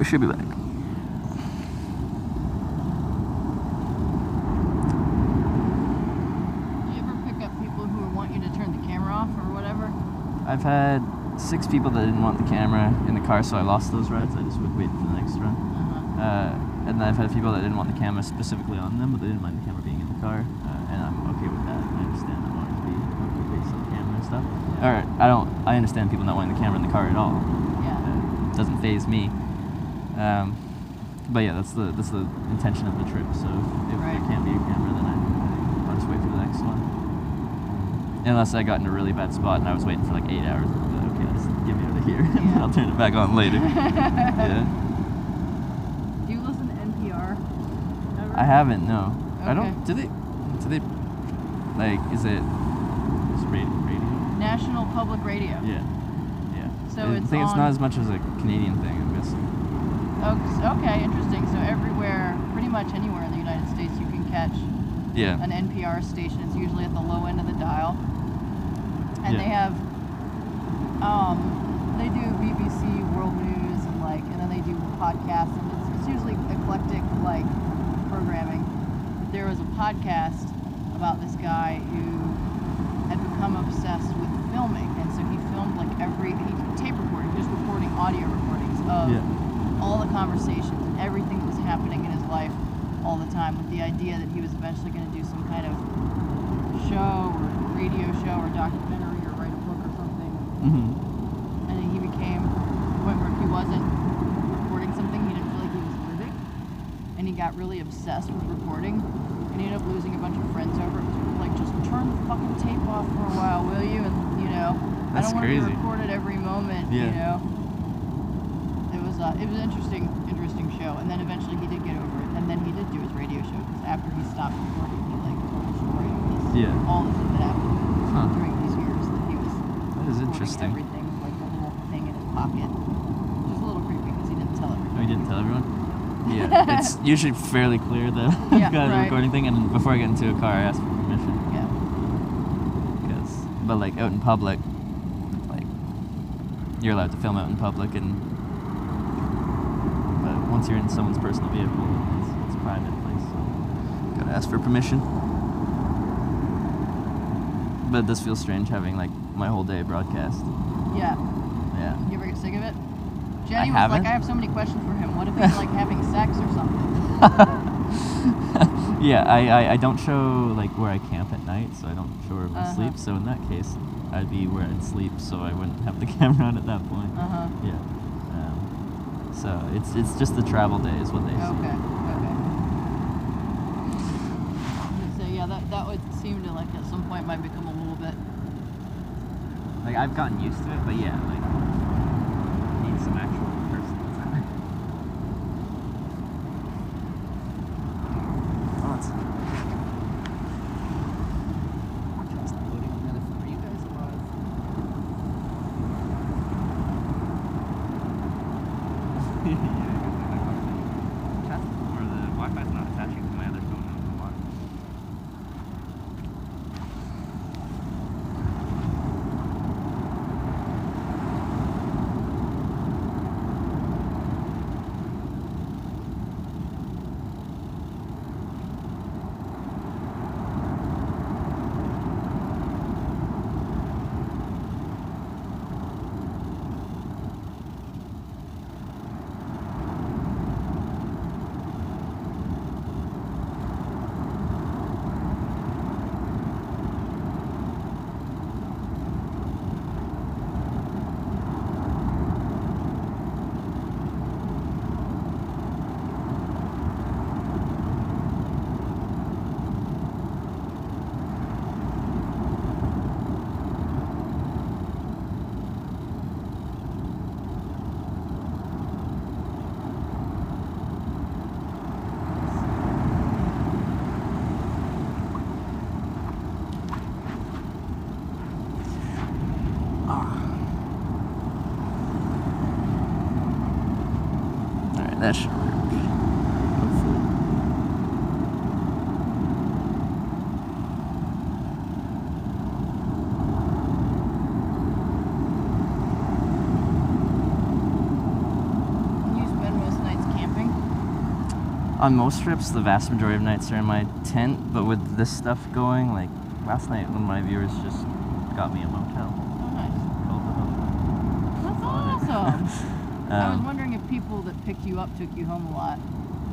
we should be back. I've had 6 people that didn't want the camera in the car, so I lost those rides. I just would wait for the next run. And then I've had people that didn't want the camera specifically on them, but they didn't mind the camera being in the car, and I'm okay with that. I understand not wanting to be based on the camera and stuff. I understand people not wanting the camera in the car at all. It doesn't faze me. But yeah, that's the intention of the trip. So if there can't be a camera, then I'll just wait for the next one. Unless I got in a really bad spot and I was waiting for like 8 hours. Okay, just get me out of here. And I'll turn it back on later. Yeah. Do you listen to NPR ever? I haven't, no. Okay. I don't. Do they? Like, is it just radio? National Public Radio. Yeah. So I think it's not as much as a Canadian thing, I'm guessing. Okay, interesting. So everywhere, pretty much anywhere in the United States, you can catch an NPR station. It's usually at the low end of the dial. And they have, they do BBC World News and then they do podcasts, and it's usually eclectic programming. There was a podcast about this guy who had become obsessed with filming, and so he filmed he tape recorded, just recording audio recordings of all the conversations and everything that was happening in his life all the time, with the idea that he was eventually going to do some kind of show or radio show or documentary or write a book or something. And he became to the point where if he wasn't recording something, he didn't feel like he was living, and he got really obsessed with recording, and he ended up losing a bunch of friends over it. It was like, just turn the fucking tape off for a while, will you? And I don't want to be recorded every moment. It was an interesting show, and then eventually he did get over it, and then he did do his radio show, because after he stopped recording, he told the story of all the shit that happened during these years that he was interesting. Everything with a little thing in his pocket, which is a little creepy because he didn't tell everyone. Oh, he didn't tell everyone? Yeah, it's usually fairly clear that I've got a recording thing, and before I get into a car, I ask for permission. But out in public, you're allowed to film out in public, but once you're in someone's personal vehicle, it's a private place, so gotta ask for permission. But it does feel strange having my whole day broadcast. Yeah. You ever get sick of it? Jenny was like, I have so many questions for him. What if he's having sex or something? I don't show where I camp at night, so I don't show where I sleep. So in that case, I'd be where I'd sleep, so I wouldn't have the camera on at that point. So it's just the travel day is what they see. Okay. So that would seem to at some point might become a little bit. I've gotten used to it, but need some actual person. On most trips, the vast majority of nights are in my tent, but with this stuff going, like last night, one of my viewers just got me a motel. Oh, nice. Called the That's awesome. I was Um, wondering if people that picked you up took you home a lot.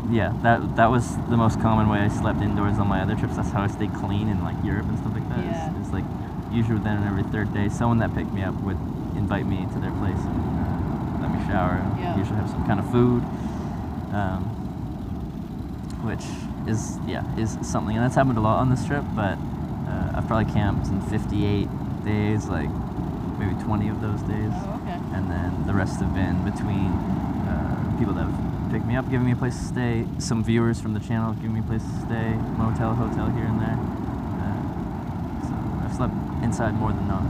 yeah, that was the most common way I slept indoors on my other trips. That's how I stayed clean in like Europe and stuff like that. Yeah. It's like usually within every third day, someone that picked me up would invite me to their place and let me shower. Yeah. Usually have some kind of food. Which is something, and that's happened a lot on this trip, but I've probably camped in 58 days, like maybe 20 of those days. Oh, okay. And then the rest have been between people that have picked me up, giving me a place to stay, some viewers from the channel giving me a place to stay, motel, hotel here and there. So I've slept inside more than not,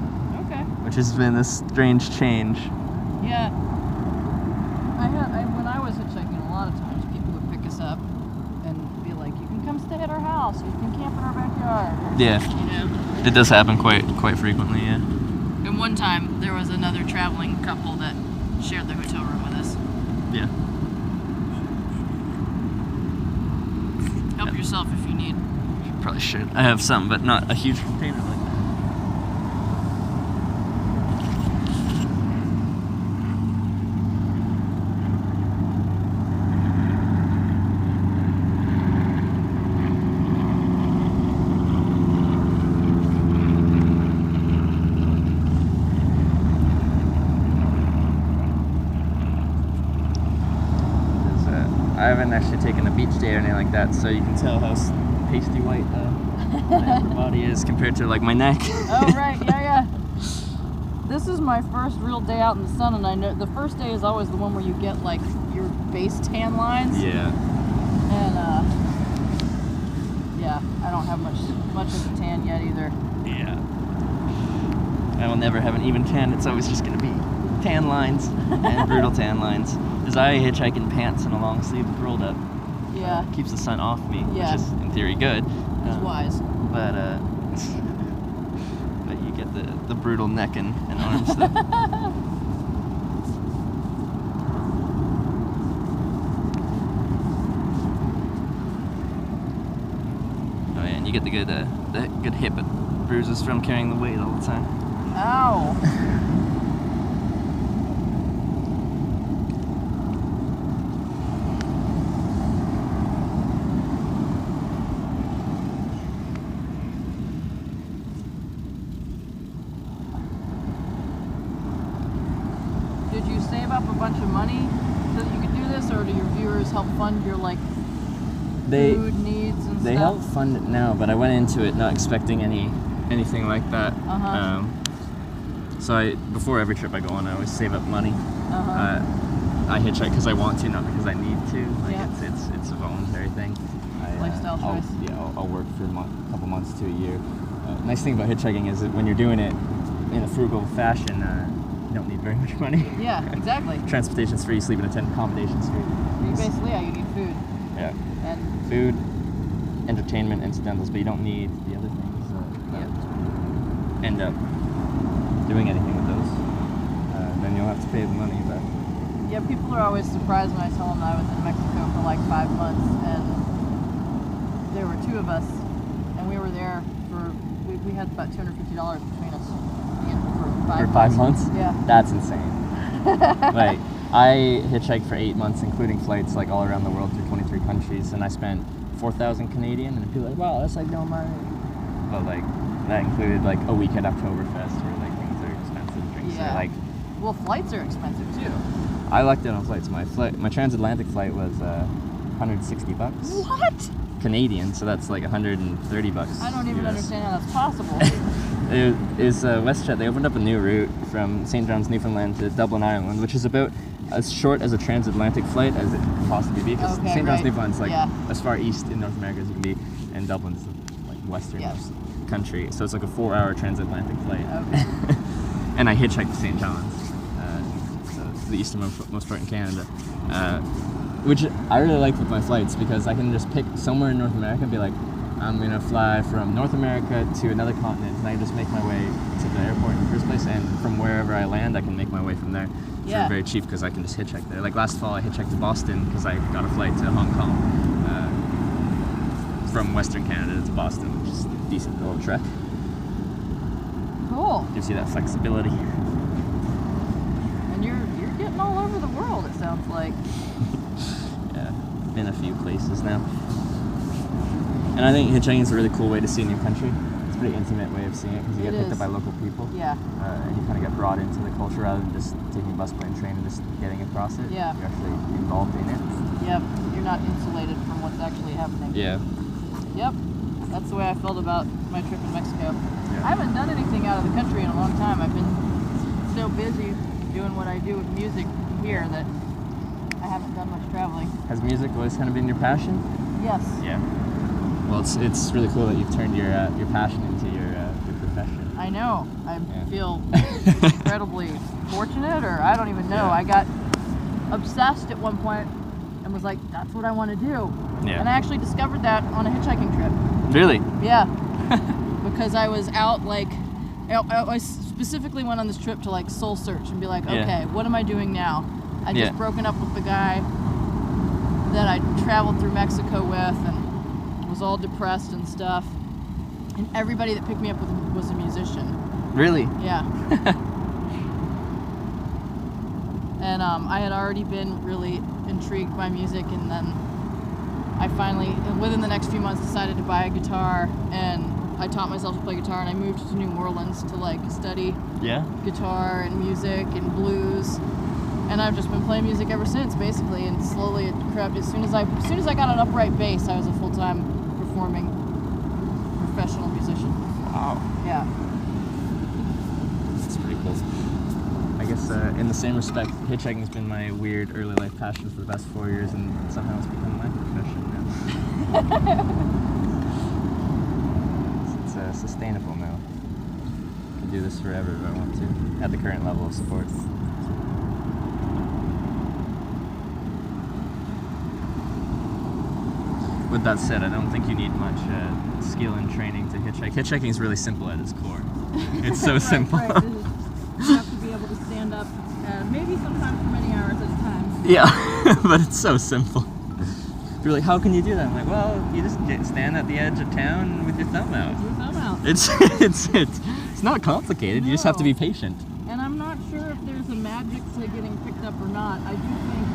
Okay. which has been a strange change. Yeah. When I was hitchhiking, a lot of times people would pick us up and be like, "You can come stay at our house. You can camp in our backyard." Yeah, You know. it does happen quite frequently. Yeah. And one time there was another traveling couple that shared the hotel room with us. Yeah. Help yourself if you need. Probably should. I have some, but not a huge container like that. I haven't actually taken a beach day or anything like that, so you can tell how pasty white my upper body is compared to like my neck. Oh right, yeah. This is my first real day out in the sun, and I know the first day is always the one where you get like your base tan lines. Yeah. And yeah, I don't have much of a tan yet either. Yeah. I will never have an even tan. It's always just gonna be tan lines and brutal tan lines. Because I hitchhike in pants and a long sleeve rolled up. Yeah. Keeps the sun off me, Yeah. which is in theory good. It's wise. But but you get the brutal neck and arm stuff. Oh yeah, and you get the good hip bruises from carrying the weight all the time. Ow. Did you save up a bunch of money so that you could do this, or do your viewers help fund your like food needs and They stuff? help fund it now, but I went into it not expecting anything like that. Uh-huh. So before every trip I go on, I always save up money. Uh-huh. I hitchhike because I want to, not because I need to. Like Yeah. it's a voluntary thing. Lifestyle choice. I'll work for a couple months to a year. Nice thing about hitchhiking is that when you're doing it in a frugal fashion, you don't need very much money. Yeah, exactly. Transportation's free, sleep in a tent, accommodations free. You basically, you need food. Yeah. And Food, entertainment, incidentals, but you don't need the other things that end up doing anything with those. Then you'll have to pay the money back. yeah, people are always surprised when I tell them that I was in Mexico for like 5 months, and there were 2 of us, and we were there for, we had about $250 between us for 5 months? Yeah. That's insane. Like, I hitchhiked for 8 months, including flights like all around the world through 23 countries, and I spent 4,000 Canadian, and people are like, wow, that's like no money. But like, that included like a week at Oktoberfest, where like things are expensive, drinks Yeah. are like, Well, flights are expensive too. I lucked out on flights. My transatlantic flight was $160. What? Canadian, so that's like $130. I don't even US. understand how that's possible. It is WestJet. They opened up a new route from St. John's, Newfoundland to Dublin, Ireland, which is about as short as a transatlantic flight as it could possibly be. Because Okay, St. John's, right. Newfoundland's like Yeah. as far east in North America as you can be, and Dublin's like westernmost country. So it's like a 4-hour transatlantic flight. Okay. And I hitchhiked to St. John's, so it's the easternmost part in Canada. Which I really like with my flights because I can just pick somewhere in North America and be like, I'm going to fly from North America to another continent, and I just make my way to the airport in the first place, and from wherever I land, I can make my way from there Yeah. for very cheap because I can just hitchhike there. Like last fall, I hitchhiked to Boston because I got a flight to Hong Kong from Western Canada to Boston, which is a decent little trek. Cool. Gives you that flexibility. And you're getting all over the world, it sounds like. Yeah, been a few places now. And I think hitchhiking is a really cool way to see a new country. It's a pretty intimate way of seeing it because you get picked up by local people. Yeah. And you kind of get brought into the culture rather than just taking a bus, plane, train, and just getting across it. Yeah. You're actually involved in it. Yep. You're not insulated from what's actually happening. Yeah. Yep. That's the way I felt about my trip in Mexico. Yeah. I haven't done anything out of the country in a long time. I've been so busy doing what I do with music here that I haven't done much traveling. Has music always kind of been your passion? Yes. Yeah. Well, it's really cool that you've turned your passion into your profession. I know. I feel incredibly fortunate, or I don't even know. Yeah. I got obsessed at one point and was like, that's what I want to do. Yeah. And I actually discovered that on a hitchhiking trip. Really? Yeah. Because I was out, like, I specifically went on this trip to, like, soul search and be like, okay, what am I doing now? I'd just broken up with the guy that I traveled through Mexico with and was all depressed and stuff. And everybody that picked me up was a musician. Really? Yeah. And I had already been really intrigued by music, and then I finally, within the next few months, decided to buy a guitar, and I taught myself to play guitar, and I moved to New Orleans to, like, study guitar and music and blues. And I've just been playing music ever since, basically, and slowly it crept. As soon as I got an upright bass, I was a full-time performing professional musician. Wow. Yeah. That's pretty cool. I guess in the same respect, hitchhiking has been my weird early life passion for the past 4 years, and somehow it's become my profession now. It's sustainable now. I can do this forever if I want to, at the current level of support. With that said, I don't think you need much skill and training to hitchhike. Hitchhiking is really simple at its core. It's so simple. Right. You have to be able to stand up, maybe sometimes for many hours at a time. Yeah, but it's so simple. You're like, how can you do that? I'm like, well, you just stand at the edge of town with your thumb out. With your thumb out. It's not complicated. You just have to be patient. And I'm not sure if there's a magic to getting picked up or not. I do think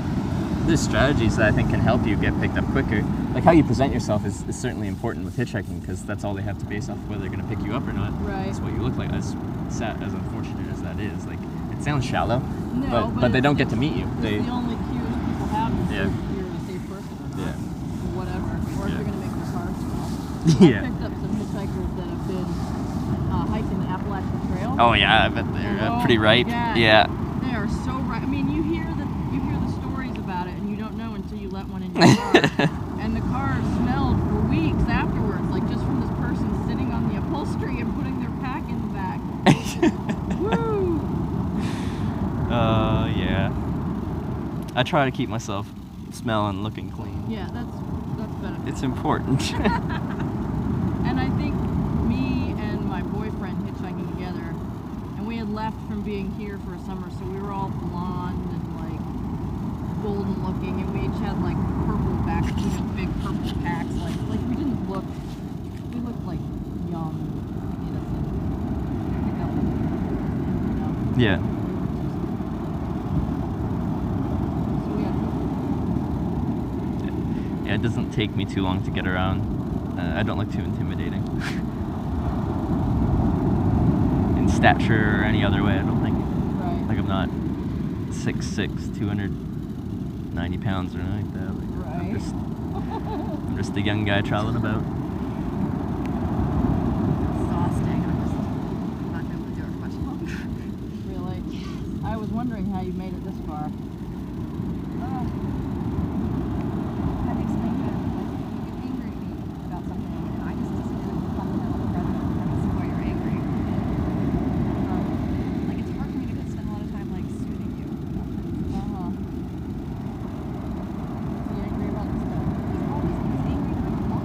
There's strategies that I think can help you get picked up quicker. Like how you present yourself is certainly important with hitchhiking because that's all they have to base off of whether they're going to pick you up or not. Right. It's what you look like. As sad, as unfortunate as that is, like it sounds shallow, no, but they don't get to meet you. It's the only cues people have is Yeah. if you're a safe person or not. Yeah. Or whatever. Or if Yeah. they're going to make their car small. Yeah. I picked up some hitchhikers that have been hiking the Appalachian Trail. Oh yeah, I bet they're pretty ripe. God. Yeah. They are so ripe. I mean, you hear the stories about it, and you don't know until you let one in your car. And the car smelled for weeks afterwards, like just from this person sitting on the upholstery and putting their pack in the back. Woo! Yeah. I try to keep myself smelling, looking clean. Yeah, that's better. It's important. And I think me and my boyfriend hitchhiking together, and we had left from being here for a summer, so we were all blonde and like golden looking, and we each had like purple back, big purple packs. Like we didn't look, we looked like young, innocent couple, you know? Yeah. So we had Yeah, it doesn't take me too long to get around. I don't look too intimidating. In stature or any other way, I don't think. right. Like I'm not 6'6", 290 pounds or anything like that. Like, Right. I'm just a young guy traveling about. Exhausting. I'm just not going to be able to do it for much longer. Really? I was wondering how you made it this far. I've explained that like, you get angry at me about something, and I just assume fundamental premise of why you're angry. Like it's hard for me to spend a lot of time like soothing you. Uh-huh. You angry about this stuff? He's always angry that I'm not.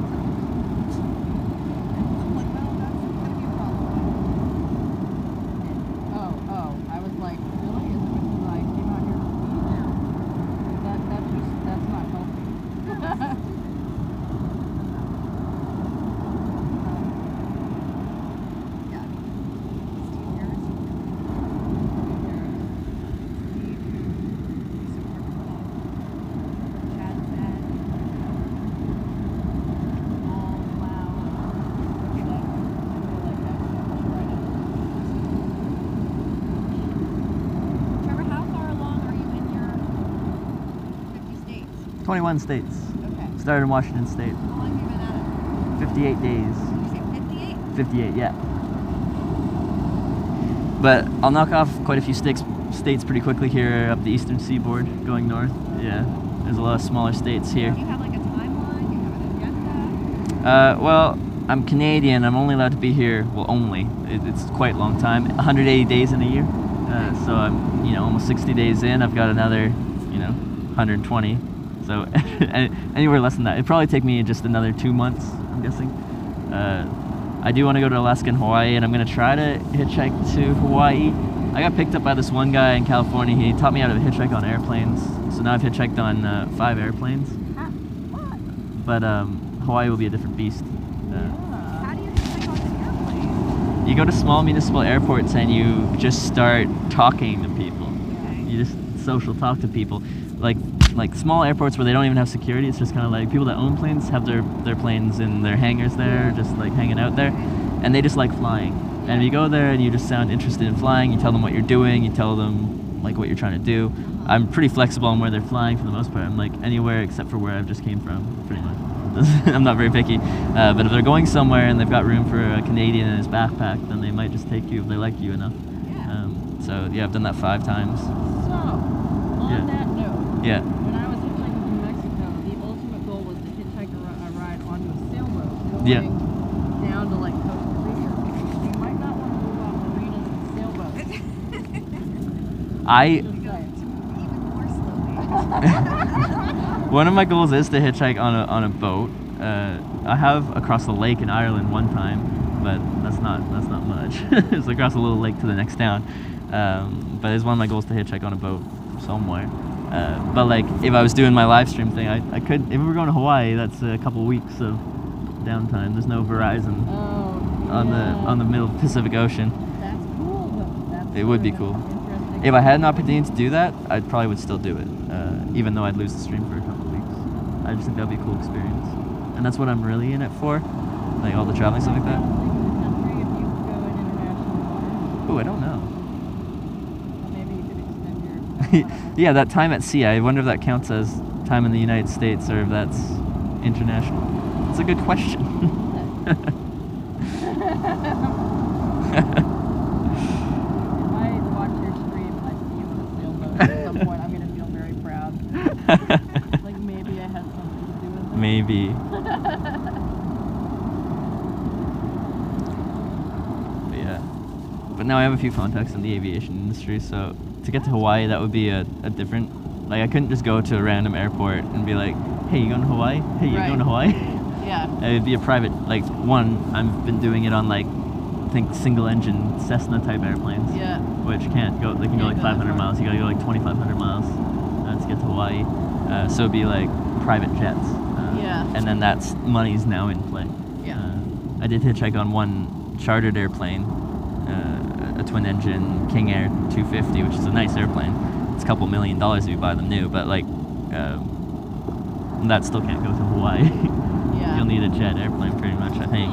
And I'm like, well, that's gonna be a problem. Oh, I was like, really? Is it because I came out here to eat? 21 states. Okay. Started in Washington State. How long have you been at it? 58 days. Did you say 58? 58, yeah. But I'll knock off quite a few states pretty quickly here up the eastern seaboard, going north. Yeah, there's a lot of smaller states here. Do you have like a timeline? Do you have an agenda? Well, I'm Canadian. I'm only allowed to be here. Well, only. It's quite a long time. 180 days in a year. So I'm, almost 60 days in. I've got another, 120. So anywhere less than that. It'd probably take me just another 2 months, I'm guessing. I do want to go to Alaska and Hawaii, and I'm going to try to hitchhike to Hawaii. I got picked up by this one guy in California. He taught me how to hitchhike on airplanes. So now I've hitchhiked on 5 airplanes. What? But Hawaii will be a different beast. How do you hitchhike on an airplane? You go to small municipal airports and you just start talking to people. Okay. You just social talk to people. Like small airports where they don't even have security. It's just kind of like people that own planes have their planes in their hangars there, just like hanging out there, and they just like flying. And if you go there and you just sound interested in flying, you tell them what you're doing, you tell them like what you're trying to do. I'm pretty flexible on where they're flying for the most part. I'm like anywhere except for where I've just came from, pretty much. I'm not very picky. But if they're going somewhere and they've got room for a Canadian in his backpack, then they might just take you if they like you enough. Yeah. So yeah, I've done that 5 times. So, on Yeah. that note, Yeah. when I was hitchhiking through Mexico, the ultimate goal was to hitchhike a ride onto a sailboat going Yeah. down to like Costa Rica. You might not want to move off marinas and sailboats. I Just saying. Even more slowly. One of my goals is to hitchhike on a boat. I have across the lake in Ireland one time, but that's not much. It's across a little lake to the next town. But it's one of my goals to hitchhike on a boat somewhere. But like if I was doing my live stream thing, I could. If we were going to Hawaii, that's a couple weeks of downtime. There's no Verizon Oh, on the middle Pacific Ocean. That's cool though. That's It would be sort of cool. interesting. If I had an opportunity to do that, I probably would still do it, even though I'd lose the stream for a couple of weeks. I just think that'd be a cool experience, and that's what I'm really in it for, like all the traveling stuff like that. Ooh, I don't know. Maybe you could extend your. Yeah, that time at sea. I wonder if that counts as time in the United States or if that's international. It's a good question. If I watch your stream and I see you on a sailboat at some point, I'm gonna feel very proud. Like maybe I had something to do with it. Maybe. But yeah. But now I have a few contacts in the aviation industry, so to get to Hawaii, that would be a different. Like I couldn't just go to a random airport and be like, "Hey, you going to Hawaii? Hey, you Right. going to Hawaii?" Yeah. It'd be a private, like I've been doing it on like, I think single engine Cessna type airplanes. Yeah. Which can't go, they can go like Can't go that 500 far. miles. You gotta go like 2,500 miles to get to Hawaii. So it'd be like private jets. Yeah. And then money's now in play. Yeah. I did hitchhike on one chartered airplane, a twin engine King Air 250, which is a nice airplane. It's a couple $1 million if you buy them new, but like, that still can't go to Hawaii. Yeah. You'll need a jet airplane pretty much, I think.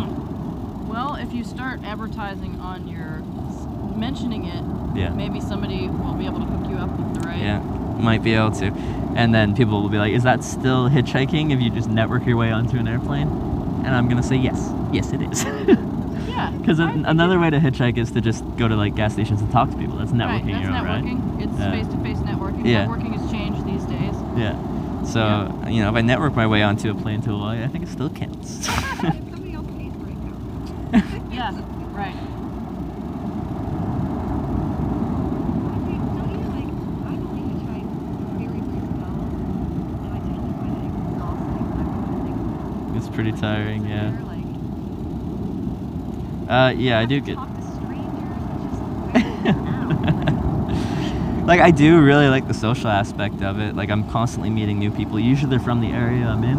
Well, if you start advertising on your mentioning it, Yeah. maybe somebody will be able to hook you up with the right. Yeah, might be able to. And then people will be like, is that still hitchhiking if you just network your way onto an airplane? And I'm going to say yes. Yes, it is. Yeah. Because I think another way to hitchhike is to just go to like gas stations and talk to people. That's Right, networking that's your own networking. ride. It's Yeah. face-to-face networking. Yeah. Networking has changed these days. Yeah. So, if I network my way onto a plane to Hawaii, I think it still counts. If somebody else pays for it, Yeah, right. don't you like? I've only hitchhiked very brief spells, and I tend to find it exhausting. I It's pretty tiring, yeah. Like, Yeah, I do get. talk to strangers, it's just ow. Like I do really like the social aspect of it. Like I'm constantly meeting new people. Usually they're from the area I'm in.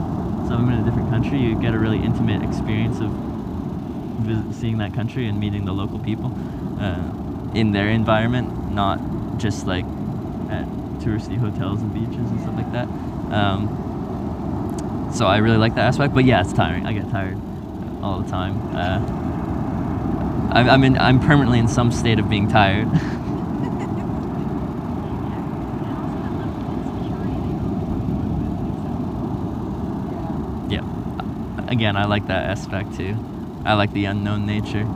So if I'm in a different country, you get a really intimate experience of seeing that country and meeting the local people in their environment, not just like at touristy hotels and beaches and stuff like that. So I really like that aspect. But yeah, it's tiring. I get tired all the time. I'm permanently in some state of being tired. Yeah. Again, I like that aspect too. I like the unknown nature.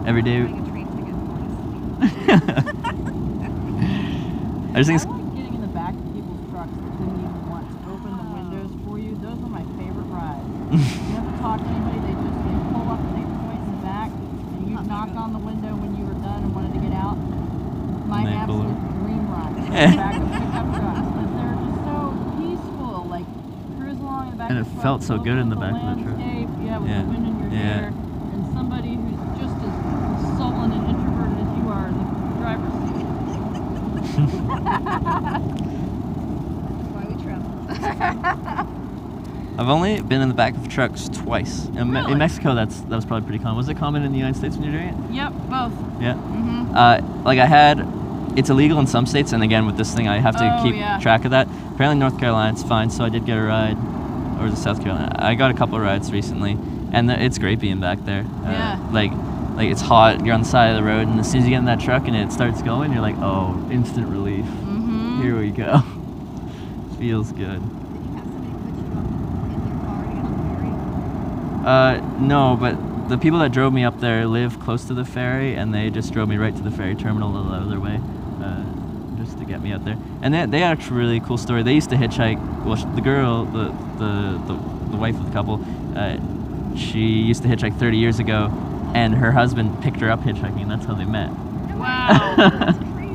Every day. Buying a train ticket for us. I just think I like getting in the back of people's trucks that didn't even want to open the windows for you. Those are my favorite rides. You never talk to anybody. They pull up and they point in the back, and you knock on the window when you were done and wanted to get out. My And they pull absolute over. dream ride. In the back of pickup trucks, because they're just so peaceful. Like cruise along in the back And of it the felt truck, so good in the look at back of the truck. landscape, yeah, with Yeah. the wind in your Yeah. hair, and somebody who's just as sullen and introverted as you are in the driver's seat. That's why we travel. I've only been in the back of trucks twice. Really? In Mexico, that was probably pretty common. Was it common in the United States when you're doing it? Yep, both. Yeah. Mm-hmm. Like it's illegal in some states, and again with this thing, I have to Oh, keep yeah. track of that. Apparently, North Carolina it's fine, so I did get a ride. Or was it South Carolina? I got a couple of rides recently, and it's great being back there. Yeah. Like it's hot. You're on the side of the road, and as soon as you get in that truck and it starts going, you're like, oh, instant relief. Mm-hmm. Here we go. Feels good. Did you have somebody put you up in their car to get on the ferry? No, but the people that drove me up there live close to the ferry, and they just drove me right to the ferry terminal the other way, just to get me out there. And they had a really cool story. They used to hitchhike. Well, the girl, the wife of the couple, she used to hitchhike 30 years ago, and her husband picked her up hitchhiking, and that's how they met. Wow. That's crazy.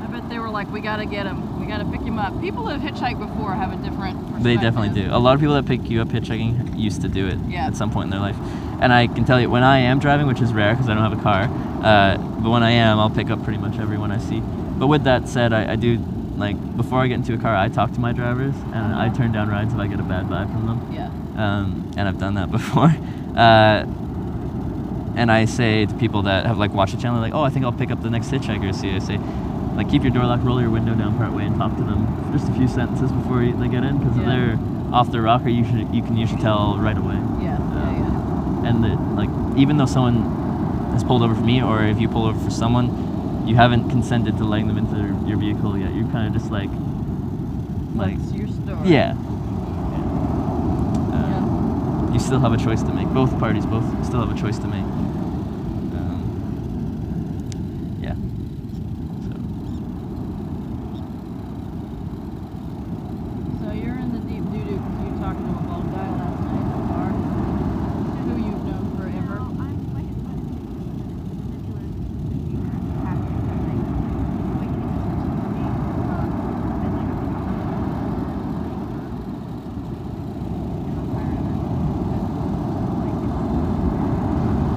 I bet they were like, we gotta get him. We gotta pick him up. People who have hitchhiked before have a different perspective. They definitely do. A lot of people that pick you up hitchhiking used to do it Yeah. at some point in their life. And I can tell you, when I am driving, which is rare because I don't have a car, but when I am, I'll pick up pretty much everyone I see. But with that said, I do, like, before I get into a car, I talk to my drivers, and I turn down rides if I get a bad vibe from them. Yeah. And I've done that before. And I say to people that have, like, watched the channel, like, oh, I think I'll pick up the next hitchhiker I see. I say, like, keep your door locked, roll your window down part way, and talk to them for just a few sentences before they get in, because if Yeah. they're off their rocker, you can usually tell right away. Yeah. And like, even though someone has pulled over for me, or if you pull over for someone, you haven't consented to letting them into your vehicle yet. You're kind of just like, What's your story? yeah. You still have a choice to make. Both parties still have a choice to make. Yeah. So you're in the deep doo-doo because you talked to a bald guy last night at the bar who you've known forever. No, I'm like it's fun. Happy everything. Wait, can you just for me? And like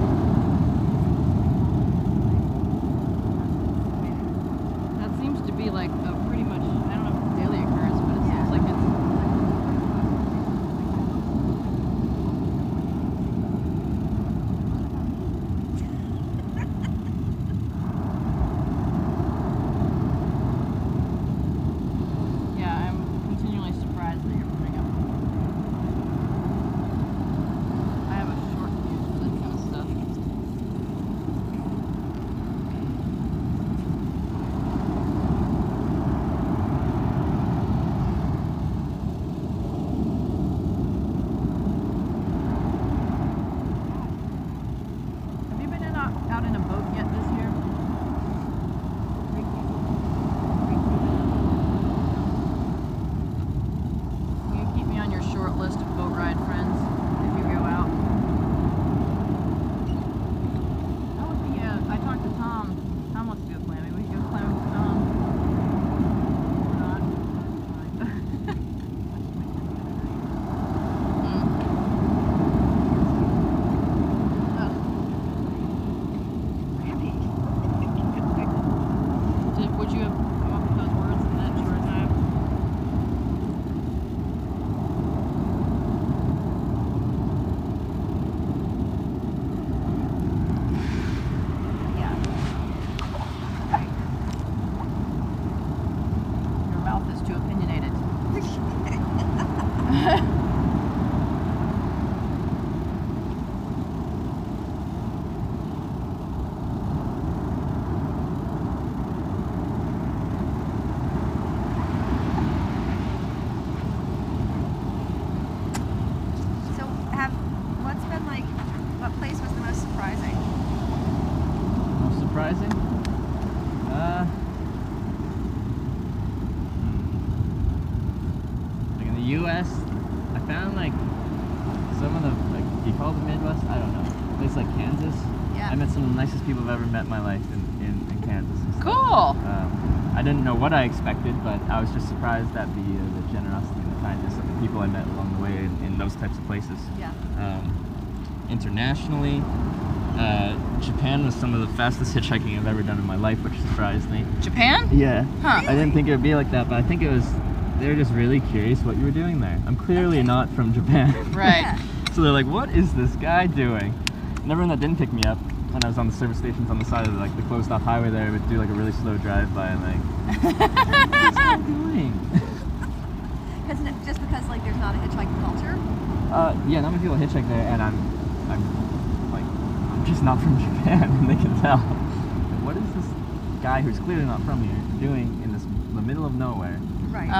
I'm surprising? Like in the U.S., I found like some of the, like, do you call it the Midwest? I don't know. Places like Kansas. Yeah. I met some of the nicest people I've ever met in my life in Kansas. And stuff. Cool. I didn't know what I expected, but I was just surprised at the generosity and the kindness of the people I met along the way in those types of places. Yeah. Internationally, Japan was some of the fastest hitchhiking I've ever done in my life, which surprised me. Japan? Yeah. Huh. I didn't think it would be like that, but I think it was, they were just really curious what you were doing there. I'm clearly not from Japan. Right. Yeah. So they're like, what is this guy doing? And everyone that didn't pick me up, when I was on the service stations on the side of the closed off highway there, would do like a really slow drive by and like, what is this guy doing? Just because like there's not a hitchhiking culture. Yeah, not many people hitchhike there, and I'm just not from Japan, and they can tell. Like, what is this guy who's clearly not from here doing in the middle of nowhere Right.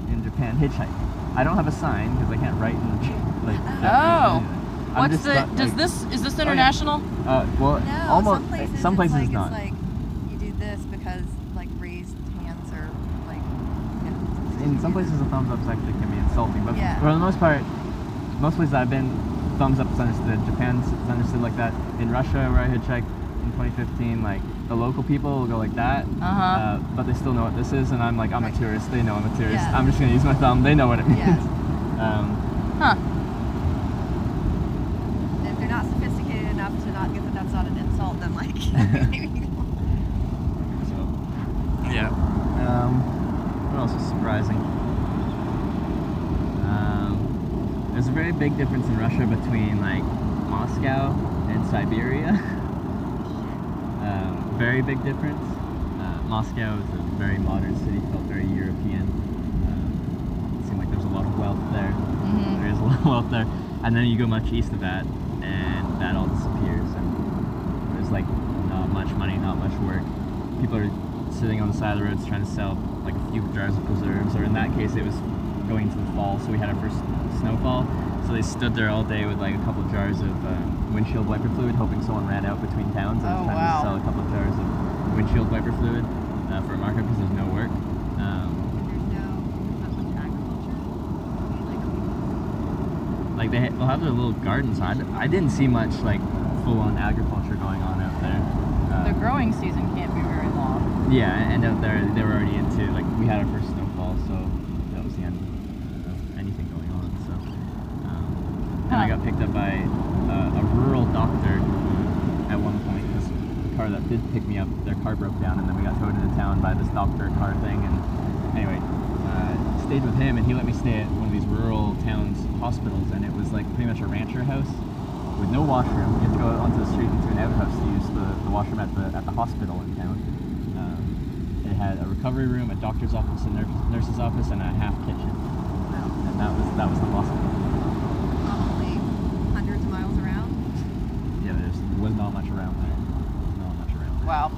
in Japan hitchhiking? I don't have a sign because I can't write in like. Oh. I'm What's just the? not, Does like, this? Is this international? Well, No, almost. some places It's not. It's like you do this because like raised hands are like. In some places, a thumbs up actually can be insulting, but Yeah. for the most part, most places I've been, thumbs up is understood. Japan's understood like that. In Russia, where I hitchhiked in 2015, like the local people will go like that, but they still know what this is, and I'm like, I'm a tourist. They know I'm a tourist. Yeah. I'm just gonna use my thumb. They know what it means. Yeah. Huh. If they're not sophisticated enough to not get that's not an insult, then like. So, yeah. What else is surprising? There's a very big difference in Russia between like Moscow and Siberia. Very big difference. Moscow is a very modern city, felt very European. It seemed like there's a lot of wealth there. Mm-hmm. There is a lot of wealth there. And then you go much east of that, and that all disappears. And there's like not much money, not much work. People are sitting on the side of the roads trying to sell like a few jars of preserves, or in that case, it was going to the fall, so we had our first snowfall. So they stood there all day with like a couple of jars of windshield wiper fluid, hoping someone ran out between towns and was trying to sell a couple of jars of windshield wiper fluid for a market because there's no work. There's not much agriculture. Like they'll have their little gardens. I didn't see much like full-on agriculture going on out there. The growing season can't be very long. Yeah, and out there they were already into like we had our first snowfall, so that was the end of anything going on. So and I got picked up by a rural doctor at one point because the car that did pick me up, their car broke down, and then we got towed into town by this doctor car thing. And anyway, stayed with him, and he let me stay at one of these rural towns hospitals, and it was like pretty much a rancher house with no washroom. You had to go out onto the street into an outhouse to use the washroom at the hospital in town. It had a recovery room, a doctor's office, a nurse's office, and a half kitchen. Wow. And that was the hospital. Probably hundreds of miles around. Yeah, there was not much around there. Not much around there. Wow.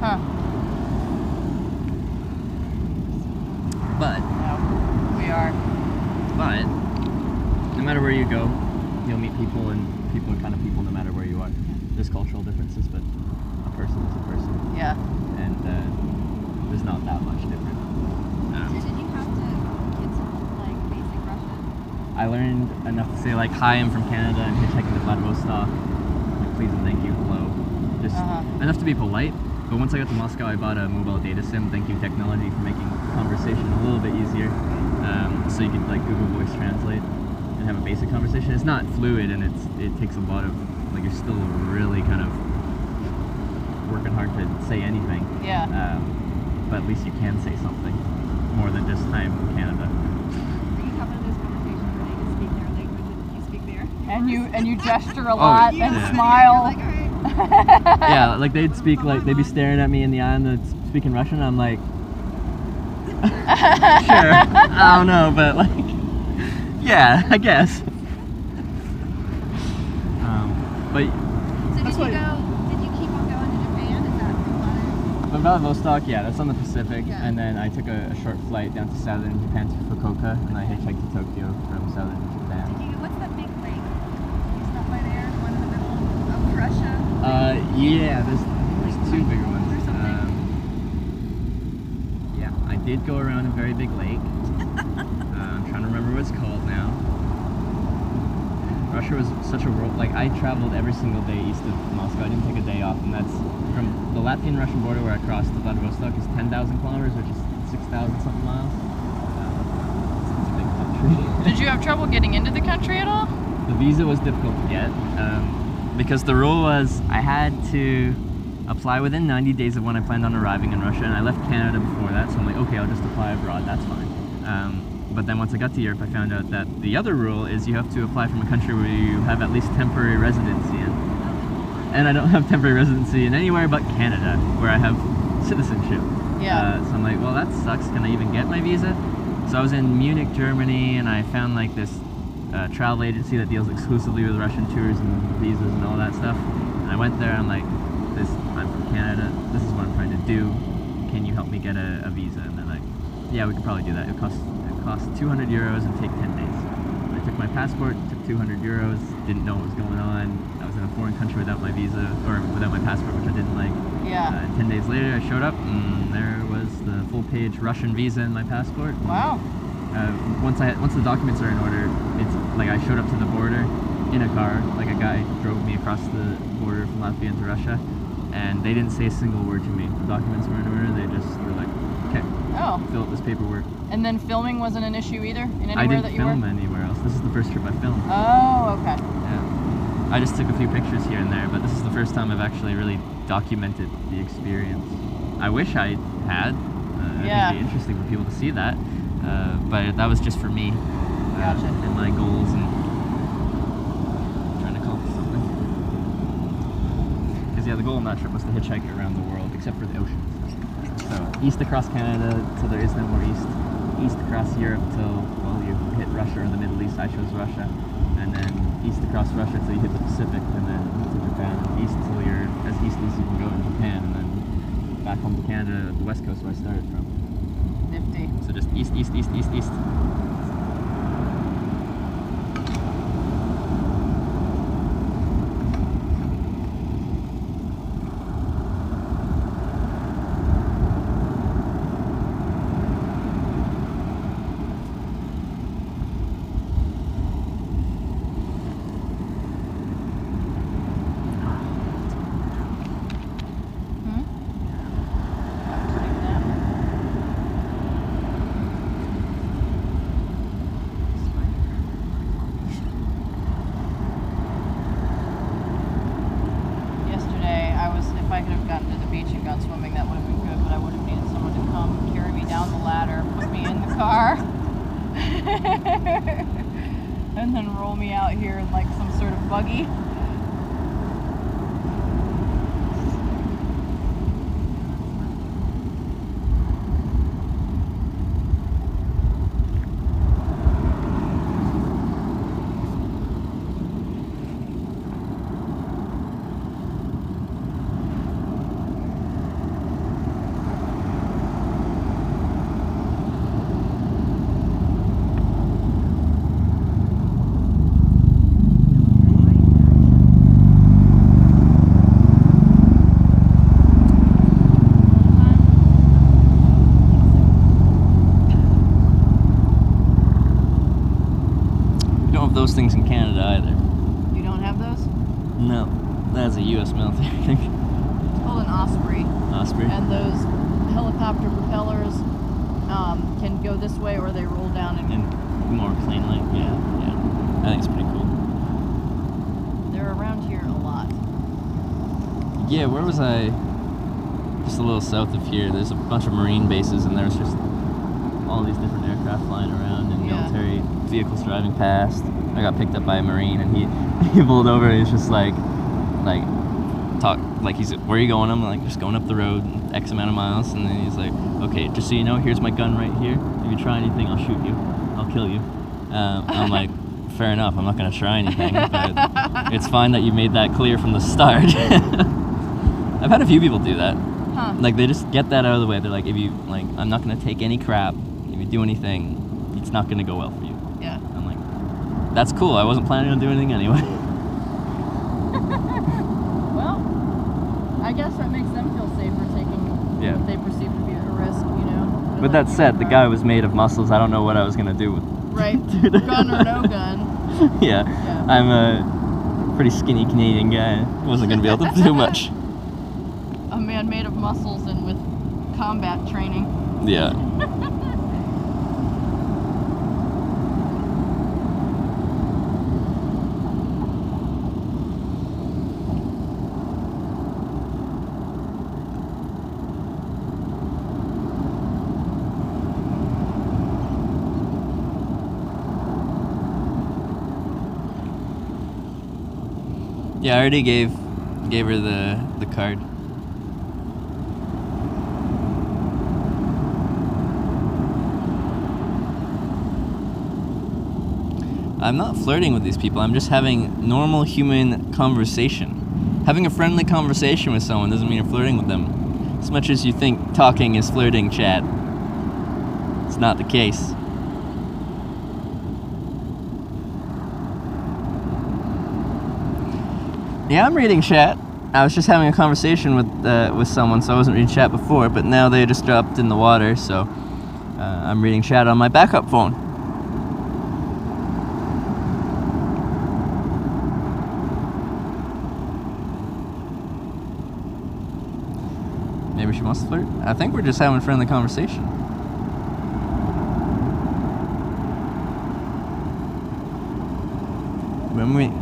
Huh. But We are. But no matter where you go, you'll meet people, and people are kind of people no matter where you are. There's cultural differences, but a person is a person, Yeah. and there's not that much different. Did you have to get some like basic Russian? I learned enough to say like, hi, I'm from Canada, I'm hitchhiking to Vladivostok, like, please and thank you, hello. Just enough to be polite. But once I got to Moscow, I bought a mobile data SIM. Thank you, technology, for making conversation a little bit easier. So you could like Google Voice Translate and have a basic conversation. It's not fluid, and it takes a lot of, like, you're still really kind of working hard to say anything. Yeah. But at least you can say something more than just hi, I'm from Canada. Are you having those conversations where they just speak their language and you speak their? And you gesture a lot and yeah. smile. Like, all right. Yeah, like they'd speak, like they'd be staring at me in the eye and they'd speak in Russian. And I'm like, sure, I don't know, but like, yeah, I guess. But So did you keep on going to Japan? Is that from Vladivostok, yeah, that's on the Pacific, Yeah. and then I took a short flight down to southern Japan to Fukuoka, and I hitchhiked to Tokyo from southern Japan. what's that big lake? You stop by there, the one in the middle of Russia? Yeah, there's two bigger ones. Or something? Yeah, I did go around a very big lake. I'm trying to remember what it's called now. Russia was such a world. Like, I traveled every single day east of Moscow. I didn't take a day off, and that's from the Latvian-Russian border where I crossed to Vladivostok is 10,000 kilometers, which is 6,000 something miles. It's a big country. Did you have trouble getting into the country at all? The visa was difficult to get because the rule was I had to apply within 90 days of when I planned on arriving in Russia, and I left Canada before that, so I'm like, okay, I'll just apply abroad, that's fine. But then once I got to Europe, I found out that the other rule is you have to apply from a country where you have at least temporary residency in. And I don't have temporary residency in anywhere but Canada, where I have citizenship. Yeah. So I'm like, well, that sucks. Can I even get my visa? So I was in Munich, Germany, and I found like this travel agency that deals exclusively with Russian tours and visas and all that stuff. And I went there. I'm like, I'm from Canada. This is what I'm trying to do. Can you help me get a visa? And they're like, yeah, we could probably do that. It costs 200 euros and take 10 days. I took my passport, took 200 euros, didn't know what was going on. I was in a foreign country without my visa, or without my passport, which I didn't like. Yeah. And 10 days later, I showed up, and there was the full-page Russian visa in my passport. Wow. Once the documents are in order, it's like I showed up to the border in a car. Like a guy drove me across the border from Latvia into Russia, and they didn't say a single word to me. The documents were in order. They just were like, okay, fill out this paperwork. And then filming wasn't an issue either in anywhere that you were? I didn't film anywhere else. This is the first trip I filmed. Oh, okay. Yeah. I just took a few pictures here and there, but this is the first time I've actually really documented the experience. I wish I had. Yeah. It'd be interesting for people to see that. But that was just for me. Gotcha. And my goals and trying to accomplish something. Because yeah, the goal on that trip was to hitchhike around the world, except for the oceans. So east across Canada till there is no more east. East across Europe till, well, you hit Russia or the Middle East. I chose Russia. And then east across Russia till you hit the Pacific, and then to Japan. East till you're as east as you can go in Japan, and then back home to Canada, the west coast where I started from. Nifty. So just east, east, east, east, east. And then roll me out here in like some sort of buggy. Those things in Canada either. You don't have those? No, that's a U.S. military thing. It's called an Osprey. Osprey. And those helicopter propellers can go this way or they roll down and more plane-like. Yeah. I think it's pretty cool. They're around here a lot. Yeah, where was I? Just a little south of here. There's a bunch of Marine bases, and there's just all these different aircraft flying around and military vehicles driving past. I got picked up by a Marine, and he pulled over, and he's just like he's like, where are you going? I'm like, just going up the road X amount of miles, and then he's like, okay, just so you know, here's my gun right here. If you try anything, I'll shoot you. I'll kill you. I'm like, fair enough, I'm not going to try anything, but it's fine that you made that clear from the start. I've had a few people do that. Huh. Like, they just get that out of the way. They're like, I'm not going to take any crap. If you do anything, it's not going to go well for you. Yeah. I'm like, that's cool. I wasn't planning on doing anything anyway. Well, guess that makes them feel safer taking what they perceive to be a risk, you know. With that said, the guy was made of muscles. I don't know what I was gonna do with. Right. Gun or no gun. Yeah. I'm a pretty skinny Canadian guy. Wasn't gonna be able to do much. A man made of muscles and with combat training. Yeah. Yeah, I already gave her the card. I'm not flirting with these people. I'm just having normal human conversation. Having a friendly conversation with someone doesn't mean you're flirting with them. As much as you think talking is flirting, chat. It's not the case. Yeah, I'm reading chat. I was just having a conversation with someone, so I wasn't reading chat before, but now they just dropped in the water, so I'm reading chat on my backup phone. Maybe she wants to flirt? I think we're just having a friendly conversation.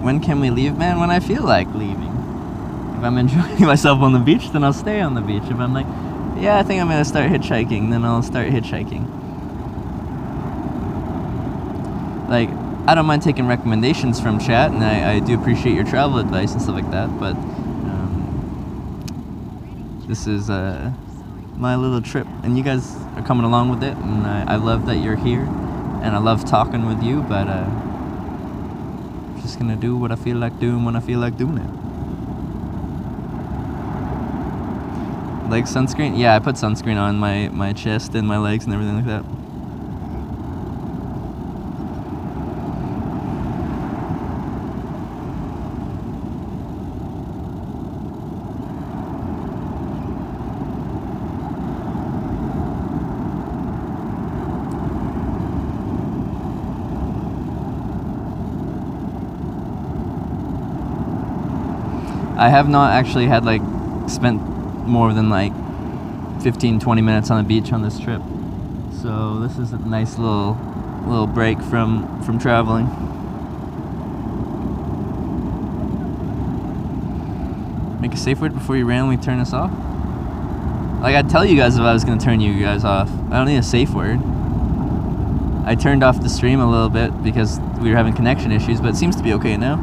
When can we leave, man? When I feel like leaving. If I'm enjoying myself on the beach, then I'll stay on the beach. If I'm like, yeah, I think I'm gonna start hitchhiking, then I'll start hitchhiking. Like, I don't mind taking recommendations from chat, and I do appreciate your travel advice and stuff like that, but this is my little trip, and you guys are coming along with it, and I love that you're here, and I love talking with you, but just gonna do what I feel like doing when I feel like doing it. Leg sunscreen? Yeah, I put sunscreen on my chest and my legs and everything like that. I have not actually had spent more than 15-20 minutes on the beach on this trip, so this is a nice little break from traveling. Make a safe word before you randomly turn us off. I'd tell you guys if I was gonna turn you guys off. I don't need a safe word. I turned off the stream a little bit because we were having connection issues, but it seems to be okay now.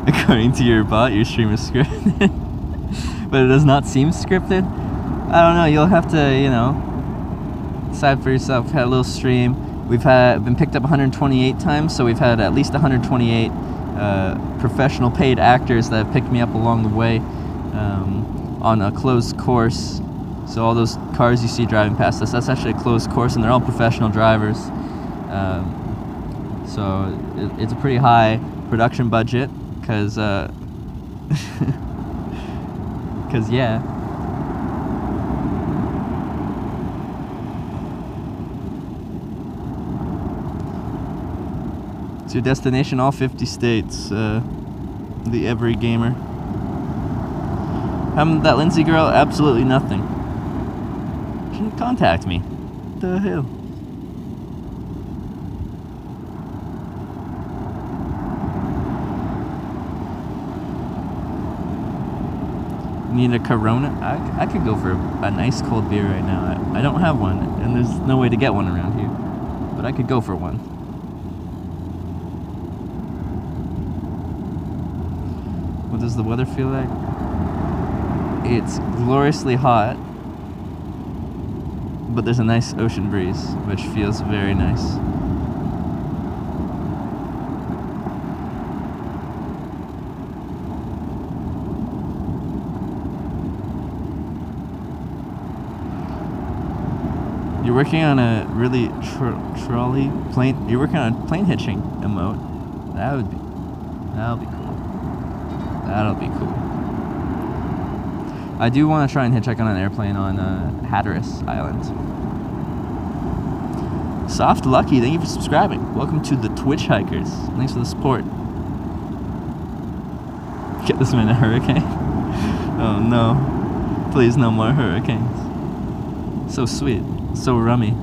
According to your bot, your stream is scripted. But it does not seem scripted. I don't know, you'll have to, decide for yourself. We've had a little stream. We've been picked up 128 times, so we've had at least 128 professional paid actors that have picked me up along the way on a closed course. So all those cars you see driving past us, that's actually a closed course, and they're all professional drivers. So it's a pretty high production budget. Cause yeah. It's your destination, all 50 states. The every gamer. That Lindsay girl, absolutely nothing. She didn't contact me. What the hell? Need a Corona? I could go for a nice cold beer right now. I don't have one, and there's no way to get one around here. But I could go for one. What does the weather feel like? It's gloriously hot, but there's a nice ocean breeze, which feels very nice. You're working on a really trolley plane. You're working on a plane hitching emote. That'll be cool. That'll be cool. I do want to try and hitchhike on an airplane on Hatteras Island. Soft Lucky, thank you for subscribing. Welcome to the Twitch Hikers. Thanks for the support. Get this man a hurricane. Oh no. Please, no more hurricanes. So sweet. So rummy.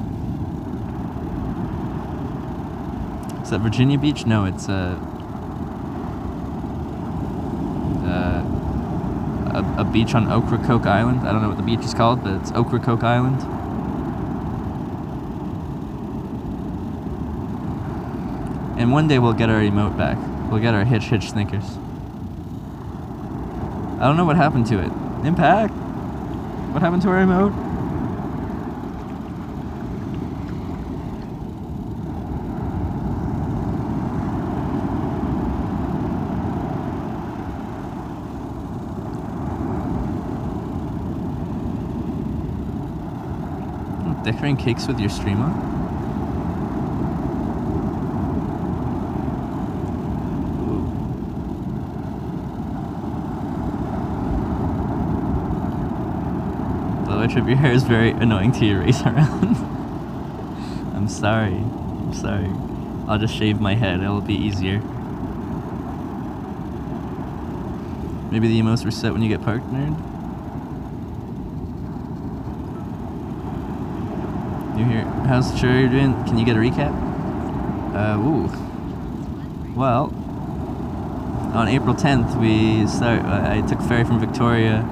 Is that Virginia Beach? No, it's a beach on Ocracoke Island. I don't know what the beach is called, but it's Ocracoke Island. And one day we'll get our emote back. We'll get our hitch Snickers. I don't know what happened to it. Impact! What happened to our emote? Decorating cakes with your stream on? Trip, your hair is very annoying to erase around. I'm sorry. I'll just shave my head, it'll be easier. Maybe the emotes reset when you get partnered? You here? How's the show you're doing? Can you get a recap? Well, on April 10th I took a ferry from Vancouver,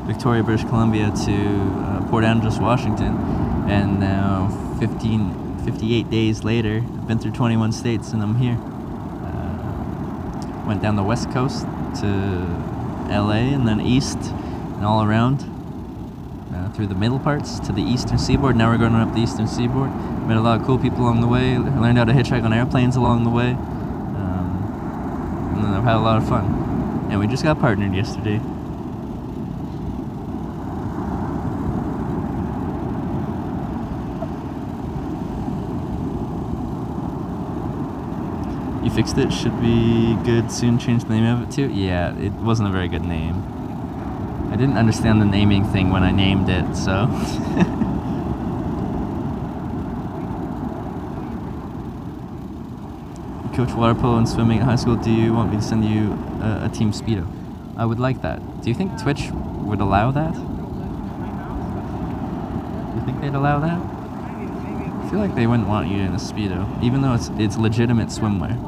Victoria, British Columbia to Port Angeles, Washington, and now 58 days later, I've been through 21 states and I'm here. Went down the west coast to LA and then east and all around, through the middle parts to the eastern seaboard. Now we're going up the eastern seaboard. Met a lot of cool people along the way, learned how to hitchhike on airplanes along the way, and then I've had a lot of fun. And we just got partnered yesterday. You fixed it, should be good soon, change the name of it too? Yeah, it wasn't a very good name. I didn't understand the naming thing when I named it, so... You coach water polo and swimming at high school, do you want me to send you a team Speedo? I would like that. Do you think Twitch would allow that? Do you think they'd allow that? I feel like they wouldn't want you in a Speedo, even though it's legitimate swimwear.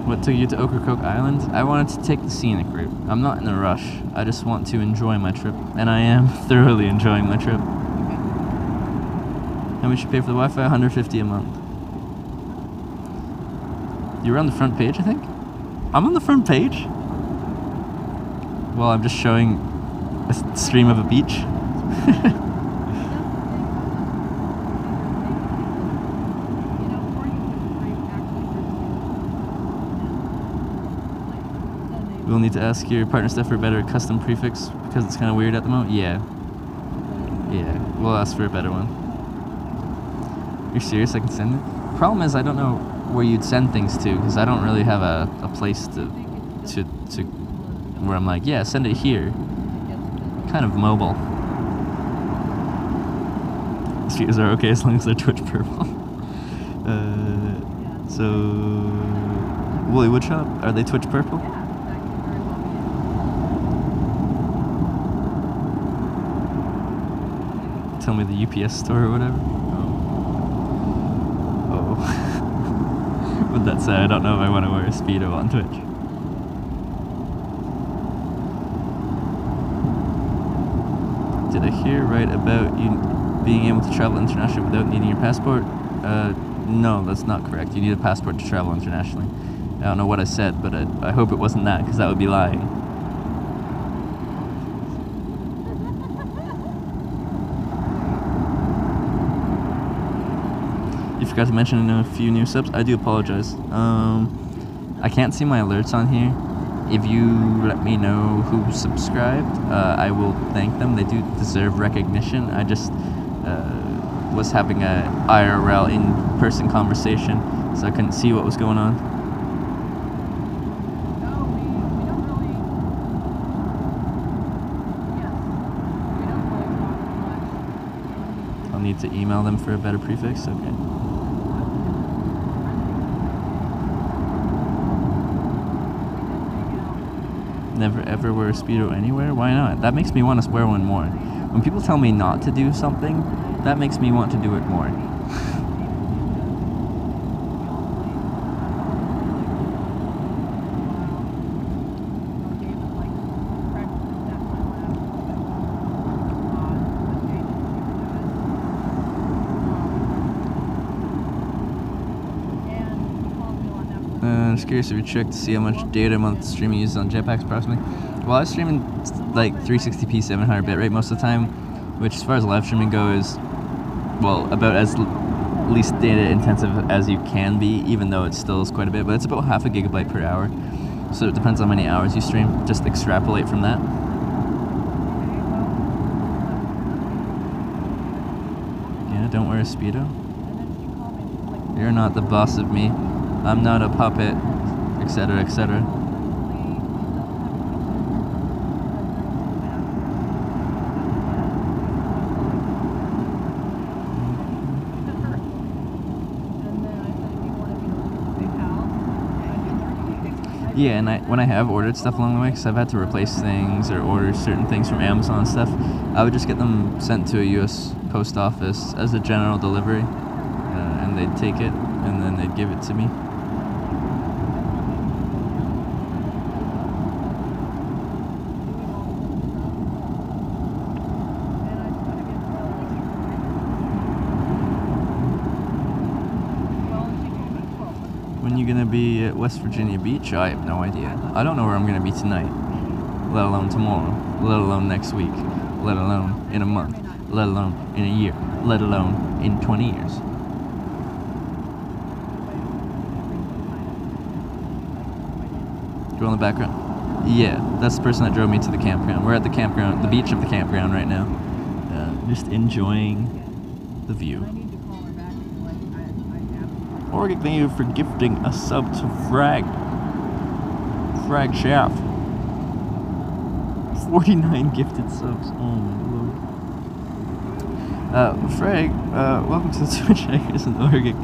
What took you to Ocracoke Island? I wanted to take the scenic route. I'm not in a rush. I just want to enjoy my trip, and I am thoroughly enjoying my trip. How much you pay for the Wi-Fi? $150 a month. You were on the front page, I think? I'm on the front page? Well, I'm just showing a stream of a beach. We'll need to ask your partner Steph for a better custom prefix because it's kind of weird at the moment. Yeah, we'll ask for a better one. You're serious? I can send it? Problem is I don't know where you'd send things to because I don't really have a place to where I'm like, yeah, send it here. Kind of mobile. Speakers are okay as long as they're Twitch purple. So Woolly Woodshop, are they Twitch purple? Tell me the UPS store or whatever. Oh. With that said, I don't know if I want to wear a Speedo on Twitch. Did I hear right about you being able to travel internationally without needing your passport? No, that's not correct. You need a passport to travel internationally. I don't know what I said, but I hope it wasn't that, because that would be lying. You forgot to mention a few new subs. I do apologize. I can't see my alerts on here. If you let me know who subscribed, I will thank them. They do deserve recognition. I just was having a IRL in-person conversation, so I couldn't see what was going on. No, we don't really. Yes, we don't really talk much. I'll need to email them for a better prefix. Okay. Never ever wear a Speedo anywhere? Why not? That makes me want to wear one more. When people tell me not to do something, that makes me want to do it more. I'm just curious if you checked to see how much data a month streaming uses on Jetpacks approximately. Well, I was streaming like 360p 700 bitrate most of the time, which as far as live streaming goes, well, about as least data intensive as you can be, even though it still is quite a bit, but it's about half a gigabyte per hour. So it depends on how many hours you stream. Just extrapolate from that. Yeah, don't wear a Speedo. You're not the boss of me. I'm not a puppet, etc., etc. Yeah, and when I have ordered stuff along the way, because I've had to replace things or order certain things from Amazon and stuff, I would just get them sent to a U.S. post office as a general delivery, and they'd take it, and then they'd give it to me. When you gonna be at West Virginia Beach? I have no idea. I don't know where I'm gonna be tonight, let alone tomorrow, let alone next week, let alone in a month, let alone in a year, let alone in 20 years. Girl in the background? Yeah, that's the person that drove me to the campground. We're at the campground, the beach of the campground right now, just enjoying the view. Ocracoke, thank you for gifting a sub to Frag Shaft. 49 gifted subs. Oh my lord. Frag, welcome to the Twitch Hackers and Ocracoke.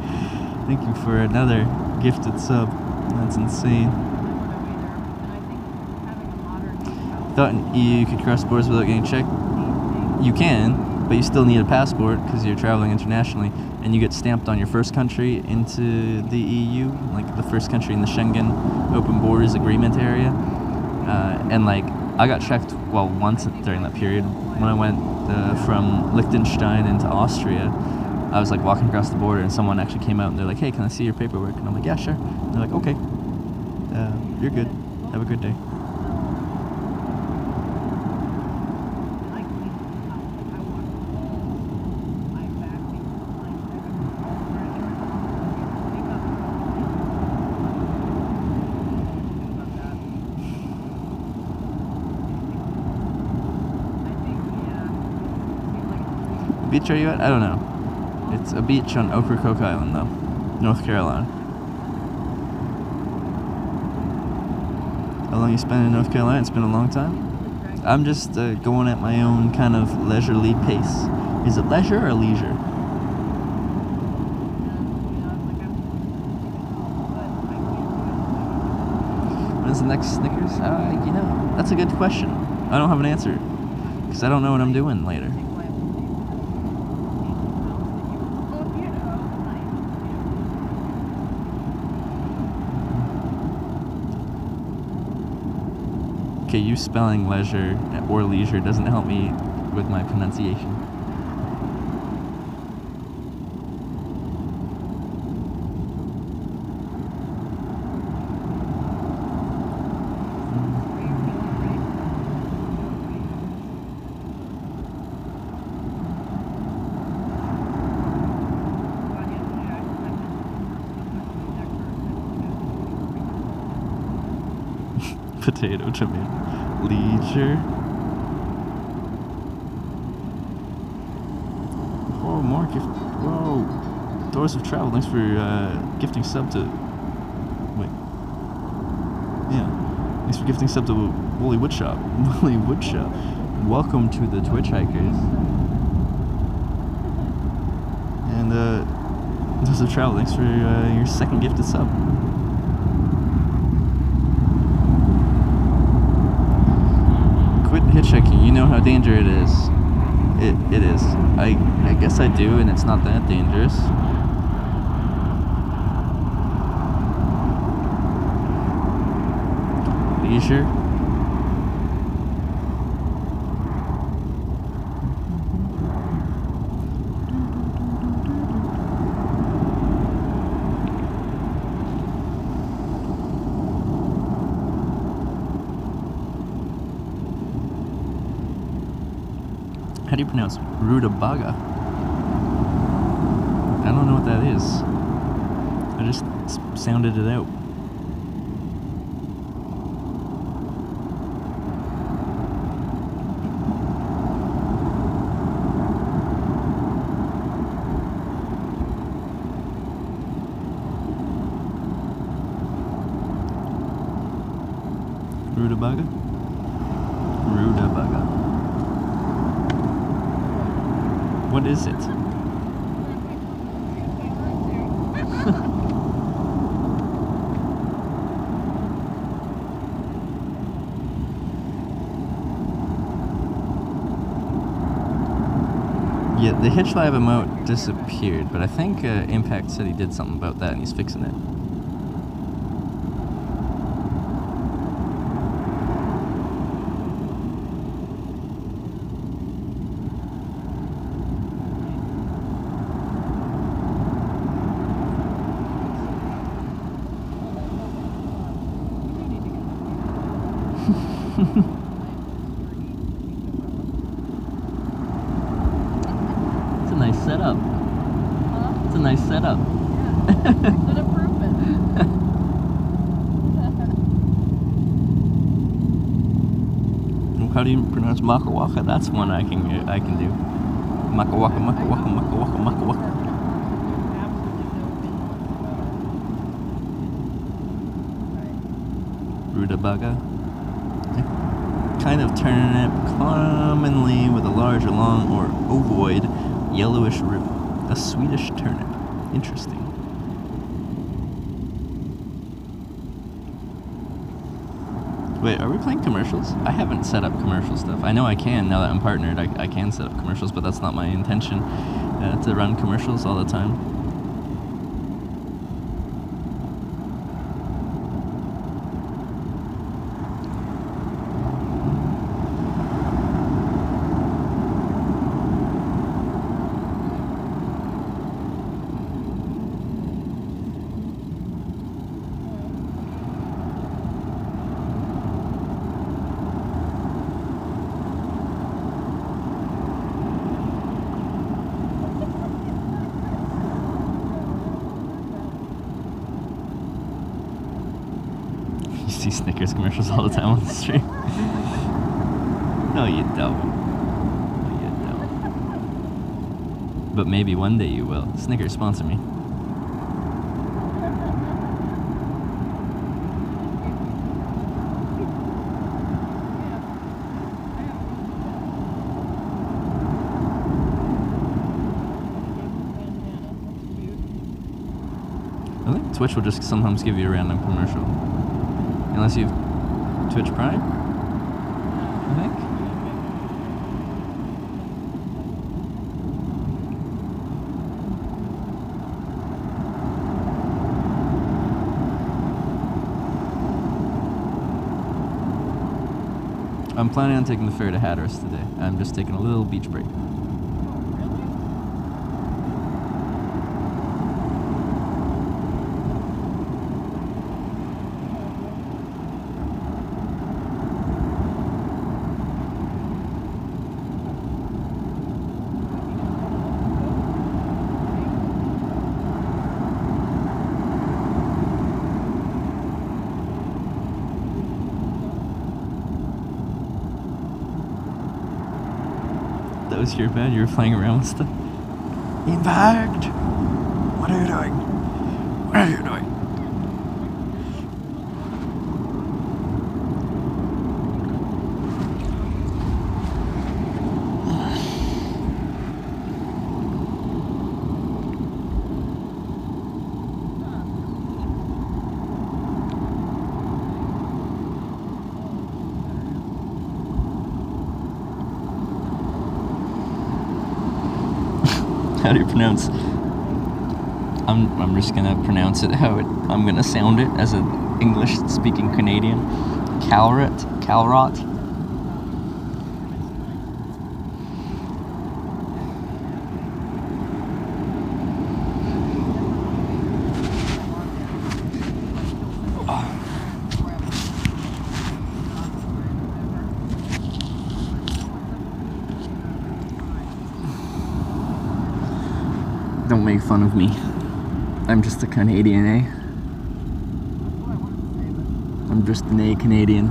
Thank you for another gifted sub. That's insane. Thought you could cross borders without getting checked. You can, but you still need a passport because you're traveling internationally, and you get stamped on your first country into the EU, like the first country in the Schengen Open Borders Agreement area. And like I got checked once during that period when I went from Liechtenstein into Austria. I was like walking across the border, and someone actually came out and they're like, "Hey, can I see your paperwork?" And I'm like, "Yeah, sure." And they're like, "Okay, you're good. Have a good day." Beach are you at? I don't know. It's a beach on Ocracoke Island, though, North Carolina. How long you spent in North Carolina? It's been a long time. I'm just going at my own kind of leisurely pace. Is it leisure or leisure? When's the next Snickers? That's a good question. I don't have an answer because I don't know what I'm doing later. Okay, you spelling leisure or leisure doesn't help me with my pronunciation. Potato, tomato. Leisure. Oh, more gift. Whoa. Doors of Travel. Thanks for gifting sub to. Wait. Yeah. Thanks for gifting sub to Woolly Woodshop. Woolly Woodshop. Welcome to the Twitch Hikers. And Doors of Travel. Thanks for your second gifted sub. Quit hitchhiking. You know how dangerous it is. It is. I guess I do, and it's not that dangerous. Leisure. How do you pronounce rutabaga? I don't know what that is. I just sounded it out. Rutabaga? Rutabaga. What is it? Yeah, the hitch lab emote disappeared, but I think Impact said he did something about that and he's fixing it. It's a nice setup. Huh? It's a nice setup. Yeah. Good improvement. How do you pronounce Makawaka? That's one I can do. Makawaka, Makawaka, Makawaka, Makawaka. Rutabaga. Kind of turnip, commonly with a large, long, or ovoid, yellowish root. A Swedish turnip. Interesting. Wait, are we playing commercials? I haven't set up commercial stuff. I know I can now that I'm partnered. I can set up commercials, but that's not my intention to run commercials all the time. See Snickers commercials all the time on the stream. No, you don't. No, you don't. But maybe one day you will. Snickers, sponsor me. I think Twitch will just sometimes give you a random commercial. Unless you have Twitch Prime, I think. I'm planning on taking the ferry to Hatteras today. I'm just taking a little beach break. was your bed. You were playing around with stuff. Impact! What are you doing? What are you doing? How do you pronounce? I'm just gonna pronounce it how I'm gonna sound it as an English-speaking Canadian. Calrot. Don't make fun of me. I'm just a Canadian, eh? I'm just an A Canadian.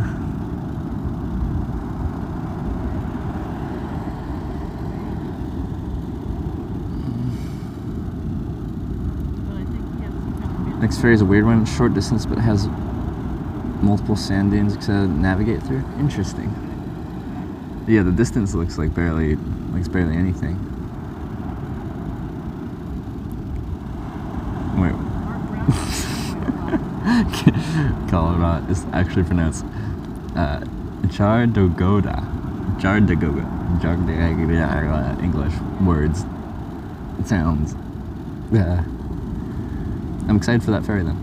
Next ferry is a weird one, short distance, but has multiple sand dunes to navigate through. Interesting. Yeah, the distance looks barely anything. Wait. Colorado is actually pronounced Jardogoda. English words. Sounds. I'm excited for that ferry then.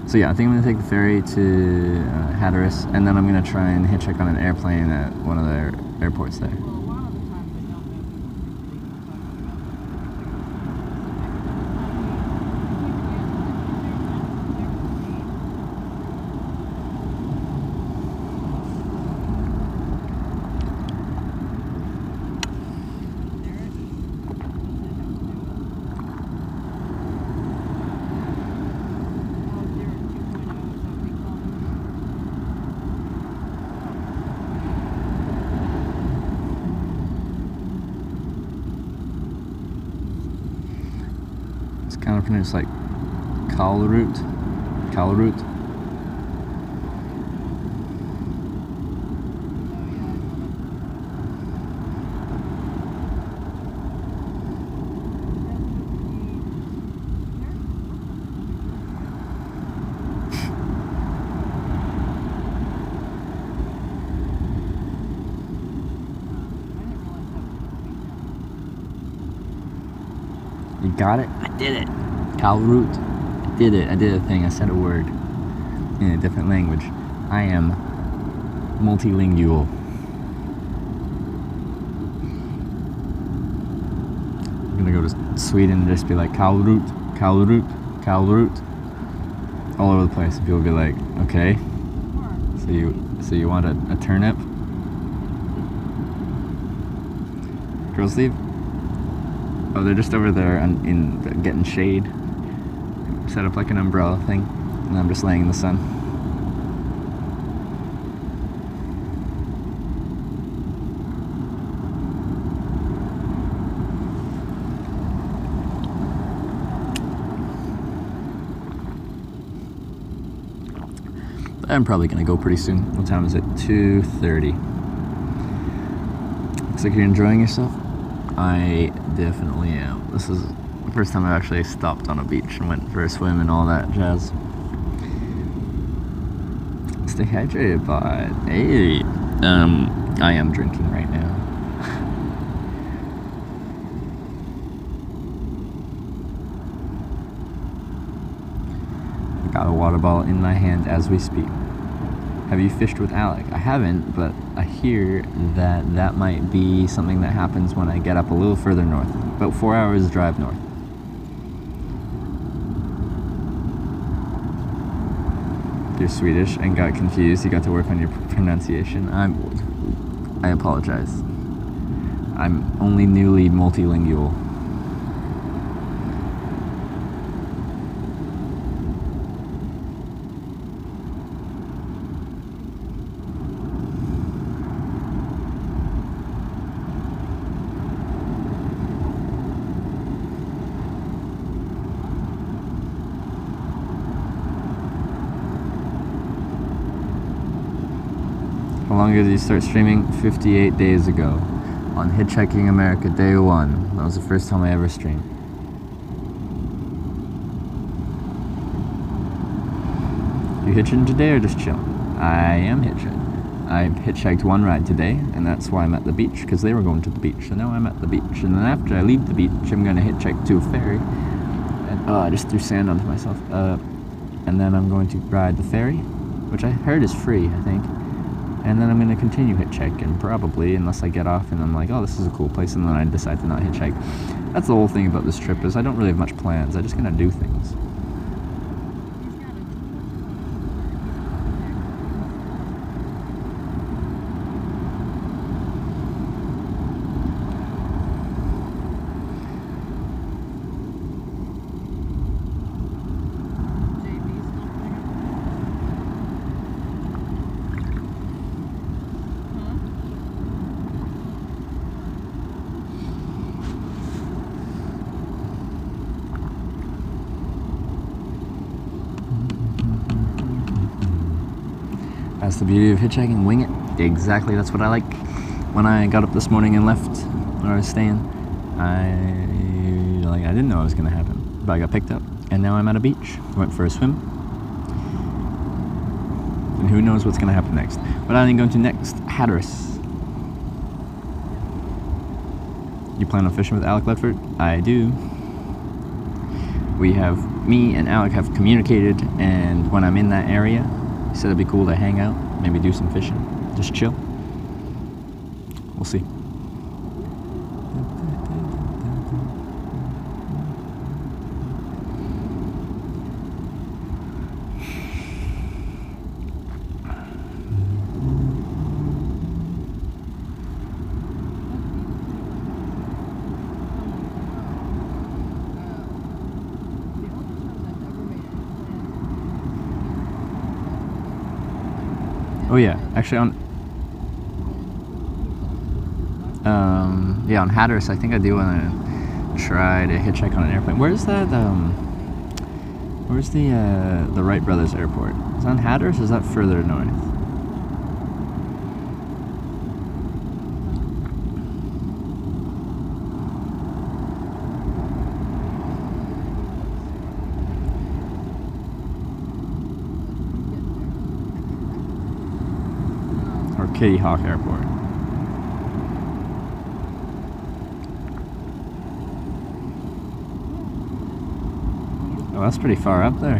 So yeah, I think I'm gonna take the ferry to Hatteras, and then I'm gonna try and hitchhike on an airplane at one of their airports there. Kind of pronounced like Calroot. You got it? I did it. Calroot. I did it. I did a thing. I said a word in a different language. I am multilingual. I'm gonna go to Sweden and just be like Calroot all over the place. And people will be like, okay, so you want a turnip? Girls leave? Oh, they're just over there getting shade. Set up like an umbrella thing, and I'm just laying in the sun. I'm probably gonna go pretty soon. What time is it? 2:30. Looks like you're enjoying yourself. I definitely am. This is the first time I've actually stopped on a beach and went for a swim and all that jazz. Stay hydrated, but hey, I am drinking right now. Got a water bottle in my hand as we speak. Have you fished with Alec? I haven't, but I hear that might be something that happens when I get up a little further north. About 4 hours drive north. You're Swedish and got confused. You got to work on your pronunciation. I apologize. I'm only newly multilingual. How long ago did you start streaming? 58 days ago. On Hitchhiking America, day 1. That was the first time I ever streamed. You hitching today or just chill? I am hitching. I hitchhiked one ride today, and that's why I'm at the beach, because they were going to the beach, so now I'm at the beach. And then after I leave the beach, I'm going to hitchhike to a ferry. And, I just threw sand onto myself. And then I'm going to ride the ferry, which I heard is free, I think. And then I'm going to continue hitchhiking, probably, unless I get off and I'm like, oh, this is a cool place, and then I decide to not hitchhike. That's the whole thing about this trip, is I don't really have much plans. I'm just going to do things. That's the beauty of hitchhiking, wing it. Exactly, that's what I like. When I got up this morning and left where I was staying, I didn't know it was gonna happen, but I got picked up, and now I'm at a beach. Went for a swim, and who knows what's gonna happen next. What are you going to next? Hatteras. You plan on fishing with Alec Ledford? I do. Me and Alec have communicated, and when I'm in that area, he said it'd be cool to hang out, maybe do some fishing, just chill. We'll see. Oh yeah, actually on Hatteras, I think I do want to try to hitchhike on an airplane. Where's that? Where's the Wright Brothers Airport? Is that on Hatteras? Or is that further north? Or Kitty Hawk Airport. Oh, that's pretty far up there.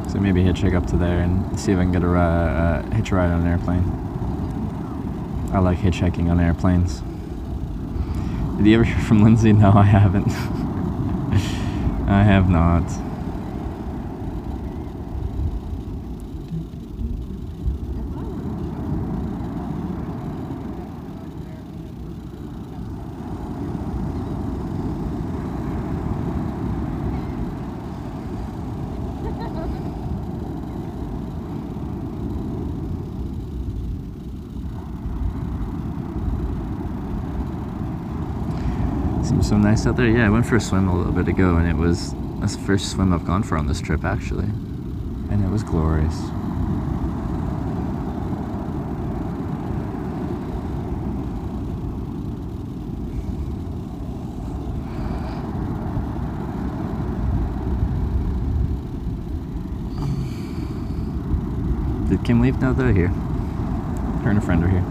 So maybe hitchhike up to there and see if I can get a hitch ride on an airplane. I like hitchhiking on airplanes. Did you ever hear from Lindsay? No, I haven't. I have not. Seems so nice out there. Yeah, I went for a swim a little bit ago, and that's the first swim I've gone for on this trip, actually. And it was glorious. Did Kim leave? No, they're here. Her and a friend are here.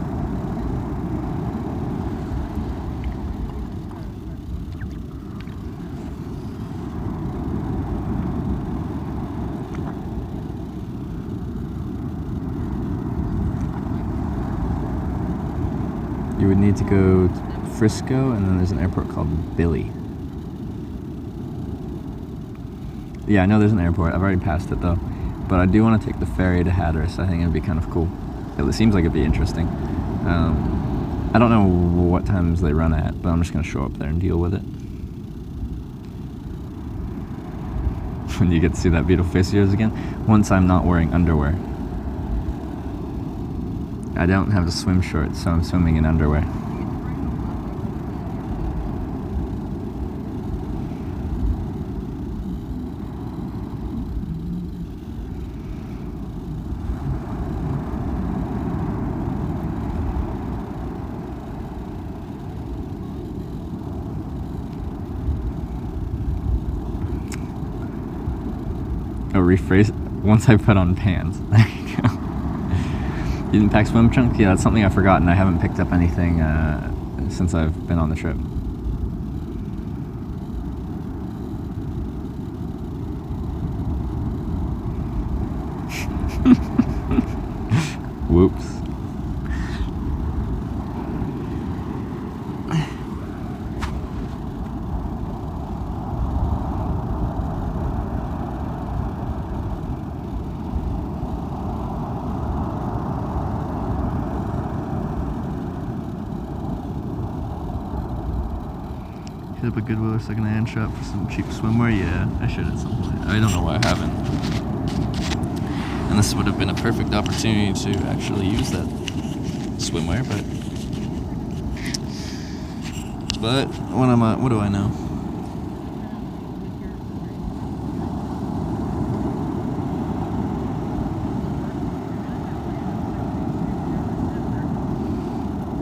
You would need to go to Frisco, and then there's an airport called Billy. Yeah, I know there's an airport. I've already passed it though. But I do want to take the ferry to Hatteras. I think it'd be kind of cool. It seems like it'd be interesting. I don't know what times they run at, but I'm just going to show up there and deal with it. When you get to see that beautiful face of yours again. Once I'm not wearing underwear. I don't have the swim shorts, so I'm swimming in underwear. rephrase. Once I put on pants. There you go. You didn't pack swim trunks? Yeah, that's something I've forgotten. I haven't picked up anything since I've been on the trip. Whoops. Hit up a Goodwill or secondhand shop for some cheap swimwear? Yeah, I should at some point. I don't know why I haven't. And this would have been a perfect opportunity to actually use that swimwear, but what do I know?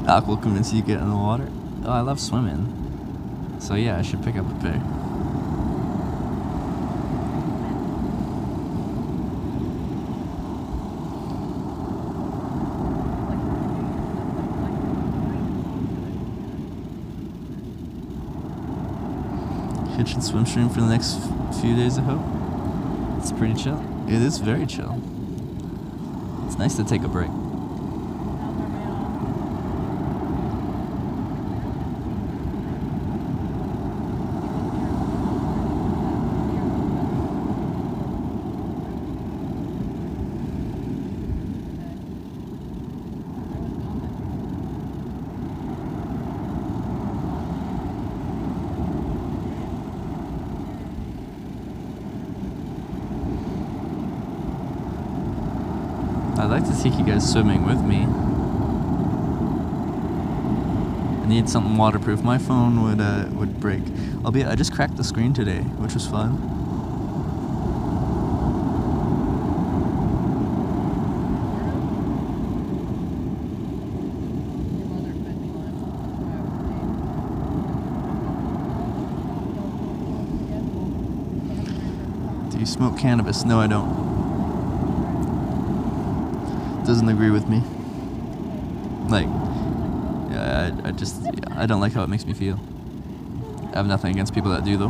Aqua will convince you to get in the water? Oh, I love swimming. So yeah, I should pick up a pair. Kitchen swim stream for the next few days, I hope. It's pretty chill. It is very chill. It's nice to take a break. I'd like to take you guys swimming with me. I need something waterproof. My phone would break. I just cracked the screen today, which was fun. Do you smoke cannabis? No, I don't. Doesn't agree with me. Like, yeah, I don't like how it makes me feel. I have nothing against people that do, though.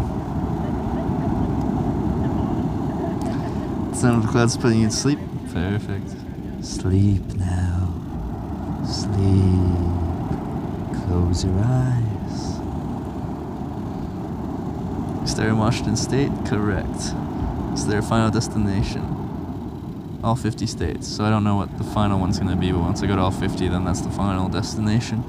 The sound of the clouds putting you to sleep. Perfect. Sleep now. Sleep. Close your eyes. Stay in Washington State? Correct. Is there a final destination? All 50 states, so I don't know what the final one's going to be, but once I go to all 50, then that's the final destination.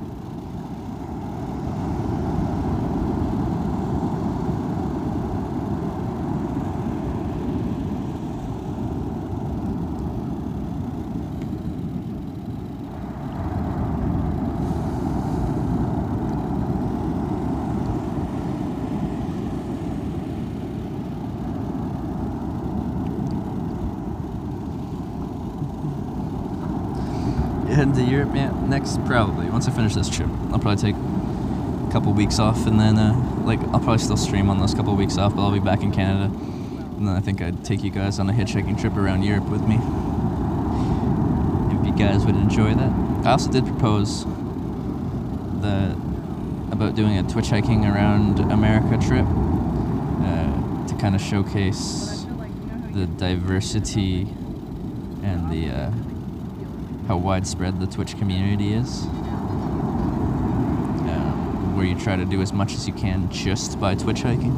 Heading to Europe, yeah, next probably. Once I finish this trip, I'll probably take a couple weeks off, and then I'll probably still stream on those couple weeks off, but I'll be back in Canada, and then I think I'd take you guys on a hitchhiking trip around Europe with me, if you guys would enjoy that. I also did propose about doing a Twitch hiking around America trip to kind of showcase the diversity and the how widespread the Twitch community is, where you try to do as much as you can just by Twitch hiking.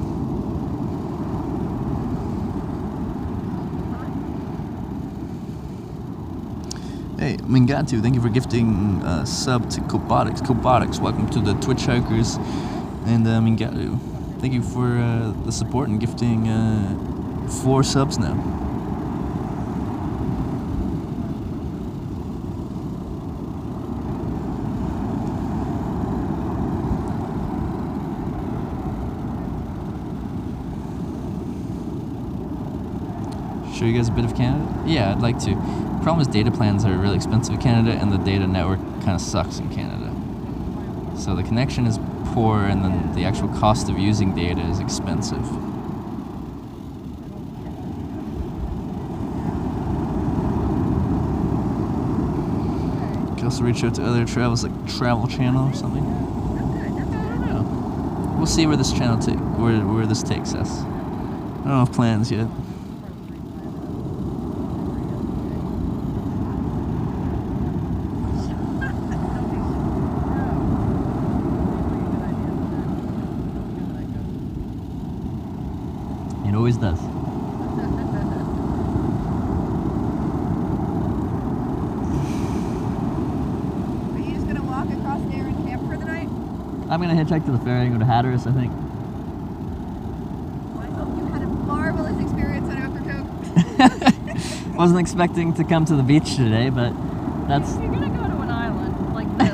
Hey, Mingatu, thank you for gifting sub to Cobotics. Cobotics, welcome to the Twitch hikers. And Mingatu, thank you for the support and gifting 4 subs now. Show you guys a bit of Canada? Yeah, I'd like to. Problem is data plans are really expensive in Canada, and the data network kind of sucks in Canada. So the connection is poor, and then the actual cost of using data is expensive. also reach out to other travels, like Travel Channel or something. I don't know. We'll see where this channel where this takes us. I don't have plans yet. It always does. I'm gonna hitchhike to the ferry and go to Hatteras, I think. Well, I hope you had a marvelous experience on Ocracoke. Wasn't expecting to come to the beach today, but that's. If you're gonna go to an island like this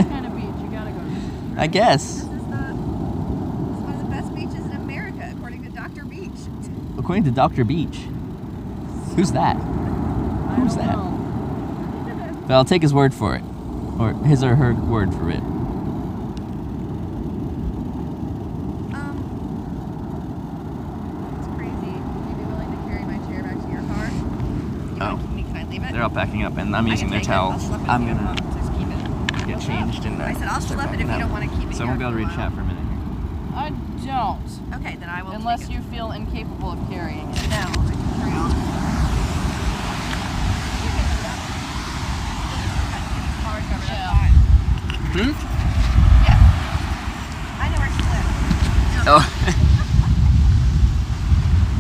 kind of beach, you gotta go to the beach. Right? I guess. This is one of the best beaches in America, according to Dr. Beach. According to Dr. Beach. Who's that? Who's that? But I'll take his word for it, or his or her word for it. They're all packing up, and I'm using their towels. I'm gonna just keep it. get changed and I said I'll start schlep it if packing you up. don't want to keep it. So I won't be able to read chat for a minute here. I don't. Okay, then I will. Unless take it. you feel incapable of carrying it. No, I can carry on. You can do that. Car cover, that's fine. Hmm? Yeah. I know where she lives. Oh.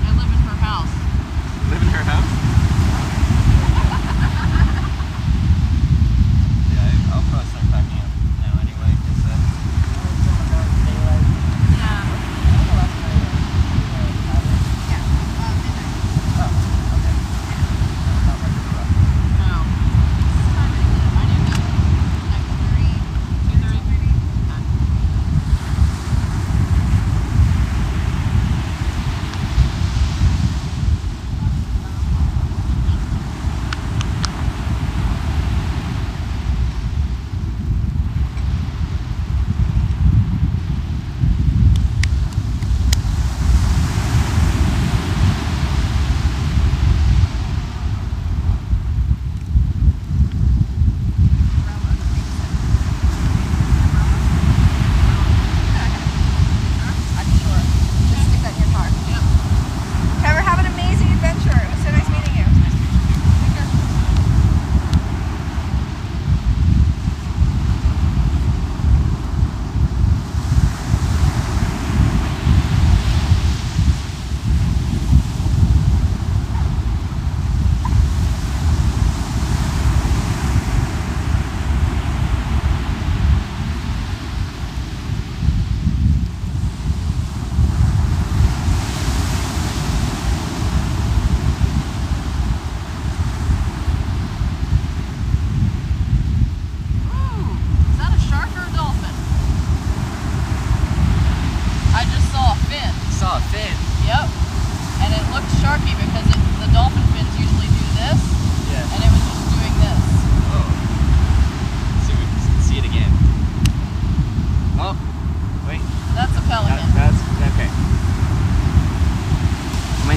I live in her house. Live in her house? Yeah, I'll probably start packing up now anyway, because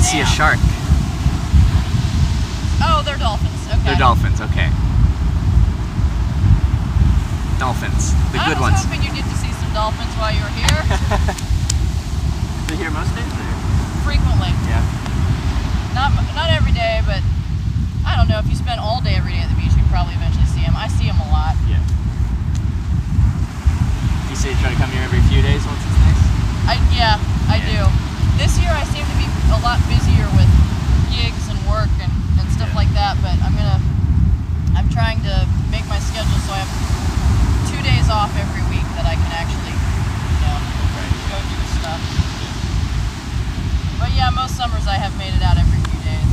see a shark. Oh, they're dolphins. Okay. They're dolphins, okay. Dolphins, the good ones. I was hoping you'd get to see some dolphins while you were here. They're here most days? Or? Frequently. Yeah. Not every day, but I don't know. If you spend all day every day at the beach, you'd probably eventually see them. I see them a lot. Yeah. You say you try to come here every few days once it's nice? Yeah, I do. This year I seem to be a lot busier with gigs and work and stuff like that, but I'm trying to make my schedule so I have 2 days off every week that I can actually, go do stuff. But yeah, most summers I have made it out every few days.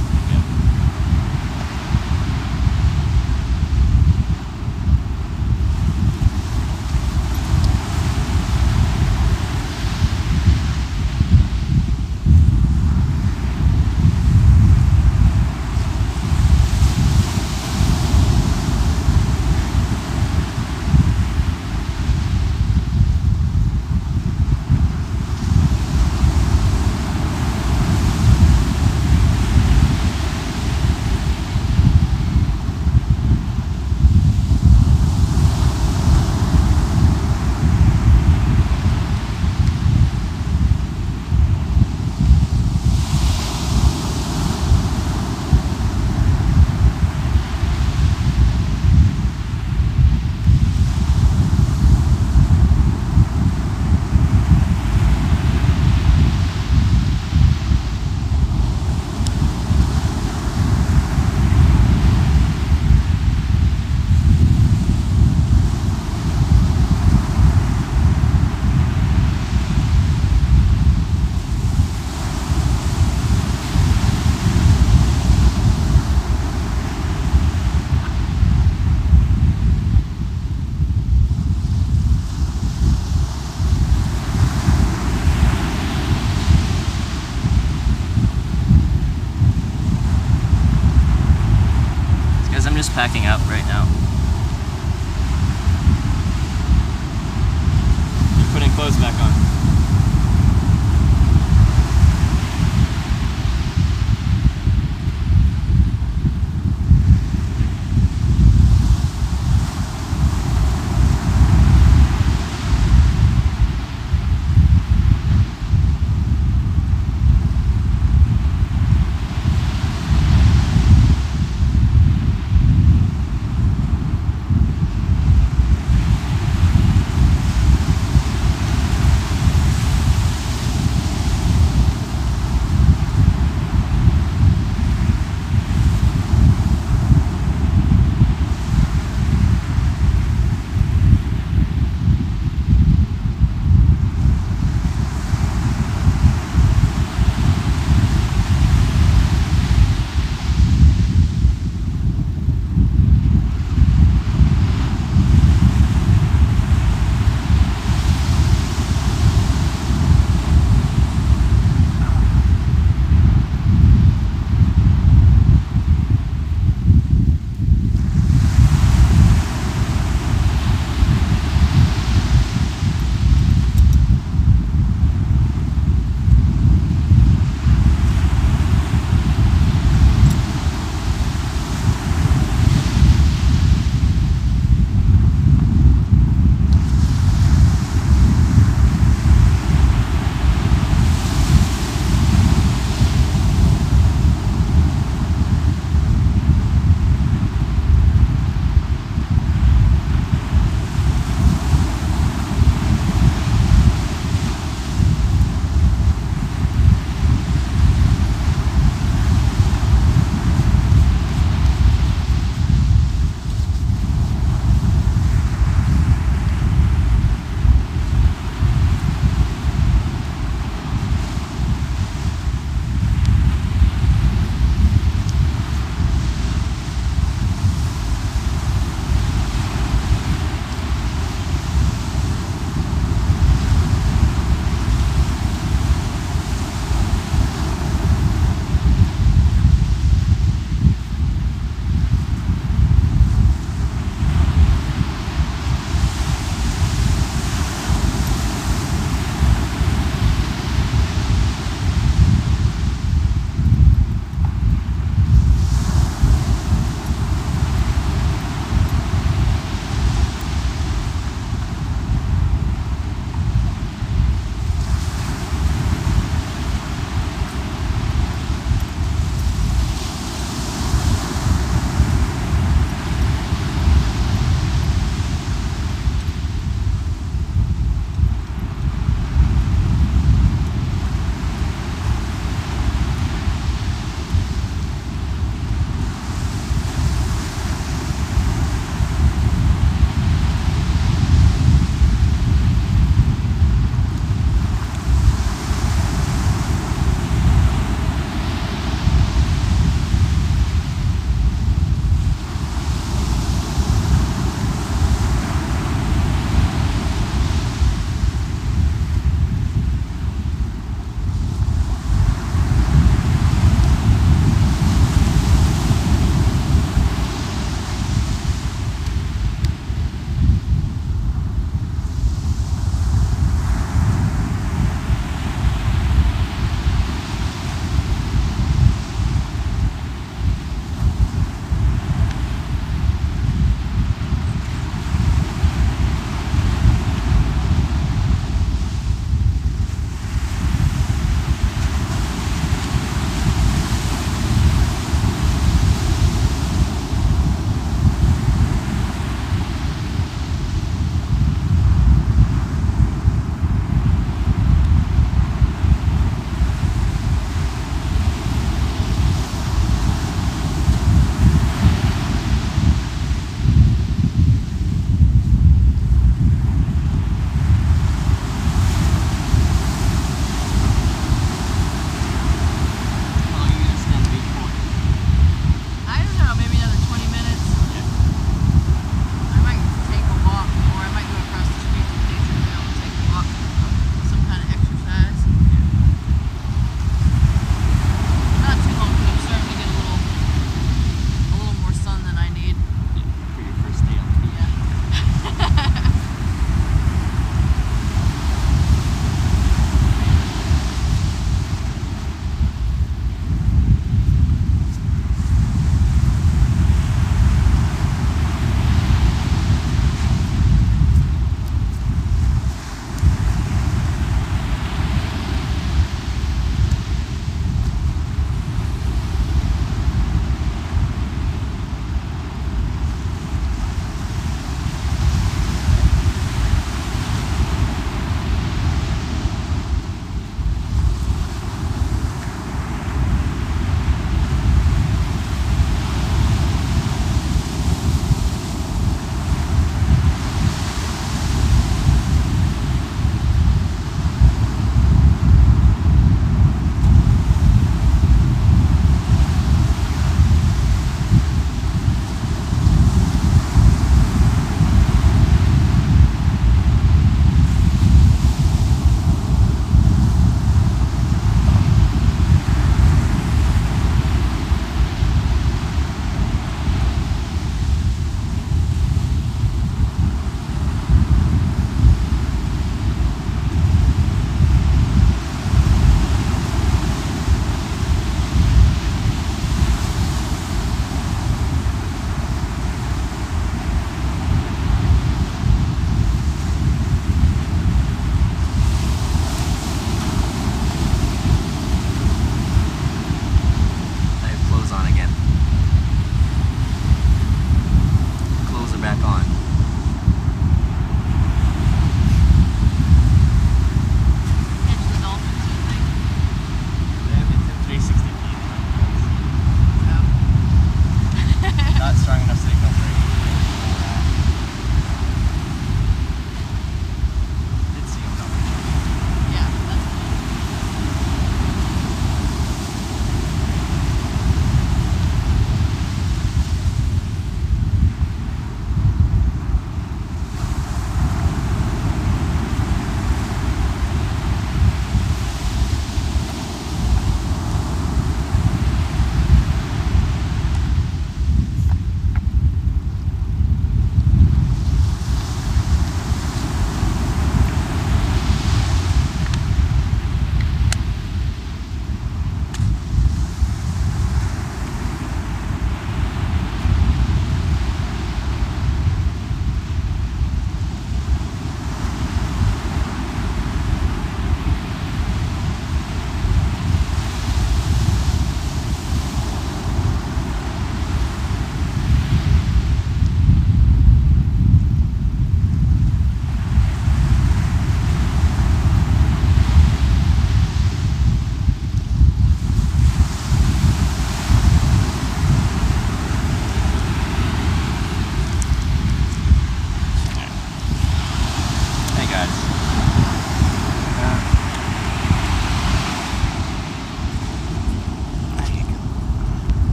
packing up right now. You're putting clothes back on.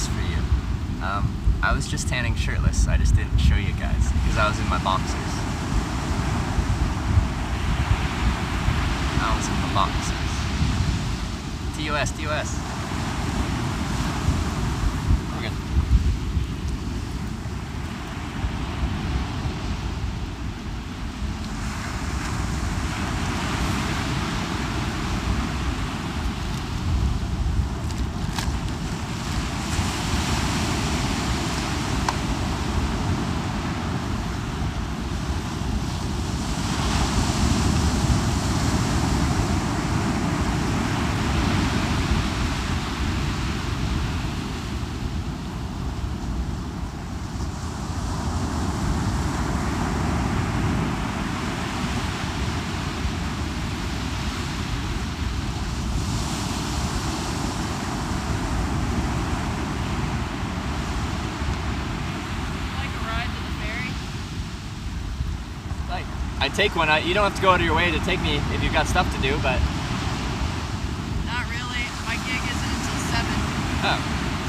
news for you. I was just tanning shirtless. I just didn't show you guys because I was in my boxers. TOS. We're good. I'd take one. You don't have to go out of your way to take me if you've got stuff to do, but... Not really. My gig isn't until 7. Oh.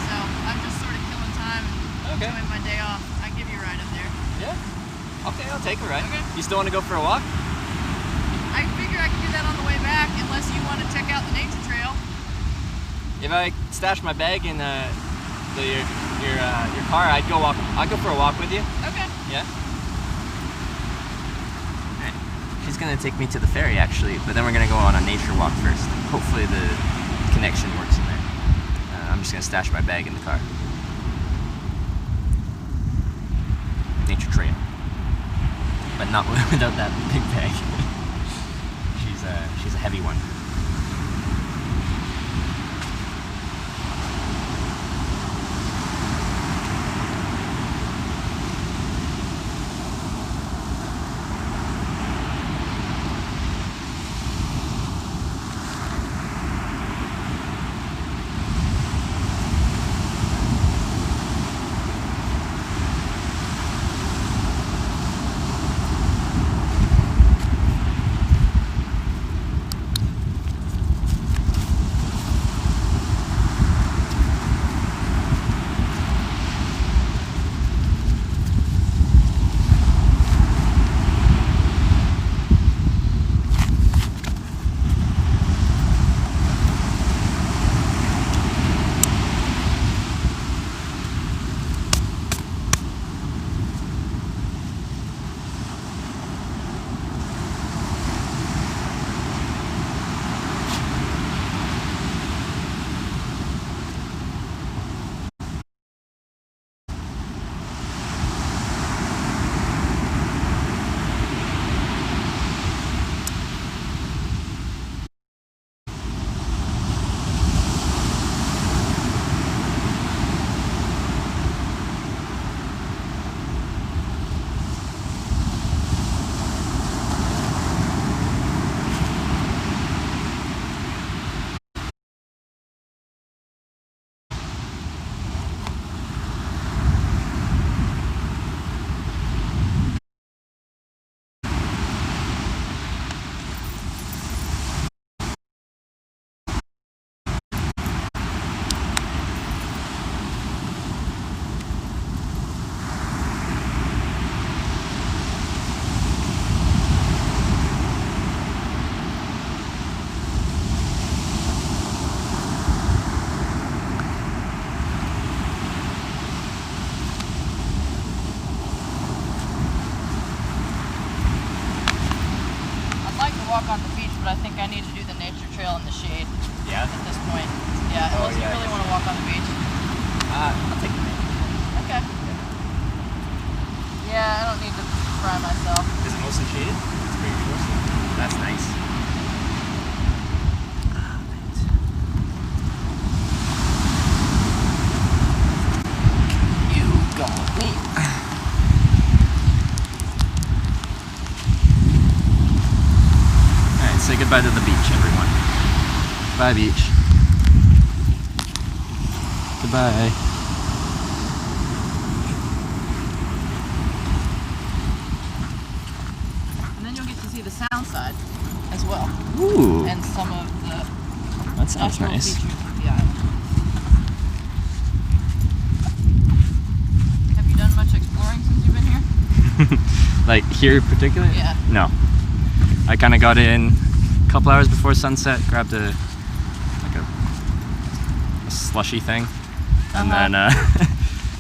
So I'm just sort of killing time and enjoying my day off. I can give you a ride up there. Yeah? Okay, I'll take a ride. Okay. You still want to go for a walk? I figure I can do that on the way back, unless you want to check out the nature trail. If I stash my bag in your car, I'd go for a walk with you. Okay. Yeah? She's gonna take me to the ferry actually, but then we're gonna go on a nature walk first. Hopefully the connection works in there. I'm just gonna stash my bag in the car. Nature trail. But not without that big bag. She's a heavy one. walk on the beach, but I think I need to do the nature trail in the shade. Yeah? At this point. Yeah, unless you really want to walk on the beach. I'll take the nature trail. Okay. Yeah, I don't need to fry myself. Is it mostly shaded? It's pretty close. That's nice. You got me. Alright, say goodbye to the beach, everyone. Bye, beach. Goodbye. And then you'll get to see the sound side as well. Ooh. And some of the That sounds natural nice. features of the island. Like here particularly? Yeah. No. I kind of got in a couple hours before sunset, grabbed a slushy thing, and then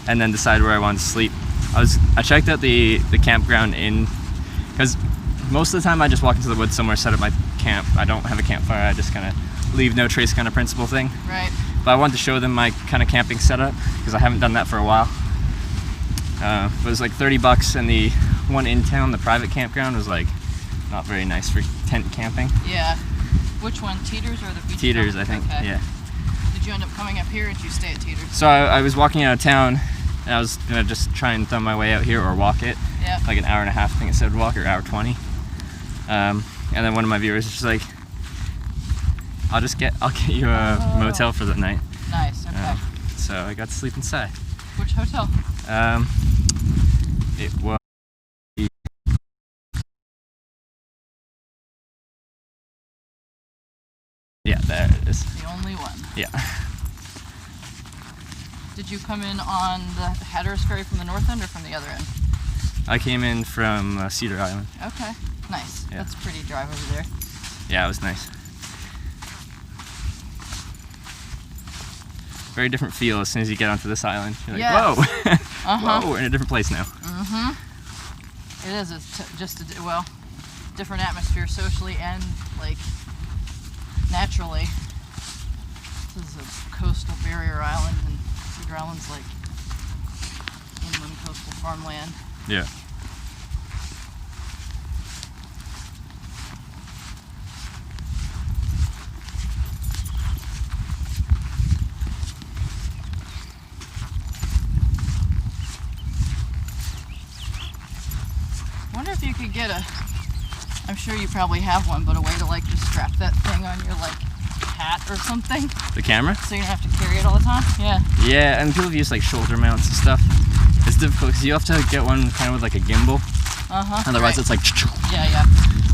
and then decided where I wanted to sleep. I checked out the campground in, because most of the time I just walk into the woods somewhere, set up my camp. I don't have a campfire. I just kind of leave no trace kind of principle thing. Right. But I wanted to show them my kind of camping setup because I haven't done that for a while. It was like $30, and the one in town, the private campground, was like not very nice for tent camping. Yeah. Which one, Teeters or the beach? Teeters, club? I think. Okay. Yeah. Did you end up coming up here, or did you stay at Teeters? So I was walking out of town, and I was gonna just try and thumb my way out here or walk it. Yeah. Like an hour and a half, I think it said walk, or hour 20. And then one of my viewers was just like, I'll get you a motel for the night. Nice. Okay. So I got to sleep inside. Which hotel? It was. Yeah, there it is. The only one. Yeah. Did you come in on the Hatteras Ferry from the north end or from the other end? I came in from Cedar Island. Okay. Nice. Yeah. That's a pretty drive over there. Yeah, it was nice. Very different feel as soon as you get onto this island. You're like, Yes. whoa! Whoa, we're in a different place now. It is. It's just different atmosphere socially and like naturally. This is a coastal barrier island, and Cedar Island's like inland coastal farmland. Yeah. I wonder if you could get I'm sure you probably have one, but a way to like just strap that thing on your like hat or something, The camera? so you don't have to carry it all the time. Yeah. Yeah, and people use like shoulder mounts and stuff. It's difficult because you have to get one kind of with like a gimbal. Otherwise, right. it's like Yeah.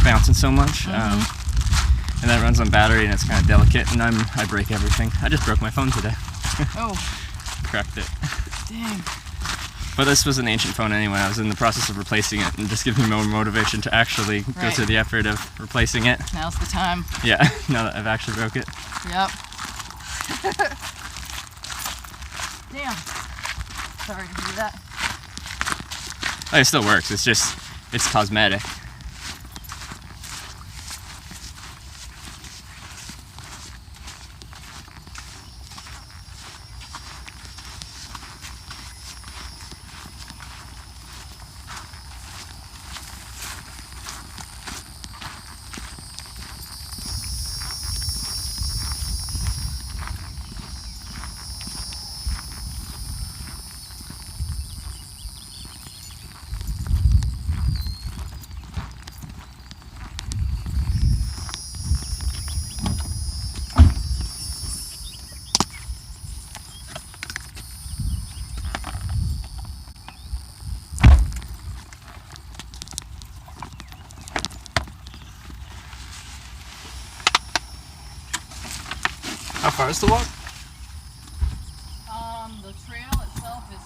bouncing so much. And then it runs on battery, and it's kind of delicate. And I break everything. I just broke my phone today. Oh, Cracked it. dang. But this was an ancient phone anyway. I was in the process of replacing it, and just gives me more motivation to actually go Right. through the effort of replacing it. Now's the time. Yeah, now that I've actually broke it. Yep. Damn. Sorry to hear that. Oh, it still works. It's cosmetic. How far is the walk? The trail itself is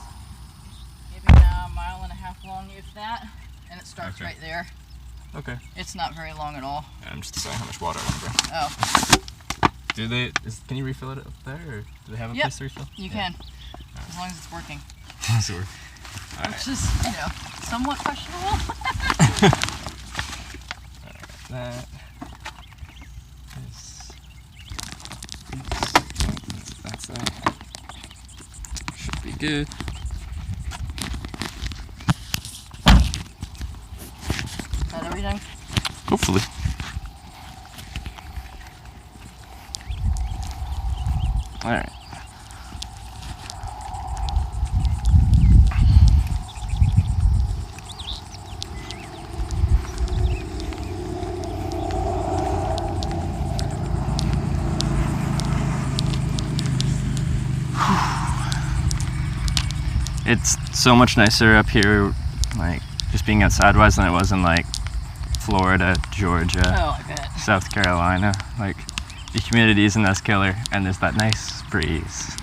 maybe now a mile and a half long, if that, and it starts Okay. right there. Okay. It's not very long at all. I'm just deciding how much water I want to bring. Oh, Can you refill it up there, or do they have a Yep. place to refill? you can, as long as it's working. So we're- Alright. Which is, somewhat questionable. That is. That's that. Should be good. Is that everything? Hopefully. Alright. It's so much nicer up here, like just being outside wise, than it was in like Florida, Georgia, Oh, I bet. South Carolina. Like the humidity isn't as killer, and there's that nice breeze.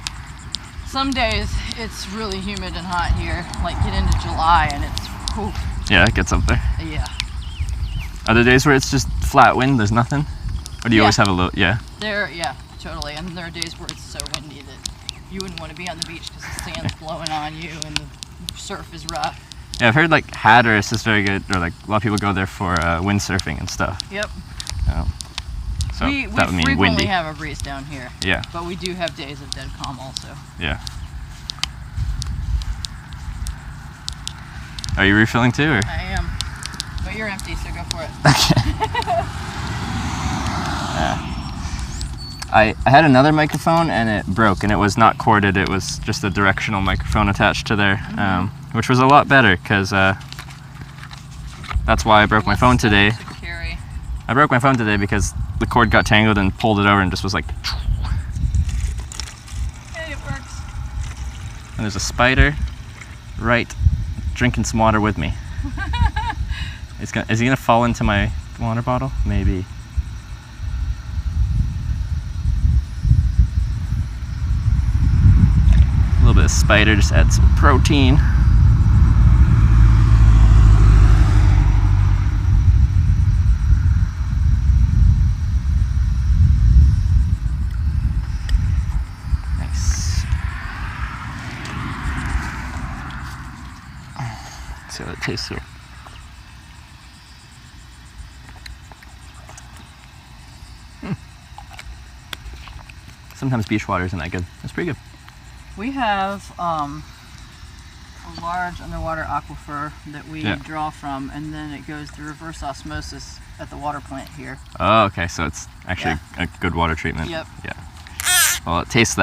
Some days it's really humid and hot here. Like get into July and it's Yeah, it gets up there. Yeah. Are there days where it's just flat wind, there's nothing? Or do you Yeah. always have a little, yeah? Yeah, totally. And there are days where it's so windy that you wouldn't want to be on the beach because the sand's blowing on you and the surf is rough. Yeah, I've heard like Hatteras is very good, or like a lot of people go there for windsurfing and stuff. Yep. So we that would mean frequently windy. have a breeze down here. Yeah. But we do have days of dead calm also. Yeah. Are you refilling too, or? I am. But you're empty, so go for it. I had another microphone and it broke, and it was not corded. It was just a directional microphone attached to there, which was a lot better because that's why I broke my phone today. I broke my phone today because the cord got tangled and pulled it over and just was like. Hey, it works. And there's a spider right drinking some water with me. Is he gonna fall into my water bottle? Maybe. A little bit of spider, just add some protein. Nice. Let's see how it tastes here. Sometimes beach water isn't that good. It's pretty good. We have a large underwater aquifer that we draw from, and then it goes through reverse osmosis at the water plant here. Oh, okay. So it's actually a good water treatment. Yep. Yeah. Well, it tastes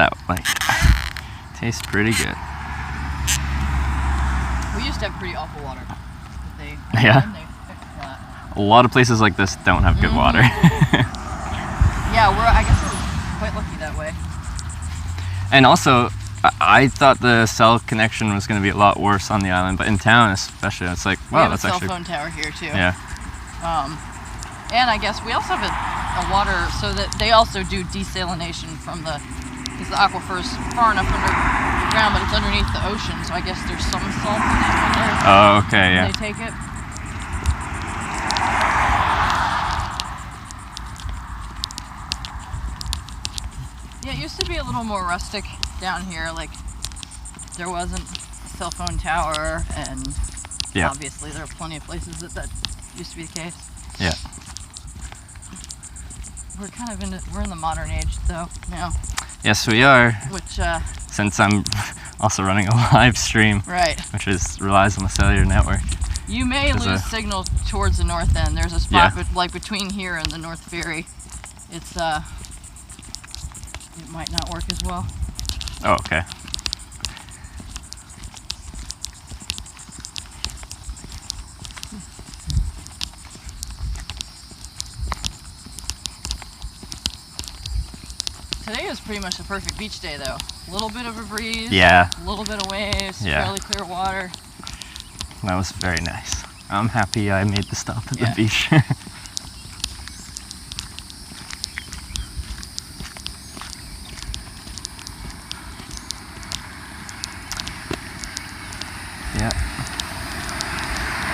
tastes pretty good. We used to have pretty awful water. But they Yeah? they fixed that. A lot of places like this don't have good water. Yeah, I guess we're quite lucky that way. And also, I thought the cell connection was going to be a lot worse on the island, but in town especially, it's like, wow, that's we have a actually. cell phone tower here too. Yeah. And I guess we also have a water, so that they also do desalination from because the aquifer's far enough underground, but it's underneath the ocean, so I guess there's some salt in it when Oh, okay, yeah. they take it. Yeah, it used to be a little more rustic down here, like there wasn't a cell phone tower, and obviously there are plenty of places that used to be the case. Yeah. We're kind of we're in the modern age though now. Yes, we are. Which Since I'm also running a live stream, right. which relies on the cellular network. You may lose signal towards the north end. There's a spot like between here and the North Ferry. It might not work as well. Oh, okay. Today is pretty much the perfect beach day though. A little bit of a breeze. Yeah. A little bit of waves. Yeah. Fairly clear water. That was very nice. I'm happy I made the stop at the beach. Yeah.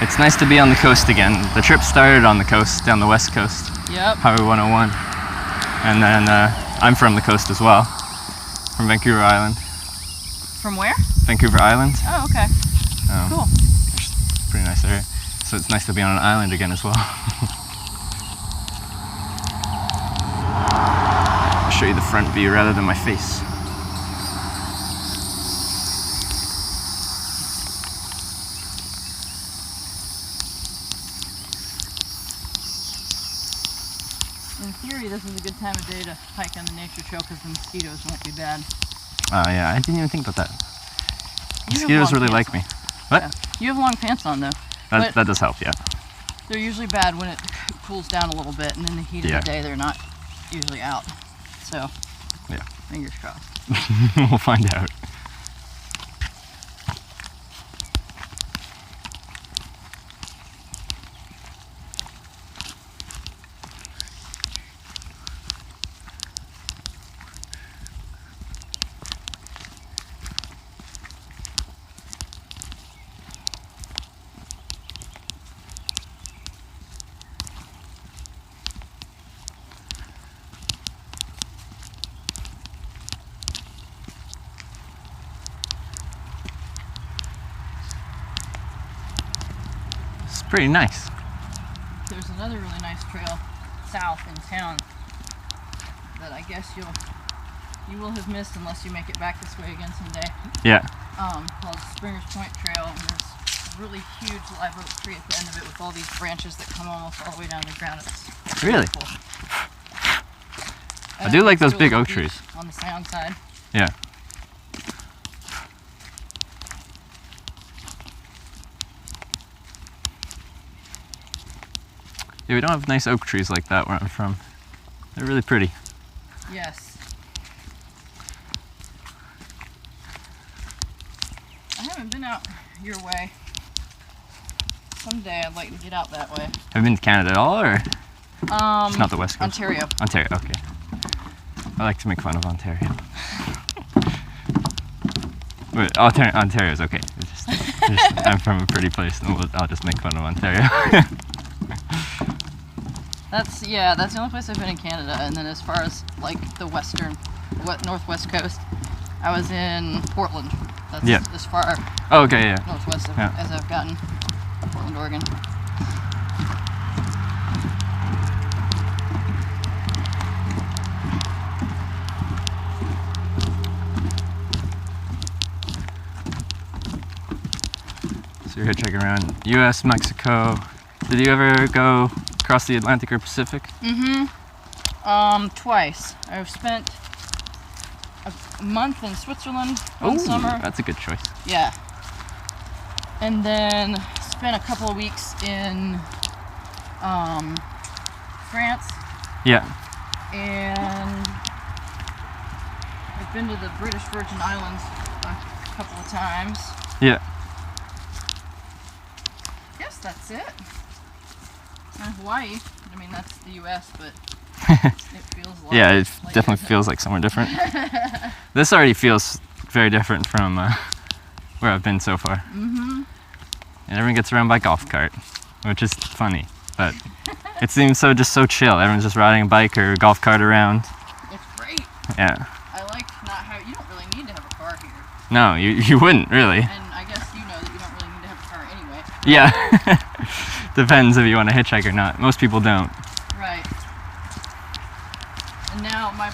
It's nice to be on the coast again. The trip started on the coast, down the west coast. Yep. Highway 101. And then I'm from the coast as well, from Vancouver Island. From where? Vancouver Island. Oh, okay. Cool. Pretty nice area. So it's nice to be on an island again as well. I'll show you the front view rather than my face. In theory, this is a good time of day to hike on the nature trail because the mosquitoes won't be bad. Yeah, I didn't even think about that. You have Mosquitoes long really pants like me. on. What? Yeah. You have long pants on though. That does help, yeah. They're usually bad when it cools down a little bit, and in the heat of the day, they're not usually out. So, yeah. Fingers crossed. We'll find out. pretty nice. There's another really nice trail south in town that I guess you will have missed unless you make it back this way again someday. Yeah. Called Springer's Point Trail, and there's a really huge live oak tree at the end of it with all these branches that come almost all the way down to the ground. It's Really? cool. I do like those Still big on the oak beach trees. on the sound side. Yeah. Yeah, we don't have nice oak trees like that where I'm from. They're really pretty. Yes. I haven't been out your way. Someday I'd like to get out that way. Have you been to Canada at all, or it's not the West Coast? Ontario. Ontario, okay. I like to make fun of Ontario. Wait, Ontario's okay. I'm from a pretty place, and I'll just make fun of Ontario. That's the only place I've been in Canada. And then as far as like the northwest coast, I was in Portland. That's as far Oh, okay, yeah. northwest as I've gotten. Portland, Oregon. So you're hitchhiking around U.S., Mexico. Did you ever go across the Atlantic or Pacific? Twice. I've spent a month in Switzerland one Oh, summer. that's a good choice. Yeah. And then spent a couple of weeks in France. Yeah. And I've been to the British Virgin Islands a couple of times. Yeah. Guess that's it. And Hawaii. I mean, that's the U.S., but it feels like Yeah, it like definitely feels like somewhere different. This already feels very different from where I've been so far. Mm-hmm. And everyone gets around by golf cart, which is funny, but it seems so chill. Everyone's just riding a bike or a golf cart around. It's great. Yeah. I like not how you don't really need to have a car here. No, you wouldn't really. And I guess you know that you don't really need to have a car anyway. Yeah. Depends if you want to hitchhike or not. Most people don't. Right. And now my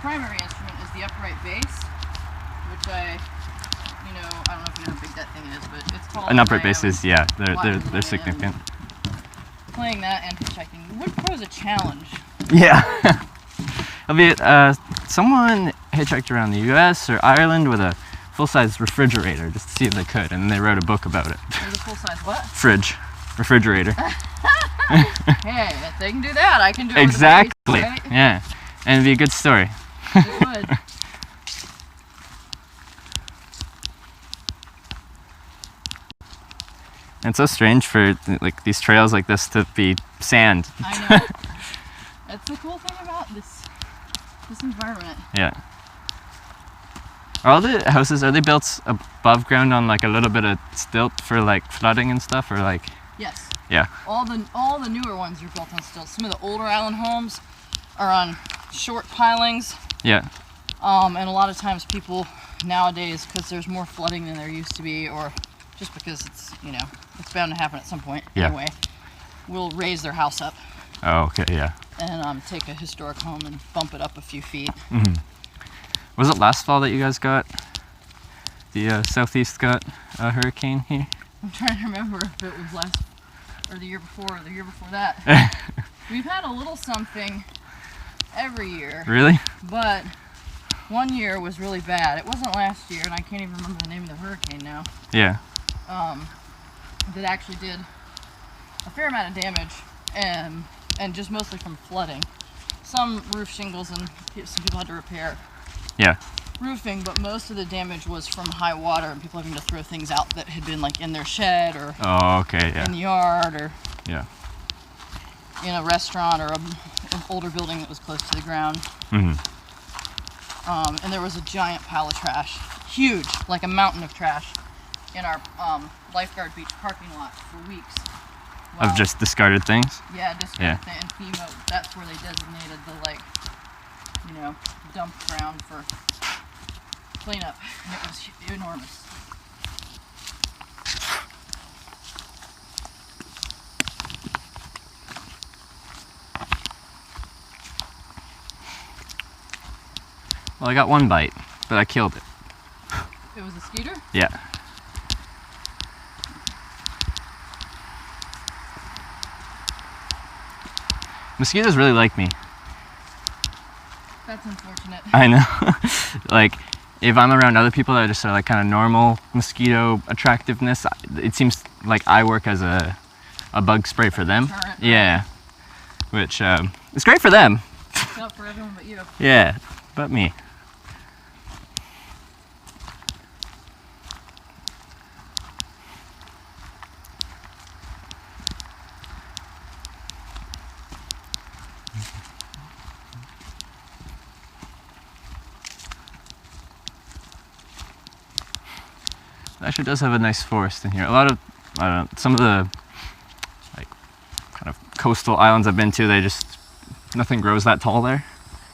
primary instrument is the upright bass, which I don't know if you know how big that thing is, but it's called An upright bass is, yeah, they're significant. Playing that and hitchhiking would pose a challenge. Yeah. I'll be someone hitchhiked around the U.S. or Ireland with a full-size refrigerator just to see if they could, and they wrote a book about it. There's a full-size what? Refrigerator. Hey, if they can do that, I can do it. Exactly. With a bass, right? Yeah, and it'd be a good story. It would. And it's so strange for like these trails like this to be sand. I know. That's the cool thing about this environment. Yeah. Are all the houses, are they built above ground on like a little bit of stilt for like flooding and stuff, or like? Yes. Yeah. All the newer ones are built on stilts. Some of the older island homes are on short pilings. Yeah. And a lot of times people nowadays, because there's more flooding than there used to be, or just because it's it's bound to happen at some point anyway, will raise their house up. Oh, okay, yeah. And take a historic home and bump it up a few feet. Mm-hmm. Was it last fall that you guys got the southeast got a hurricane here? I'm trying to remember if it was last or the year before or the year before that. We've had a little something every year. Really? But one year was really bad. It wasn't last year, and I can't even remember the name of the hurricane now. Yeah. That actually did a fair amount of damage, and just mostly from flooding. Some roof shingles and some people had to repair roofing, but most of the damage was from high water and people having to throw things out that had been like in their shed or in the yard or in a restaurant or an older building that was close to the ground. Mm-hmm. And there was a giant pile of trash, huge, like a mountain of trash, in our lifeguard beach parking lot for weeks. Of just discarded things? Yeah, discarded things. And FEMA, that's where they designated the dump ground for cleanup. And it was enormous. Well, I got one bite, but I killed it. It was a skeeter? Yeah. Mosquitoes really like me. That's unfortunate. I know. Like, if I'm around other people that are just like kind of normal mosquito attractiveness, it seems like I work as a bug spray for them. Deterrent, right? Yeah. Which is great for them. It's not for everyone but you. Yeah, but me. It actually does have a nice forest in here. A lot of, I don't know, some of the like kind of coastal islands I've been to, nothing grows that tall there.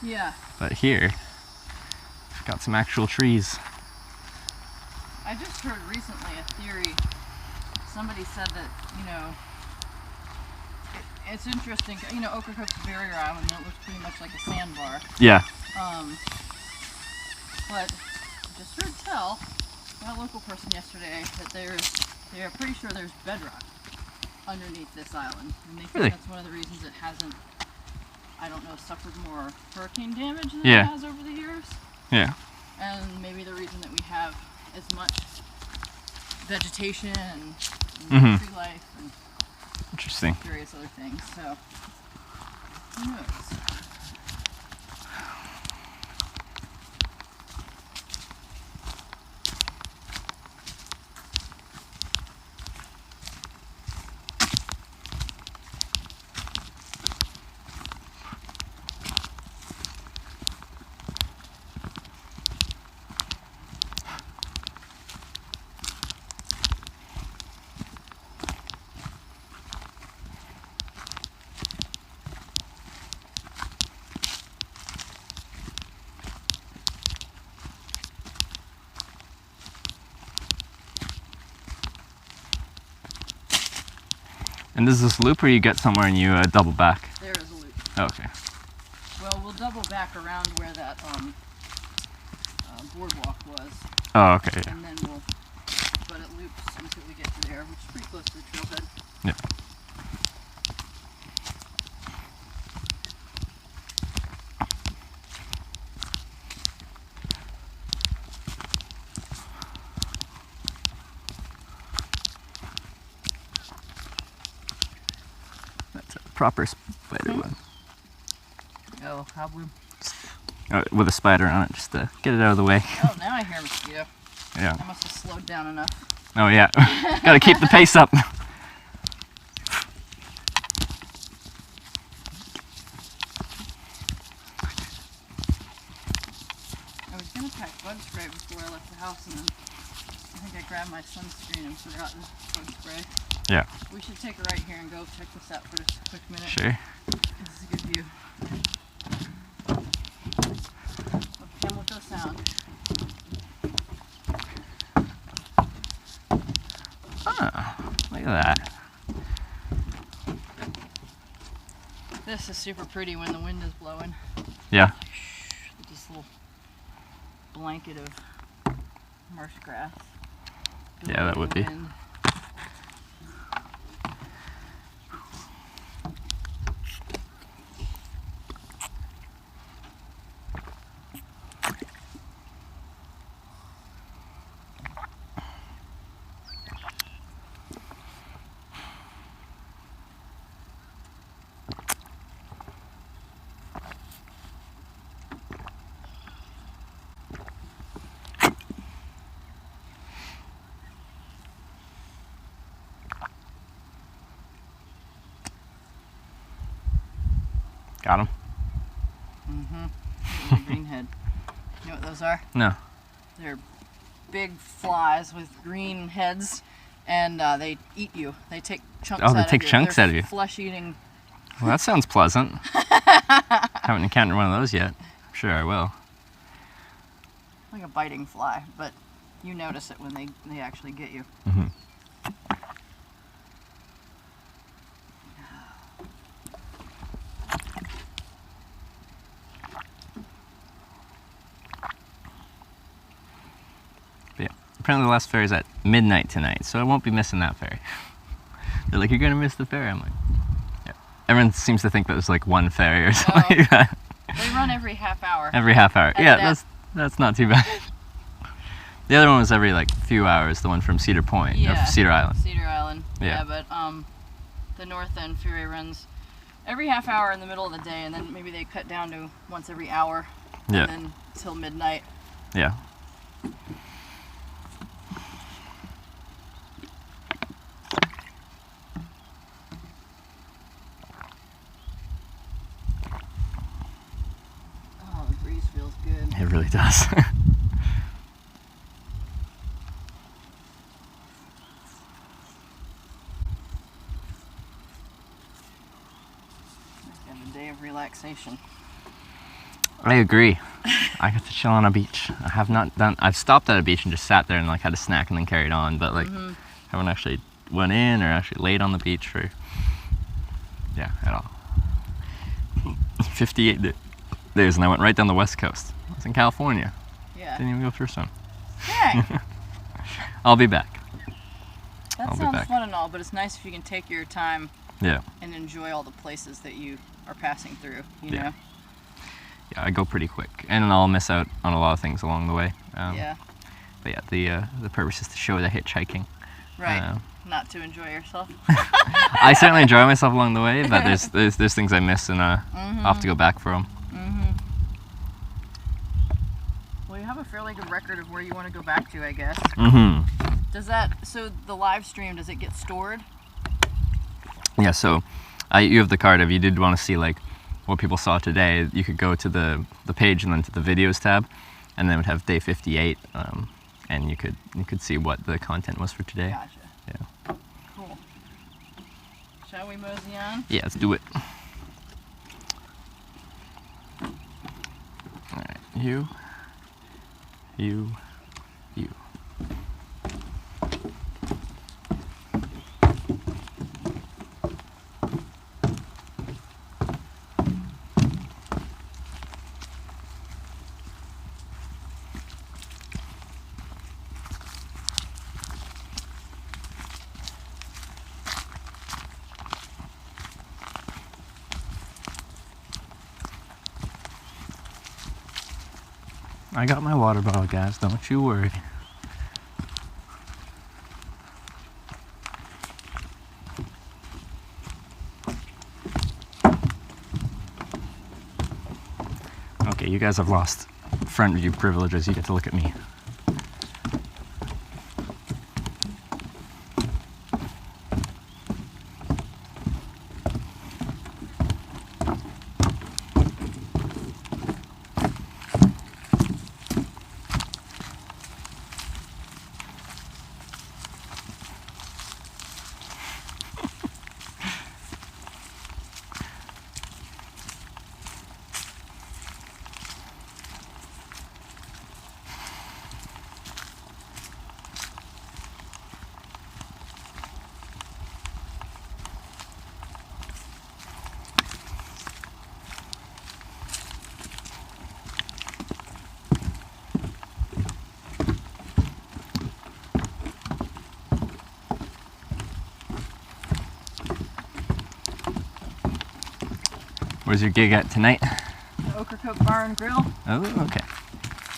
Yeah. But here, it's got some actual trees. I just heard recently a theory. Somebody said that, it's interesting. Ocracoke's a barrier island that looks pretty much like a sandbar. Yeah. But just heard tell a local person yesterday that they're pretty sure there's bedrock underneath this island, and they think Really? that's one of the reasons it hasn't, I don't know, suffered more hurricane damage than Yeah. it has over the years. Yeah. And maybe the reason that we have as much vegetation and Mhm. tree life and Interesting. various other things. So who knows? And is this loop where you get somewhere and you double back? There is a loop. Okay. Well, we'll double back around where that boardwalk was, Oh, okay. Yeah. and then but it loops until we get to there, which is pretty close to the trailhead. Yeah. That's a proper spider web. Oh, how blue. With a spider on it, just to get it out of the way. Oh, now I hear a mosquito. Yeah. I must have slowed down enough. Oh yeah. Gotta keep the pace up. I was gonna pack bug spray before I left the house, and then I think I grabbed my sunscreen and forgot the bug spray. Yeah. We should take a right here and go check this out for just a quick minute. Sure. This is a good view. Okay, we'll go sound. Oh, look at that. This is super pretty when the wind is blowing. Yeah. This little blanket of marsh grass. Yeah, that would be. Wind. Got him? Mm-hmm. Greenhead. You know what those are? No. They're big flies with green heads, and they eat you. They take chunks Oh, they out of take you. chunks They're out of you. Flesh-eating. Well, that sounds pleasant. Haven't encountered one of those yet. Sure, I will. Like a biting fly, but you notice it when they actually get you. Mm-hmm. apparently the last ferry's at midnight tonight, so I won't be missing that ferry. They're like, you're gonna miss the ferry. I'm like, yeah. Everyone seems to think that there's like one ferry or something like that. They run every half hour. Every half hour. Yeah, that's not too bad. The other one was every like few hours, the one from Cedar Point, or from Cedar Island. Cedar Island. Yeah. But the North End ferry runs every half hour in the middle of the day, and then maybe they cut down to once every hour. Yeah. And then till midnight. Yeah. Oh, the breeze feels good. It really does. Have a day of relaxation. I agree. I got to chill on a beach. I've stopped at a beach and just sat there and like had a snack and then carried on, but like haven't actually went in or actually laid on the beach for, at all. 58 days and I went right down the west coast. I was in California. Yeah. Didn't even go first one. Dang. I'll be back. That sounds fun and all, but it's nice if you can take your time and enjoy all the places that you are passing through, you know? Yeah, I go pretty quick, and I'll miss out on a lot of things along the way. But yeah, the purpose is to show the hitchhiking. Right. Not to enjoy yourself. I certainly enjoy myself along the way, but there's things I miss, and I'll have to go back for them. Well, you have a fairly good record of where you want to go back to, I guess. Mm-hmm. So the live stream, does it get stored? Yeah, so you have the card. If you did want to see like what people saw today, you could go to the page and then to the videos tab, and then it would have day 58, and you could see what the content was for today. Gotcha. Yeah. Cool. Shall we mosey on? Yeah, let's do it. All right, you. I got my water bottle, guys. Don't you worry. Okay, you guys have lost front view privileges. You get to look at me. Where's your gig at tonight? The Ocracoke Bar and Grill. Oh, okay.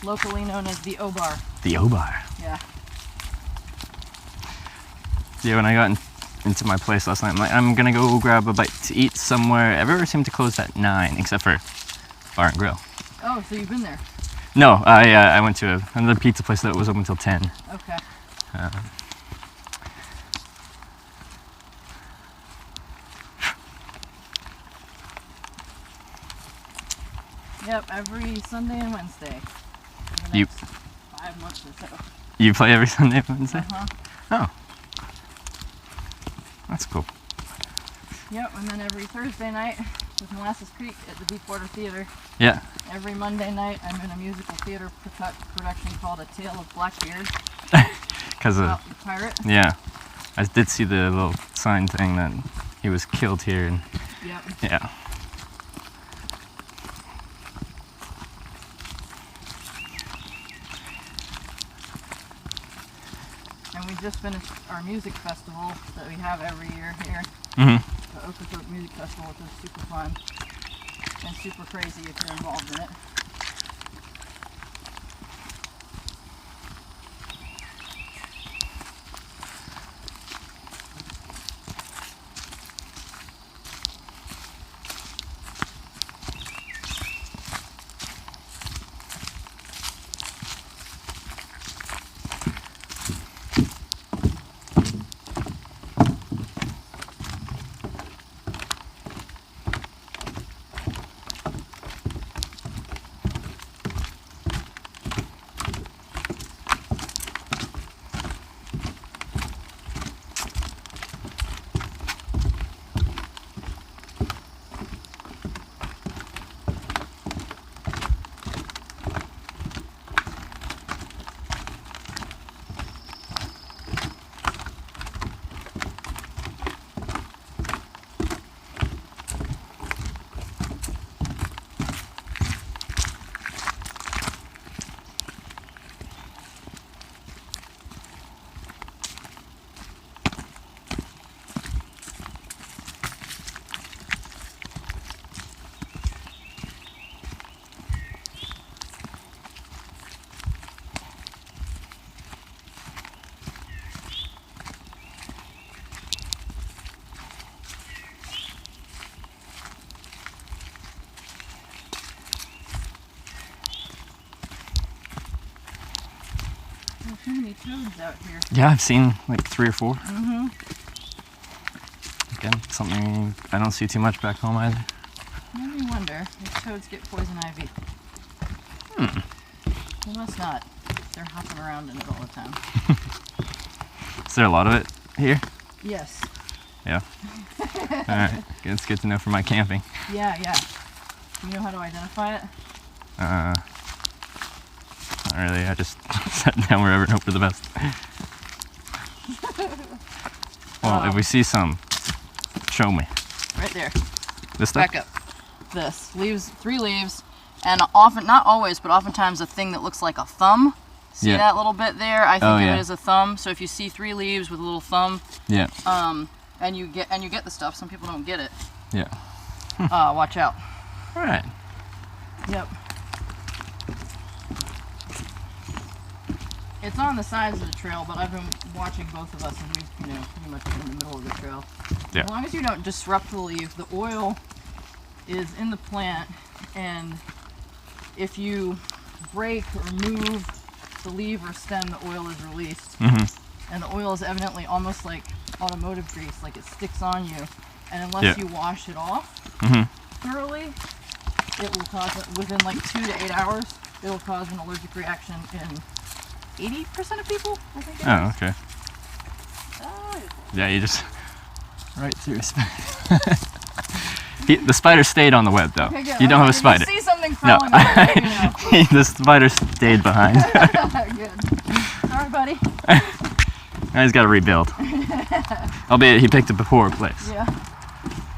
Locally known as the O-Bar. The O-Bar. Yeah. Yeah, when I got into my place last night, I'm like, I'm gonna go grab a bite to eat somewhere. Everywhere seemed to close at 9, except for Bar and Grill. Oh, so you've been there? No, I went to another pizza place that was open until 10. Okay. Yep, every Sunday and Wednesday. For the next 5 months or so. You play every Sunday and Wednesday? Uh-huh. Oh. That's cool. Yep, and then every Thursday night with Molasses Creek at the Deepwater Theater. Yeah. Every Monday night I'm in a musical theater production called A Tale of Blackbeard. Because about the pirate. Yeah. I did see the little sign thing that he was killed here. And Yep. yeah. And we just finished our music festival that we have every year here, Mm-hmm. the Ocracoke Music Festival, which is super fun and super crazy if you're involved in it. There's too many toads out here. Yeah, I've seen like 3 or 4. Mm-hmm. Again, something I don't see too much back home either. Made me wonder if toads get poison ivy. They must not. They're hopping around in it all the time. Is there a lot of it here? Yes. Yeah. Alright, it's good to know for my camping. Yeah, yeah. Do you know how to identify it? Not really, I just sat down wherever and hope for the best. Well, if we see some, show me. Right there. This stuff? Back up. This. Leaves, 3 leaves, and often, not always, but oftentimes a thing that looks like a thumb. See Yeah. that little bit there? I think Oh, of yeah. it as a thumb. So if you see 3 leaves with a little thumb, Yeah. and you get the stuff, some people don't get it. Yeah. Watch out. Alright. Yep. It's on the sides of the trail, but I've been watching both of us, and we've, pretty much been in the middle of the trail. Yeah. As long as you don't disrupt the leaf, the oil is in the plant, and if you break or move the leaf or stem, the oil is released. Mm-hmm. And the oil is evidently almost like automotive grease, like it sticks on you. And unless Yeah. you wash it off Mm-hmm. thoroughly, it will cause, within like 2 to 8 hours, it will cause an allergic reaction in 80% of people, I think it Oh, is. okay. Yeah, you just right through a spider. The spider stayed on the web though. Okay, good. You don't have a If spider. you see something No, crawling over, let me know. the spider stayed behind. Good. Sorry, buddy. Now he's got to rebuild. Albeit he picked up a poor place. Yeah.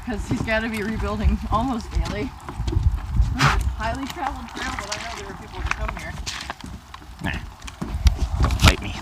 Because he's got to be rebuilding almost daily. It's a highly traveled trail, but I know there are people who come here. Nah. Don't bite me.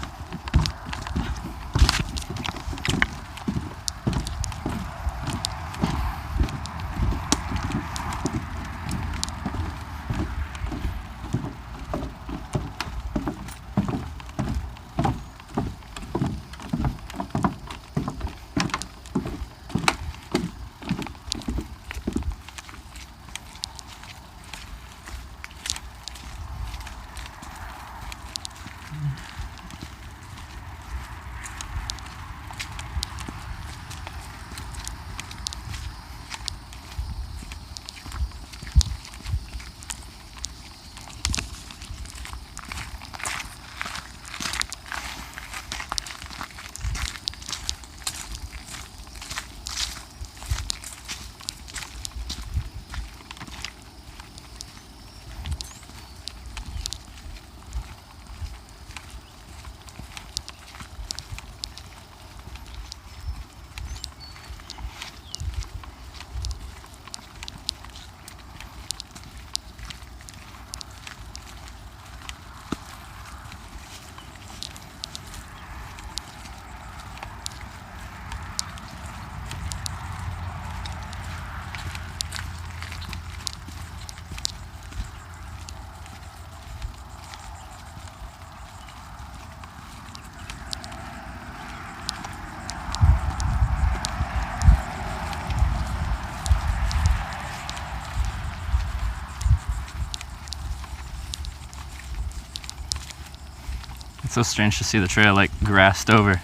So strange to see the trail like grassed over.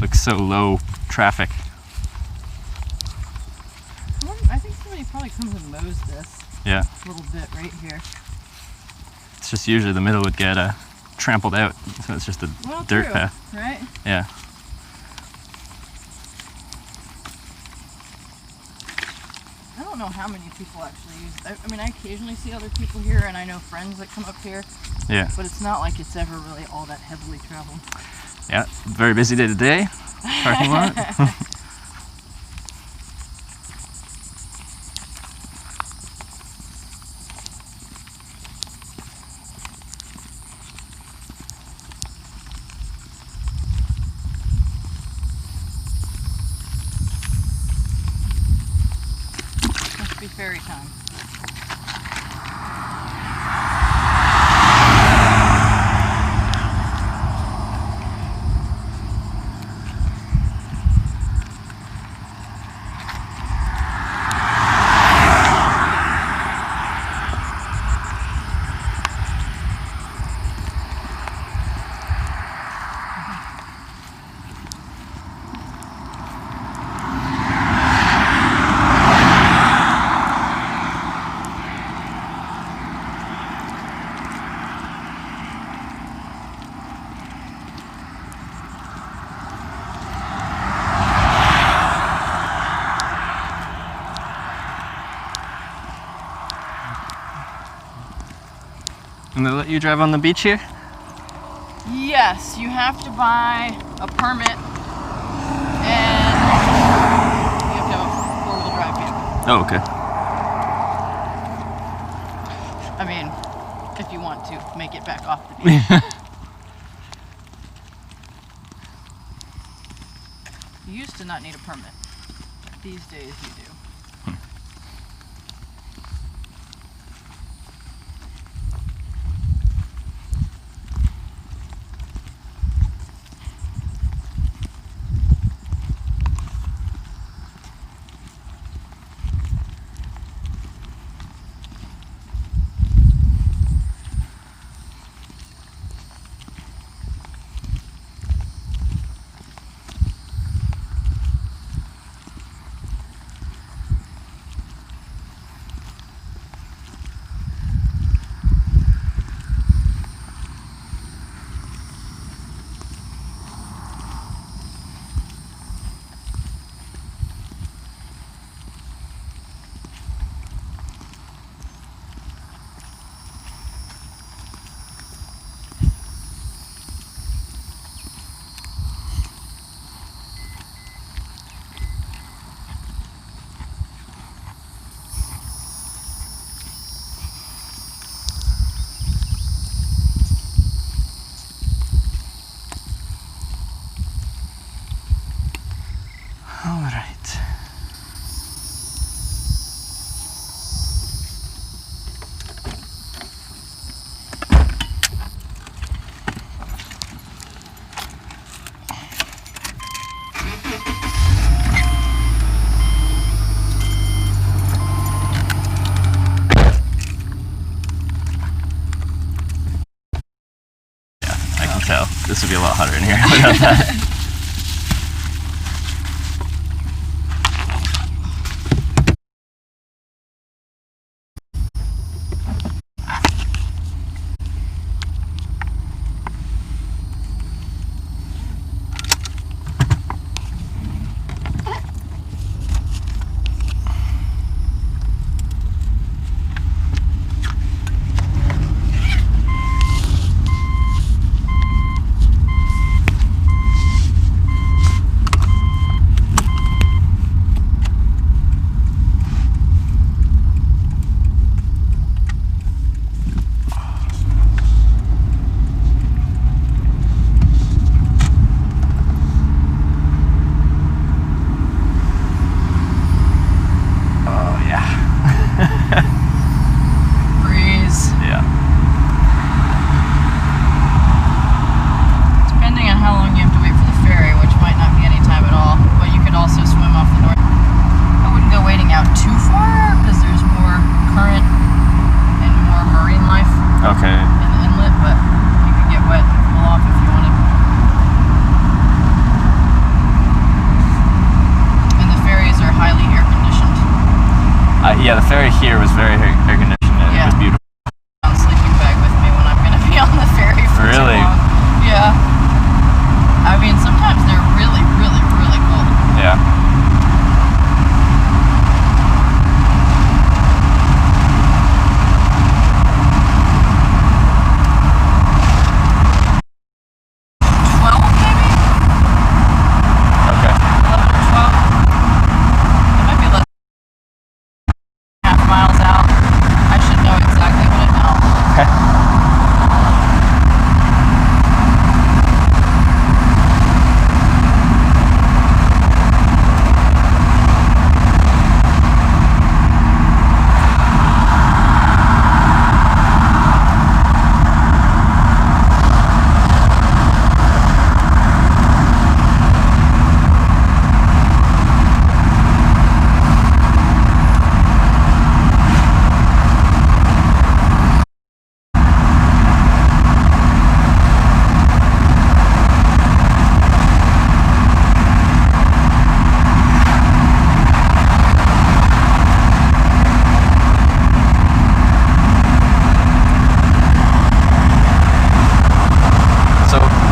Looks so low traffic. Well, I think somebody probably comes and mows this Yeah. little bit right here. It's just usually the middle would get trampled out, so it's just a dirt True, path. right? Yeah. I don't know how many people actually use it. I mean, I occasionally see other people here, and I know friends that come up here, Yeah. but it's not like it's ever really all that heavily traveled. Yeah. Very busy day today. Parking lot. Must be ferry time. And they let you drive on the beach here? Yes, you have to buy a permit, and you have to have a four-wheel drive vehicle. Oh, okay. I mean, if you want to make it back off the beach. You used to not need a permit. These days you do. All right. Yeah, I can tell. This would be a lot hotter in here without that. was very air conditioned and it was beautiful. On a sleeping bag with me when I'm going to be on the ferry for Really? too long. Yeah. I mean, sometimes they're really, really, really cold. Yeah.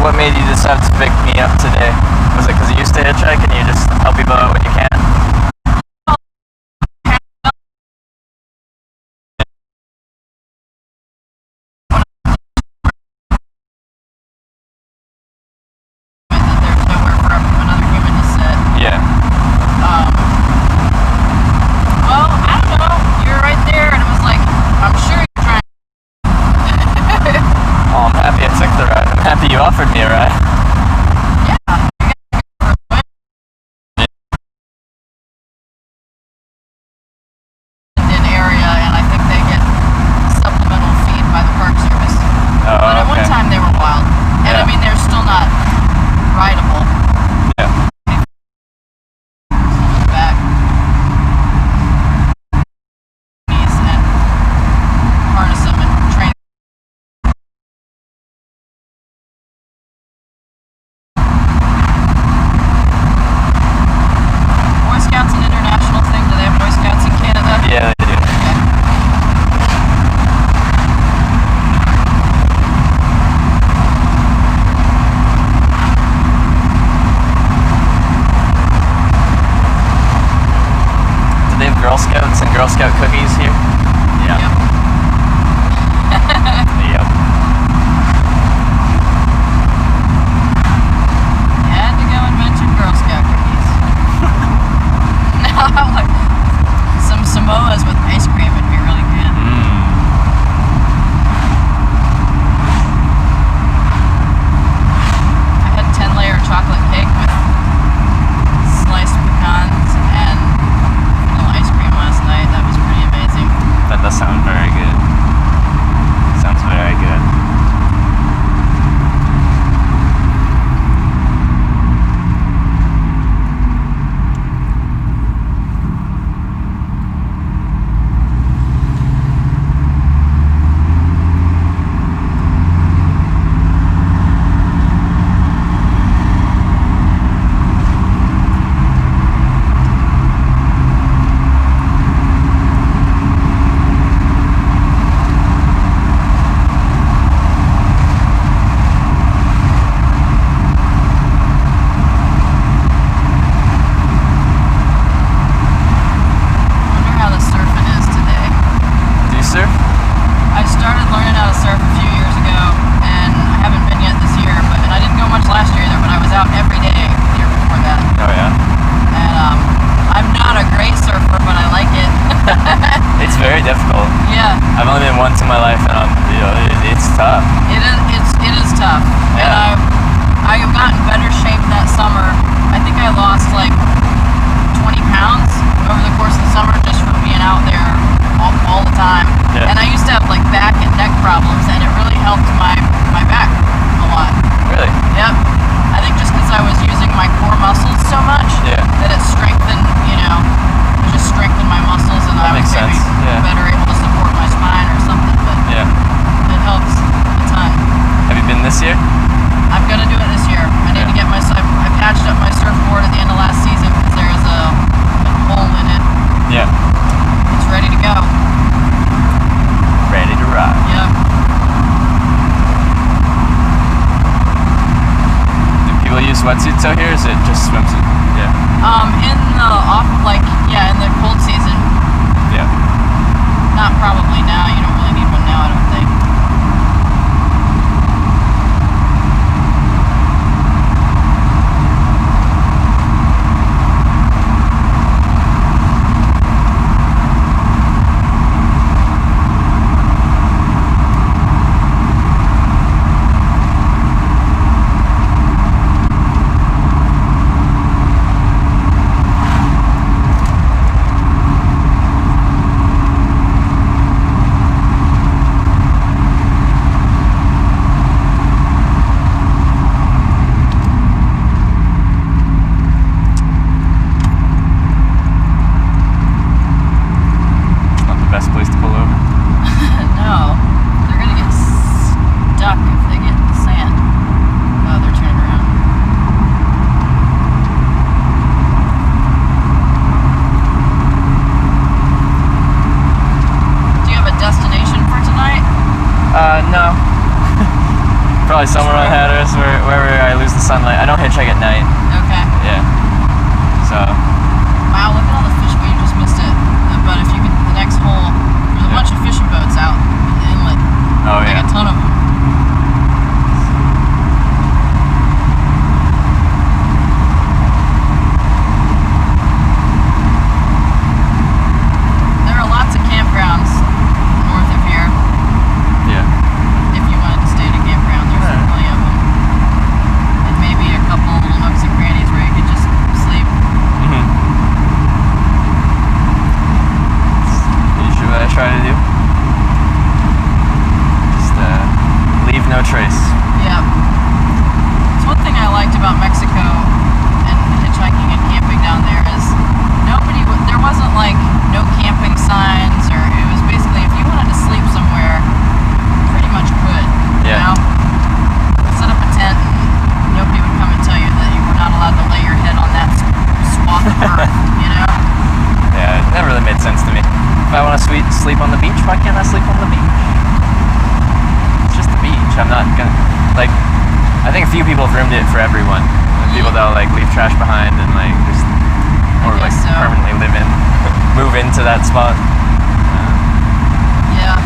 What made you decide to pick me up today? Was it because you used to hitchhike and you just help people out when you can? There's nowhere for another human to sit. Yeah. Well, I don't know. You were right there, and it was like, I'm sure you're trying. Oh, I'm happy I took the ride. I'm happy you offered me a ride. Yeah. Area, and I think they get supplemental feed by the Park Service. Oh, but at one okay. time they were wild, and Yeah. I mean they're still not rideable. Yeah. Back. And harness them and train. Boy Scouts an international thing. Do they have Boy Scouts in Canada? Yeah, they do. Do they have Girl Scouts and Girl Scout cookies here? Yeah. Yep. Yep. You had to go and mention Girl Scout cookies. Now I'm like, some Samoas with ice cream would be really good. I had 10-layer chocolate cake with sliced pecans and vanilla ice cream last night. That was pretty amazing. That does sound very good. Sounds very good. Wonder how the surfing is today. Do you surf? I started learning how to surf a few years ago, and I haven't been yet this year. And I didn't go much last year either, but I was out every day the year before that. Oh yeah. And I'm not a great surfer, but I like it. It's very difficult. Yeah, I've only been once in my life, and it's tough. it is tough. Yeah. And I've gotten better shape that summer. I think I lost like 20 pounds over the course of the summer just from being out there all the time. Yeah. And I used to have like back and neck problems, and it really helped my back a lot. Really? Yep. I think just because I was using my core muscles so much Yeah. that it strengthened, it just strengthened my muscles, and That I was makes maybe sense, yeah. better able to support my spine or something. But Yeah. it helps a ton. Have you been this year? I'm gonna do it this year. I need Yeah. to get wetsuits out here? Or is it just swimsuit? Yeah. In the cold season. Yeah. Not probably now. You don't really need one now, I don't think. No. Probably somewhere on Hatteras wherever I lose the sunlight. I don't hitchhike at night. Okay. Yeah. So. Wow, look at all the fish. Well, you just missed it. But if you get the next hole, there's a bunch of fishing boats out in the inlet. Oh, yeah. Like a ton of them. There are lots of campgrounds north of here. Yeah. If you wanted to stay at a campground, there's plenty of them. And maybe a couple little nooks and crannies where you could just sleep. Mm-hmm. Usually what I try to do. Just leave no trace. Yeah. It's one thing I liked about Mexico and hitchhiking and camping down there is there wasn't like no camping signs, or it was basically if you wanted to sleep somewhere, pretty much could. Yeah. You know? Set up a tent and nobody would come and tell you that you were not allowed to lay your head on that swath of earth, you know? Yeah, it never really made sense to me. If I want to sleep on the beach, why can't I sleep on the beach? It's just the beach. I'm not gonna, like, I think a few people have roomed it for everyone. People that'll like leave trash behind and like just, or like so. permanently move into that spot. Yeah.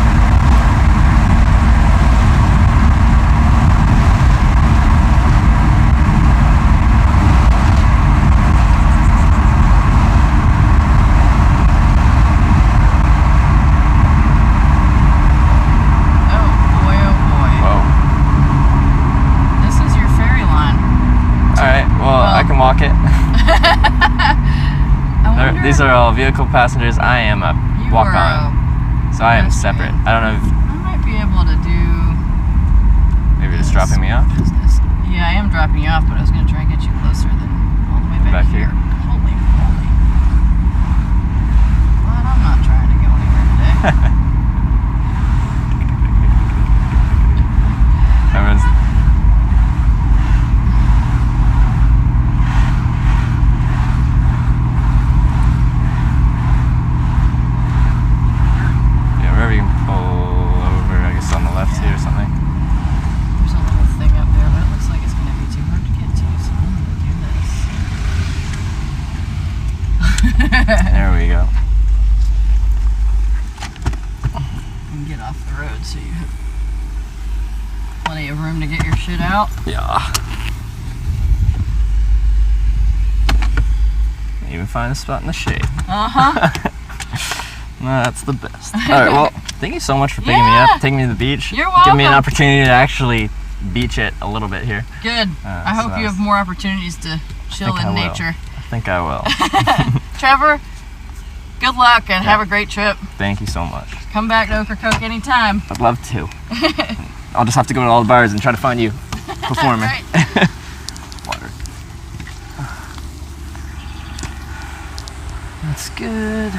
Walk it. These are all vehicle passengers. I am a walk-on, so I am separate. I don't know if I might be able to do. Maybe just dropping me off. Business. Yeah, I am dropping you off, but I was going to try and get you closer than all the way back here. Holy moly! But I'm not trying to go anywhere today. There we go. And get off the road so you have plenty of room to get your shit out. Yeah. Even find a spot in the shade. Uh-huh. That's the best. Alright, well, thank you so much for picking me up, taking me to the beach. You're welcome. Giving me an opportunity to actually beach it a little bit here. Good. I hope you have more opportunities to chill in nature. I think I will. Trevor, good luck and have a great trip. Thank you so much. Come back to Ocracoke anytime. I'd love to. I'll just have to go to all the bars and try to find you performing. Water. That's good.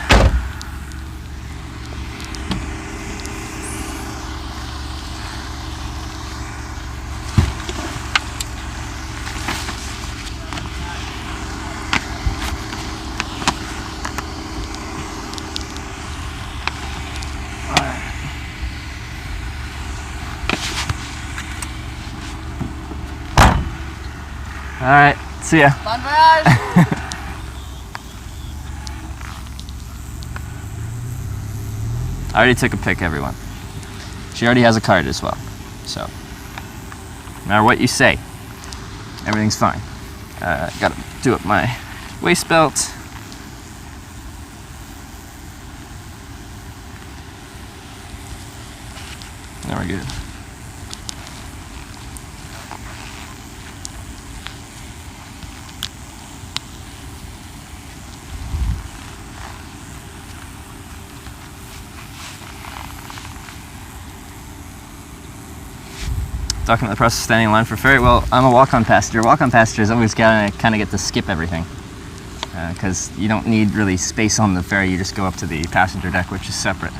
Alright, See ya. Bon voyage. I already took a pic, everyone. She already has a card as well. So, no matter what you say, everything's fine. Gotta do up my waist belt. Now we're good. Document the process of standing in line for ferry. Well, I'm a walk-on passenger. Walk-on passengers always kind of get to skip everything because you don't need really space on the ferry. You just go up to the passenger deck, which is separate.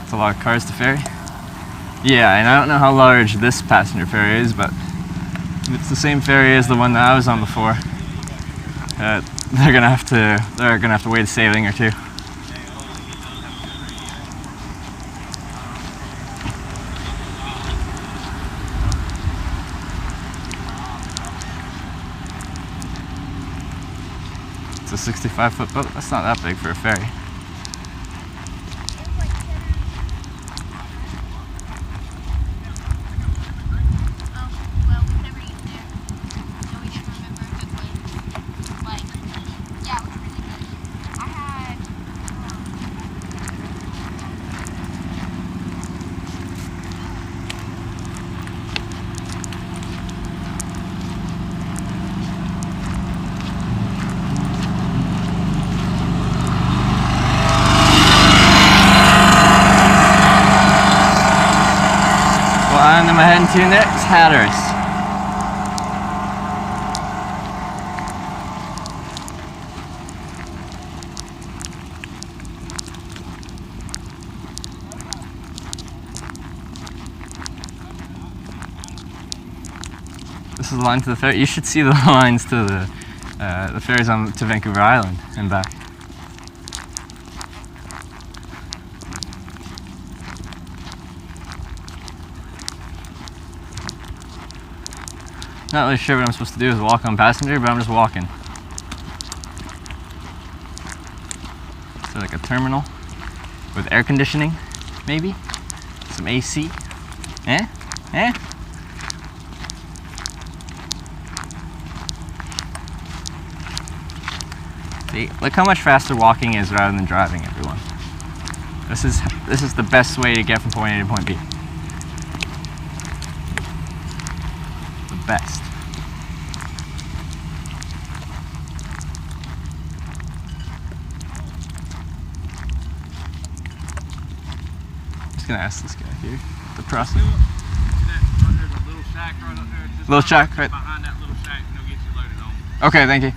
It's a lot of cars to ferry. Yeah, and I don't know how large this passenger ferry is, but if it's the same ferry as the one that I was on before, they're gonna have to wait a sailing or two. It's a 65-foot boat. That's not that big for a ferry. And I'm heading to next Hatteras. This is the line to the ferry. You should see the lines to the ferries to Vancouver Island and back. Not really sure what I'm supposed to do as a walk-on passenger, but I'm just walking. So like a terminal with air conditioning, maybe? Some AC? Eh? Eh? See, look how much faster walking is rather than driving, everyone. This is the best way to get from point A to point B. Best. Just gonna ask this guy here the process. There's a little shack right up there. Just Little shack, right? Behind that little shack, and they'll get you loaded on. Okay, thank you.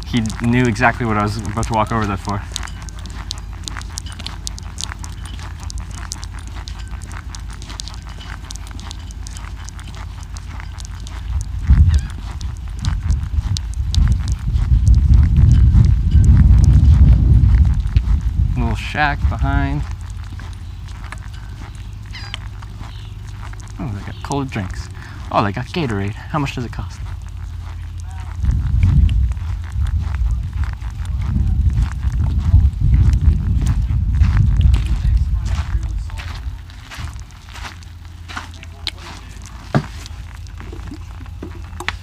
He knew exactly what I was about to walk over there for. Little shack behind. Oh, they got cold drinks. Oh, they got Gatorade. How much does it cost?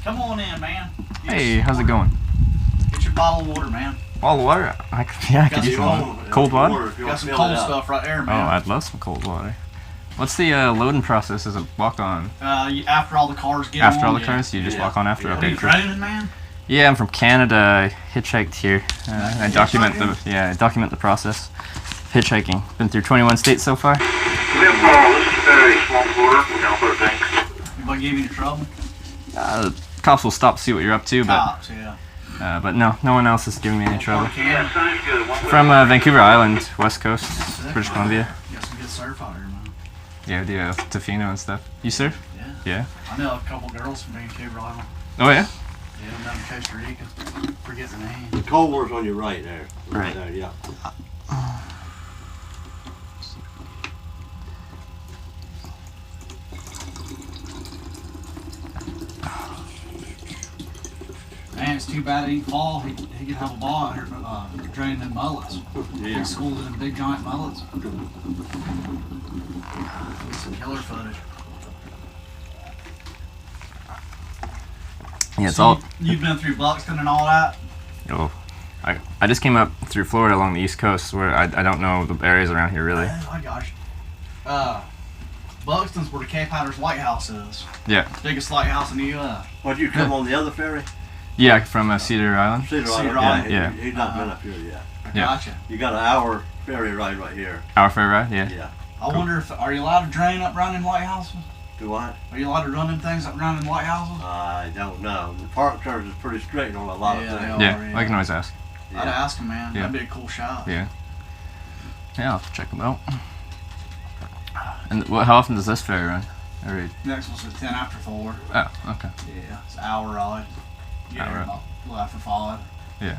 Come on in, man. Hey, how's it going? Get your bottle of water, man. Bottle of water? I could use some cold water. Got some cold stuff right there, Oh, man. I'd love some cold water. What's the loading process? Is it walk on? After all the cars get After on, all the cars? You just walk on after? Are Okay, you cool. driving, man? Yeah, I'm from Canada. I hitchhiked here. I document the process. Hitchhiking. Been through 21 states so far. This is very small border. We're gonna put a thing. Anybody give you trouble? Cops will stop to see what you're up to, but Cops, yeah. but no one else is giving me any trouble. Yeah, sounds good. From Vancouver Island, West Coast, British Columbia. Got some good surf out here, man. Yeah, we do Tofino and stuff. You surf? Yeah. Yeah. I know a couple girls from Vancouver Island. Oh yeah? Yeah, I'm down in Costa Rica. Forget the name. The cold water's on your right there. Right. There, yeah. it's too bad he didn't fall. He could have a ball out here draining them mullets. Big schools and big giant mullets. Some killer footage. Yeah, it's So all. You've been through Buxton and all that? Oh, I just came up through Florida along the East Coast, where I don't know the areas around here really. Oh my gosh. Buxton's where the Cape Hatteras Lighthouse is. Yeah. Biggest lighthouse in the U.S. What, you come on the other ferry? Yeah, from Cedar Island. Cedar Cedar Island. Island. He's not been up here yet. I Yeah. gotcha. You got an hour ferry ride right here. Our fair ride. Yeah. Yeah. I wonder if, are you allowed to drain up around them lighthouses? Do I? Are you allowed to run them things up around them lighthouses? I don't know. The park terms is pretty strict on a lot of Yeah, things. they Yeah, are, I can always ask. I'd ask them, man. Yeah. That'd be a cool shot. Yeah. Yeah, I'll have to check them out. And how often does this ferry run? Every. Next one's at 10 after 4. Oh, okay. Yeah, it's an hour ride. Get Hour here ride. about a little after 5. Yeah.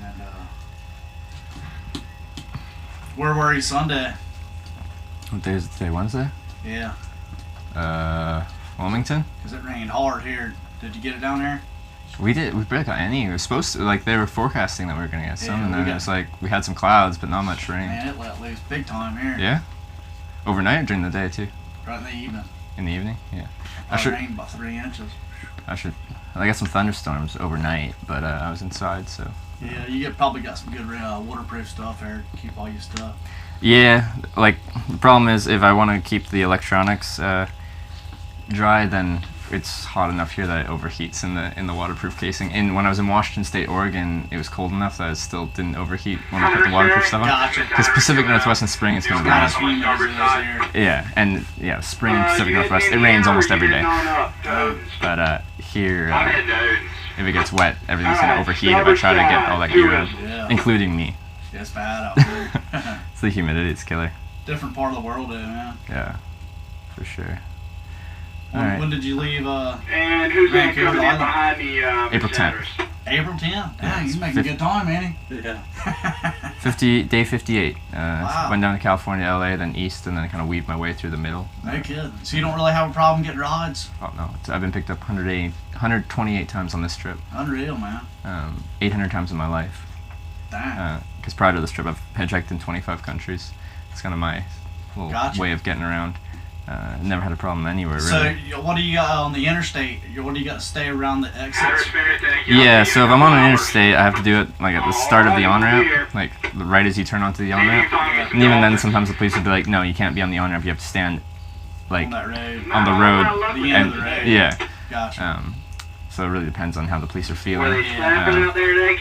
And where were you Sunday? What day is it today? Wednesday? Yeah, Wilmington? because it rained hard here. Did you get it down there? We barely got any. We were supposed to, like, they were forecasting that we were gonna get some, Yeah, and we then got- it was like we had some clouds, but not much rain. Man, it let loose big time here. Yeah. Overnight or during the day too? Right in the evening. In the evening? Yeah. I It should. rained about 3 inches. I got some thunderstorms overnight, but I was inside, so. Yeah, you probably got some good waterproof stuff there to keep all your stuff. Yeah, like the problem is if I want to keep the electronics dry, then it's hot enough here that it overheats in the waterproof casing. And when I was in Washington State, Oregon, it was cold enough that it still didn't overheat when I put the waterproof stuff on. Gotcha. Because Pacific Northwest in spring it's gonna be Not as hot. humid as it is here. Yeah, and yeah, spring in Pacific Northwest it rains almost every day. But here, if it gets wet, everything's gonna overheat if I try to get all that gear on, Yeah. including me. It's bad out there. It's the humidity, it's killer. Different part of the world, man. Yeah, for sure. When, Alright. when did you leave And who's that Vancouver coming in Island? behind me, April Miss 10th. Sanders? April 10th? Yeah, Dang, it's you making good time, Manny. Yeah. 50 day 58. Wow. Went down to California, LA, then east, and then kind of weaved my way through the middle. No kidding. So you don't really have a problem getting rides? Oh no, I've been picked up 128 times on this trip. Unreal, man. 800 times in my life. Dang. Because prior to this trip, I've hitchhiked in 25 countries. It's kind of my little Gotcha. way of getting around. Never had a problem anywhere So really. what do you got on the interstate? What do you got to stay around the exits? Yeah, so if I'm on an interstate, I have to do it like at the start of the on-ramp, like right as you turn onto the on-ramp. And even then, sometimes the police will be like, no, you can't be on the on-ramp, you have to stand like On that road. on the road. The end of the road. Yeah. Gotcha. So it really depends on how the police are Were feeling. they snapping out there today,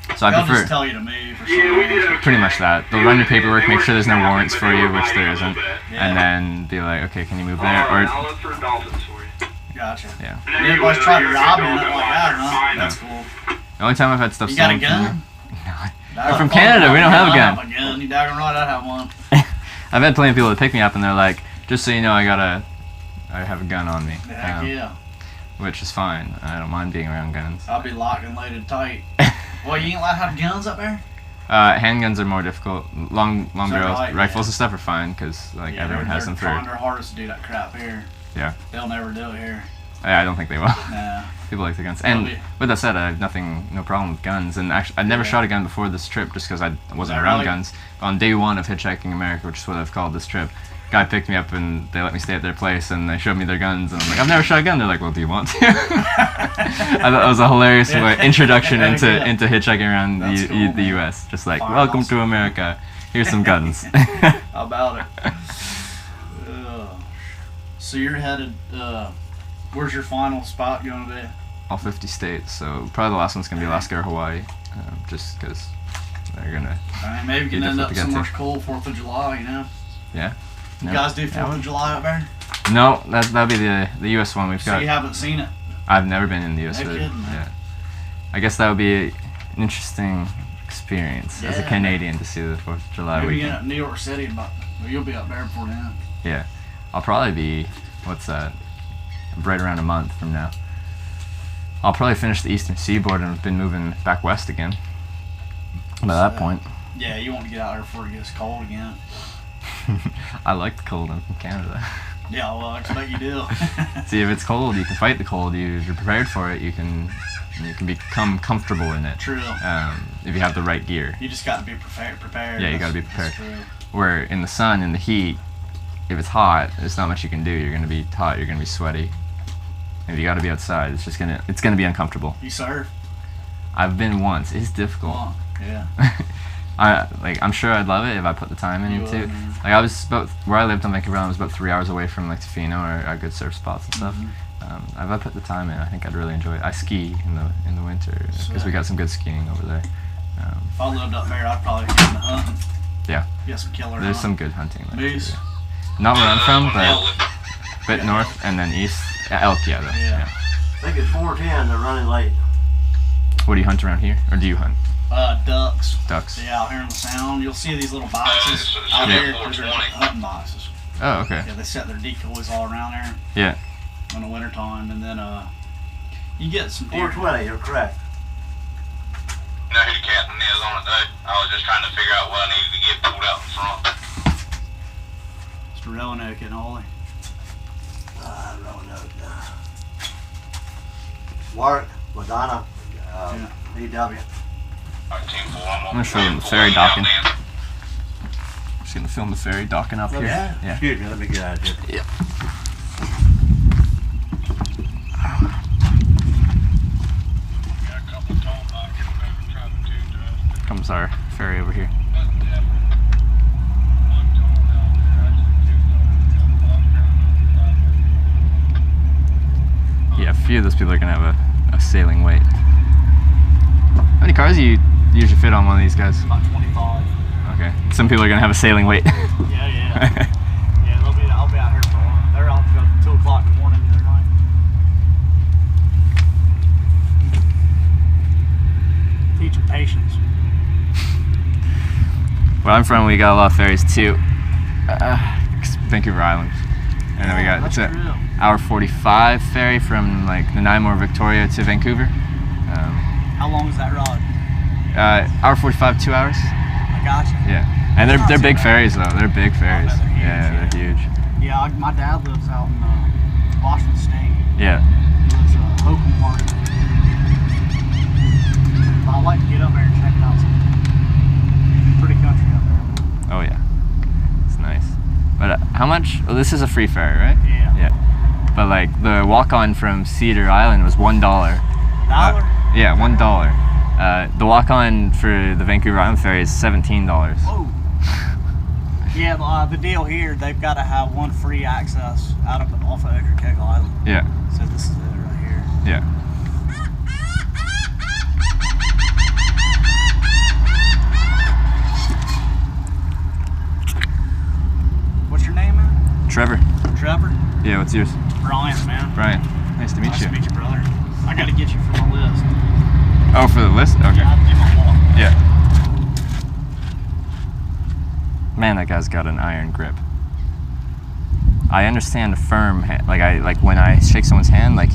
KB? So I They'll prefer just tell you to move or something. Yeah, we did okay. pretty much that. They'll run your paperwork, make sure there's no warrants for you, which there isn't, Yeah. and then be like, okay, can you move there? Alright, Or I'll look for dolphins for you. Gotcha. yeah. And everybody's trying to rob you and like that, huh? That's cool. The only time I've had stuff You got a stolen from gun? me- We're from Canada, we don't have a gun. I have a gun. You daggone right, I have one. I've had plenty of people that pick me up and they're like, just so you know, I have a gun on me. Heck yeah. Which is fine. I don't mind being around guns. I'll be locked and loaded tight. Well, you ain't allowed to have guns up there? Handguns are more difficult. Long Is that barrels, right? rifles Yeah. and stuff are fine because like Yeah, everyone has them they're trying for. their hardest to do that crap here. Yeah. They'll never do it here. I don't think they will. Nah. People like the guns. Well, And we- with that said, I have no problem with guns. And actually, I'd never Yeah. shot a gun before this trip just because I wasn't that around really? guns. On day one of Hitchhiking America, which is what I've called this trip, guy picked me up and they let me stay at their place and they showed me their guns and I'm like, I've never shot a gun. They're like, well, do you want to? I thought that was a hilarious introduction into hitchhiking around That's cool, the man. U.S. Just like, Fire welcome awesome. to America. Here's some guns. How about it? So you're headed, where's your final spot going to be? All 50 states. So probably the last one's going to be Alaska or Hawaii. Just because they're going to, I mean, maybe you can Be end up difficult to get somewhere to. cool 4th of July, you know? yeah. You No. guys do Yeah, 4th of July up there? No, that'll be the U.S. one. We've So got. you haven't seen it? I've never been in the U.S. No but, kidding, man. yeah. I guess that would be an interesting experience as a Yeah. Canadian to see the 4th of July Maybe weekend. in New York City, but well, you'll be up there before then. Yeah, I'll probably be. What's that? Right around a month from now. I'll probably finish the Eastern Seaboard and have been moving back west again. By that point, Yeah, you want to get out there before it gets cold again. I like the cold. I'm from Canada. Yeah, well, I expect you do. See, if it's cold, you can fight the cold. You're prepared for it. You can and you can become comfortable in it. True. If you have the right gear. You just got to be prepared. Yeah, you got to be prepared. That's true. Where in the sun, in the heat, if it's hot, there's not much you can do. You're gonna be hot. You're gonna be sweaty. If you got to be outside, it's gonna be uncomfortable. You surf? I've been once. It's difficult. Oh, yeah. I'm sure I'd love it if I put the time in You too. would, man. Like I was about where I lived on Vancouver Island was about 3 hours away from like Tofino or good surf spots and stuff. If I put the time in, I think I'd really enjoy it. I ski in the winter because we got some good skiing over there. If I lived up there, I'd probably get into hunting. Yeah, Get some killer there's hunting. some good hunting there. too, Moose. yeah. Not where I'm from, but a bit north and then east. Elk, yeah, though. Yeah. Yeah. I think it's 4:10. They're running late. What do you hunt around here, or do you hunt Ducks. ducks? Yeah, out here in the sound, you'll see these little boxes out Yeah. here. Those are hunting boxes. Oh, okay. Yeah, they set their decoys all around there Yeah. in the wintertime, and then you get some deer. 4:20. You're correct. You know who the captain is on it, though? I was just trying to figure out what I needed to get pulled out in front. It's Roanoke and Ollie. Mark, Madonna, EW. All right, Team 4, I'm gonna show them the ferry docking. Just gonna film the ferry docking up here. Yeah. Excuse me. Let me get out of here. Yeah. Got a couple of tall buckets, maybe try to do Comes our ferry over here. Yeah, a few of those people are gonna have a sailing weight. How many cars do you usually fit on one of these guys? About 25. Okay. Some people are gonna have a sailing weight. Yeah. Yeah, I'll be out here for a while. They're out till 2 o'clock in the morning the other night. Teaching patience. Where I'm from, we got a lot of ferries too. Vancouver Island. And then we got, it's That's a true. hour 45 ferry from like Nanaimo or Victoria to Vancouver. How long is that ride? Hour 45, 2 hours. I gotcha. Yeah. And Not they're too big bad. ferries though. They're big ferries. they're huge, Yeah, they're huge. Yeah, my dad lives out in Washington State. Yeah. He lives Hokum Park. But I like to get up there and check it out. Pretty country up there. Oh yeah. It's nice. But how much? Oh, this is a free ferry, right? Yeah. Yeah. But like the walk-on from Cedar Island was $1. $1? Yeah, $1. The walk-on for the Vancouver Island ferry is $17. Whoa. Yeah, the deal here, they've got to have one free access off of Ocracoke Island. Yeah. So this is it right here. Yeah. What's your name, man? Trevor. Trevor? Yeah, what's yours? Brian, man. Brian. Nice to meet Nice you. to meet you, brother. I got to get you for my list. Oh, for the list? Okay. Yeah, I have to do my walk. Yeah. Man, that guy's got an iron grip. I understand a firm hand, like when I shake someone's hand, like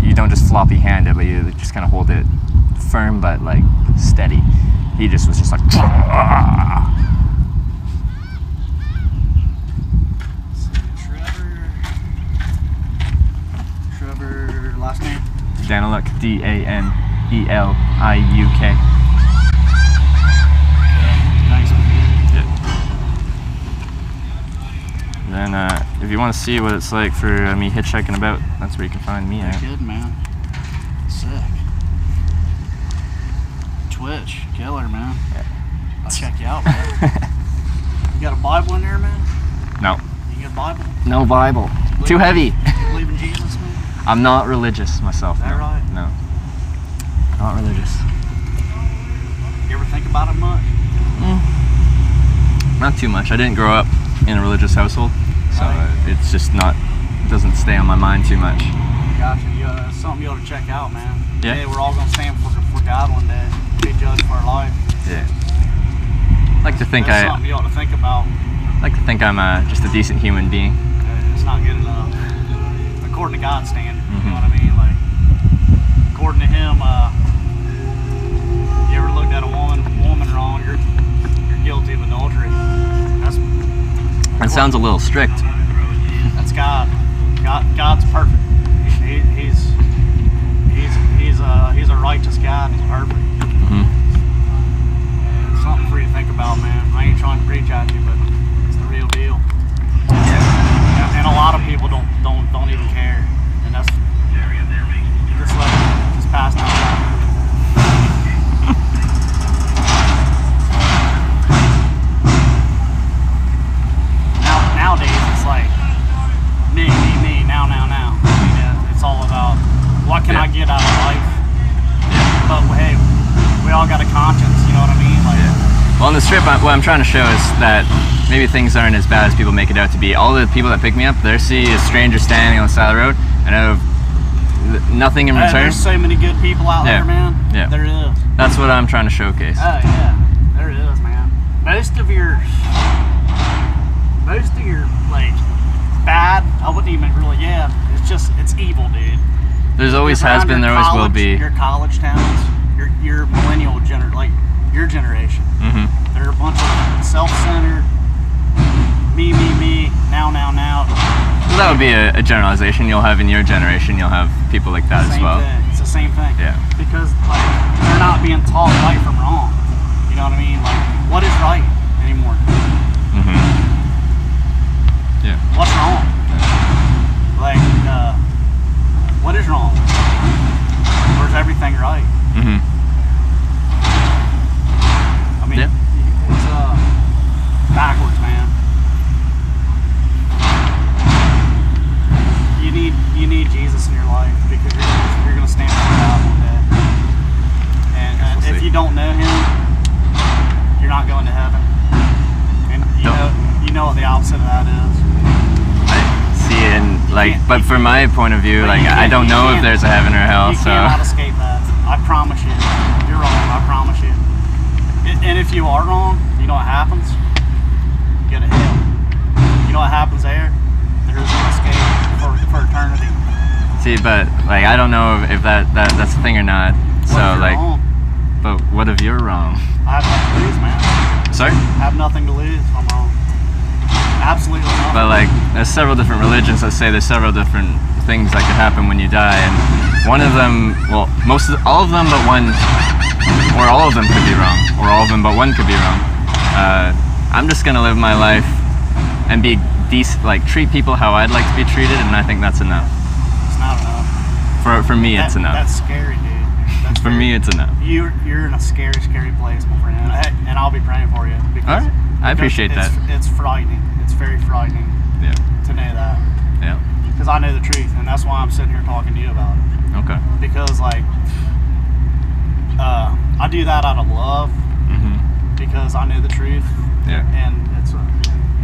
you don't just floppy hand it, but you just kind of hold it firm but like steady. He just was just like. Trevor, last name? Daniluk, Daneliuk. Thanks, man. Then if you want to see what it's like for me hitchhiking about, that's where you can find me at. Good, man. Sick. Twitch, killer, man. I'll check you out, man. You got a Bible in there, man? No. You got a Bible? No Bible. Too heavy. You believe in Jesus, man? I'm not religious myself. Is that no. right? No. Not religious. You ever think about it much? Not too much. I didn't grow up in a religious household, so Right. it's just not, it doesn't stay on my mind too much. Gotcha. It's something you ought to check out, man. Yeah? Hey, we're all going to stand for God one day. Be judged for our life. Yeah. I like to think That's something you ought to think about. I'm just a decent human being. It's not good enough. According to God's standard, Mhm. you know what I mean? Like, according to Him, you ever looked at a woman wrong, you're guilty of adultery. That sounds a little strict. That's God's perfect. He's a can I get out of life? But hey, we all got a conscience, you know what I mean? Like, Well, on the strip, what I'm trying to show is that maybe things aren't as bad as people make it out to be. All the people that pick me up, they see a stranger standing on the side of the road, and I have nothing in return. There's so many good people out there, man. Yeah. There is. That's what I'm trying to showcase. Oh yeah, there is, man. Most of your like bad, I wouldn't even really. Yeah, it's evil, dude. There's always has been, there always will be. Your college towns, your millennial like your generation. Mm-hmm. They're a bunch of self-centered, me, now. Well, that would be a generalization. You'll have in your generation, you'll have people like that as well. Thing. It's the same thing. Yeah. Because like they're not being taught right from wrong. You know what I mean? Like what is right anymore? Mm-hmm. Yeah. What's wrong? Like what is wrong? Or is everything right? Mm-hmm. I mean, Yeah. it's backwards, man. You need Jesus in your life because you're gonna stand before God one day. And We'll if see. you don't know Him, you're not going to heaven. And you know what the opposite of that is. I see it, and like, but from my point of view, like, I don't know if there's a heaven or hell, You so. cannot escape that. I promise you. You're wrong. I promise you. And if you are wrong, you know what happens? You go to hell. You know what happens there? There is no escape for eternity. See, but like, I don't know if that's the thing or not. What So if you're like, wrong? but what if you're wrong? I have nothing to lose, man. Sorry? I have nothing to lose if I'm wrong. Absolutely nothing. But like, there's several different religions that say there's several different things that could happen when you die, and one of them, well, all of them but one, or all of them could be wrong, or all of them but one could be wrong. I'm just gonna live my life and be decent, like treat people how I'd like to be treated, and I think that's enough. It's not enough. For me, it's enough. That's scary, dude. That's For me, it's enough. You're in a scary place, my friend, and I'll be praying for you. Because, All right. I appreciate that. It's frightening. It's very frightening Yeah. to know that. Yeah. Because I know the truth, and that's why I'm sitting here talking to you about it. Okay. Because like, I do that out of love Mm-hmm. because I know the truth. Yeah. And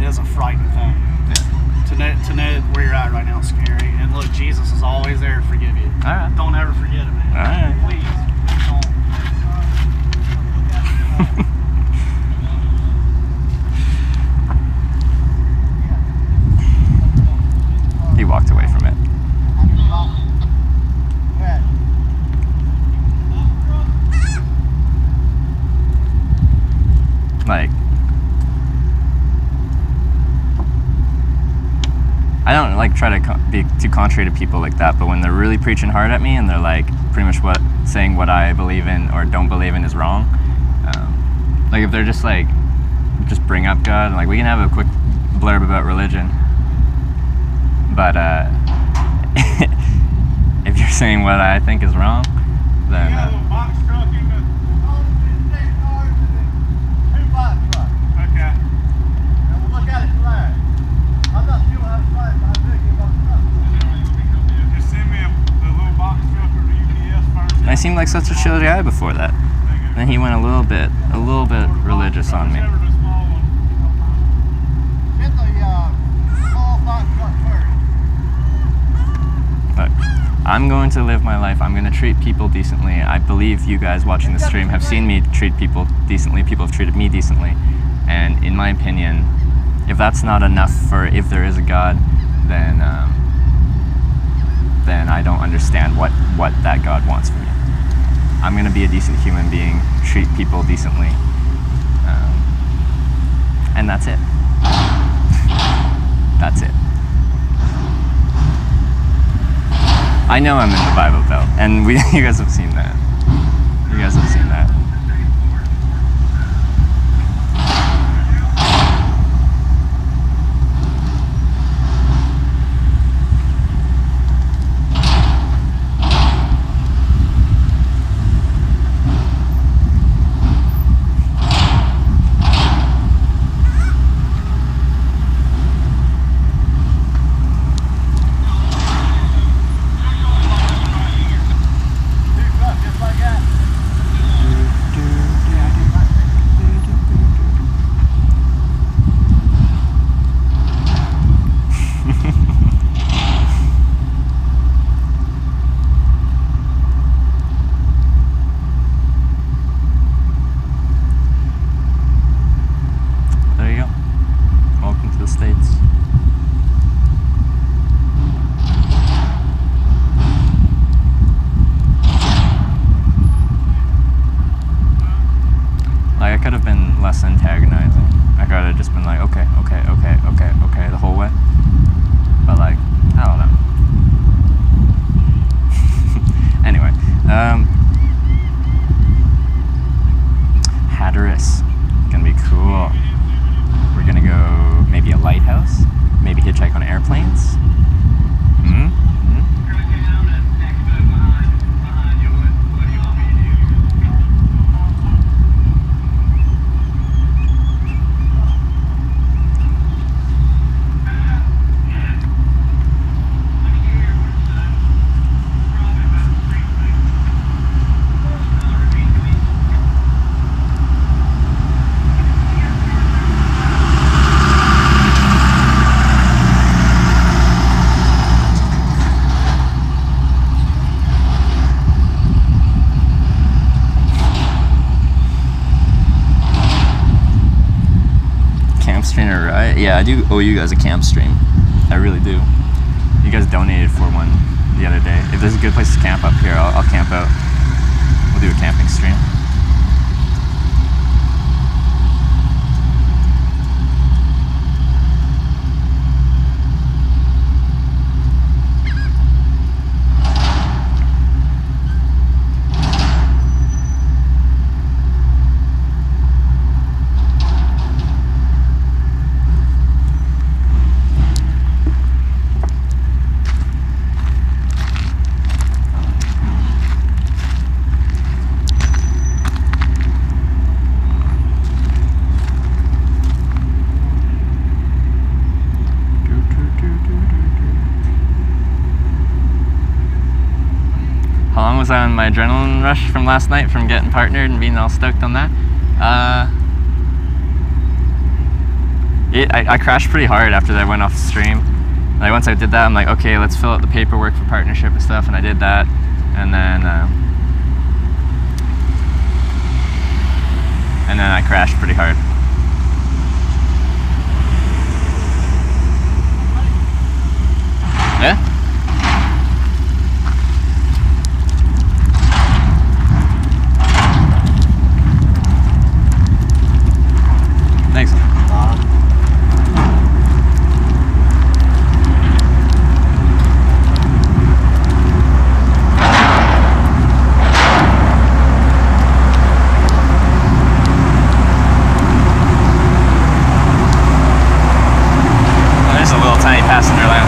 it is a frightening thing. Yeah. To know where you're at right now is scary. And look, Jesus is always there to forgive you. All right. Don't ever forget it, man. All right. Please don't. He walked away from it. Like, I don't like try to be too contrary to people like that, but when they're really preaching hard at me and they're like pretty much saying what I believe in or don't believe in is wrong, like if they're just like bring up God, like we can have a quick blurb about religion, but if you're saying what I think is wrong, then box truck in the... Okay. Just send me the little box truck or the UPS first. I seemed like such a chill guy before that. Then he went a little bit religious on me. Whichever the small one. Look, I'm going to live my life. I'm going to treat people decently. I believe you guys watching the stream have seen me treat people decently. People have treated me decently. And in my opinion, if that's not enough for if there is a God, then I don't understand what that God wants from me. I'm going to be a decent human being, treat people decently. And that's it. That's it. I know I'm in the Bible Belt, and you guys have seen that. You guys have seen that. have just been like, okay, the whole way. But like, I don't know. Anyway, Hatteras, gonna be cool. We're gonna go maybe a lighthouse, maybe hitchhike on airplanes. Yeah, I do owe you guys a camp stream. I really do. You guys donated for one the other day. If there's a good place to camp up here, I'll camp out. We'll do a camping stream. Was on my adrenaline rush from last night from getting partnered and being all stoked on that. I crashed pretty hard after I went off the stream. Like once I did that, I'm like, okay, let's fill out the paperwork for partnership and stuff, and I did that, and then I crashed pretty hard. Yeah? Thanks. There's a little tiny passenger lounge.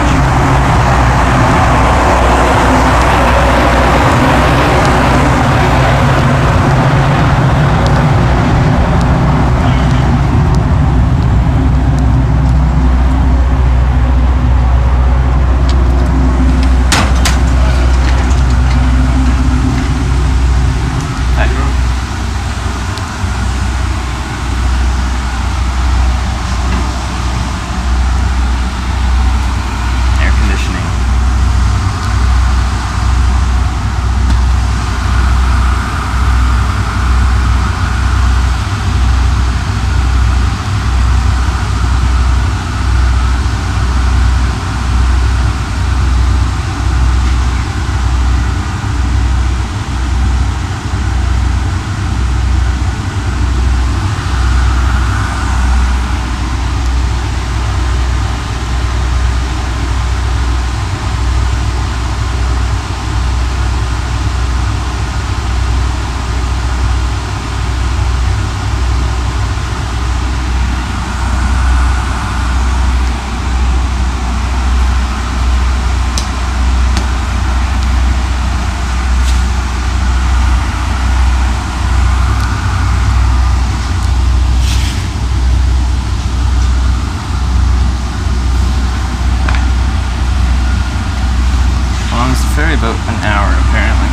About an hour, apparently.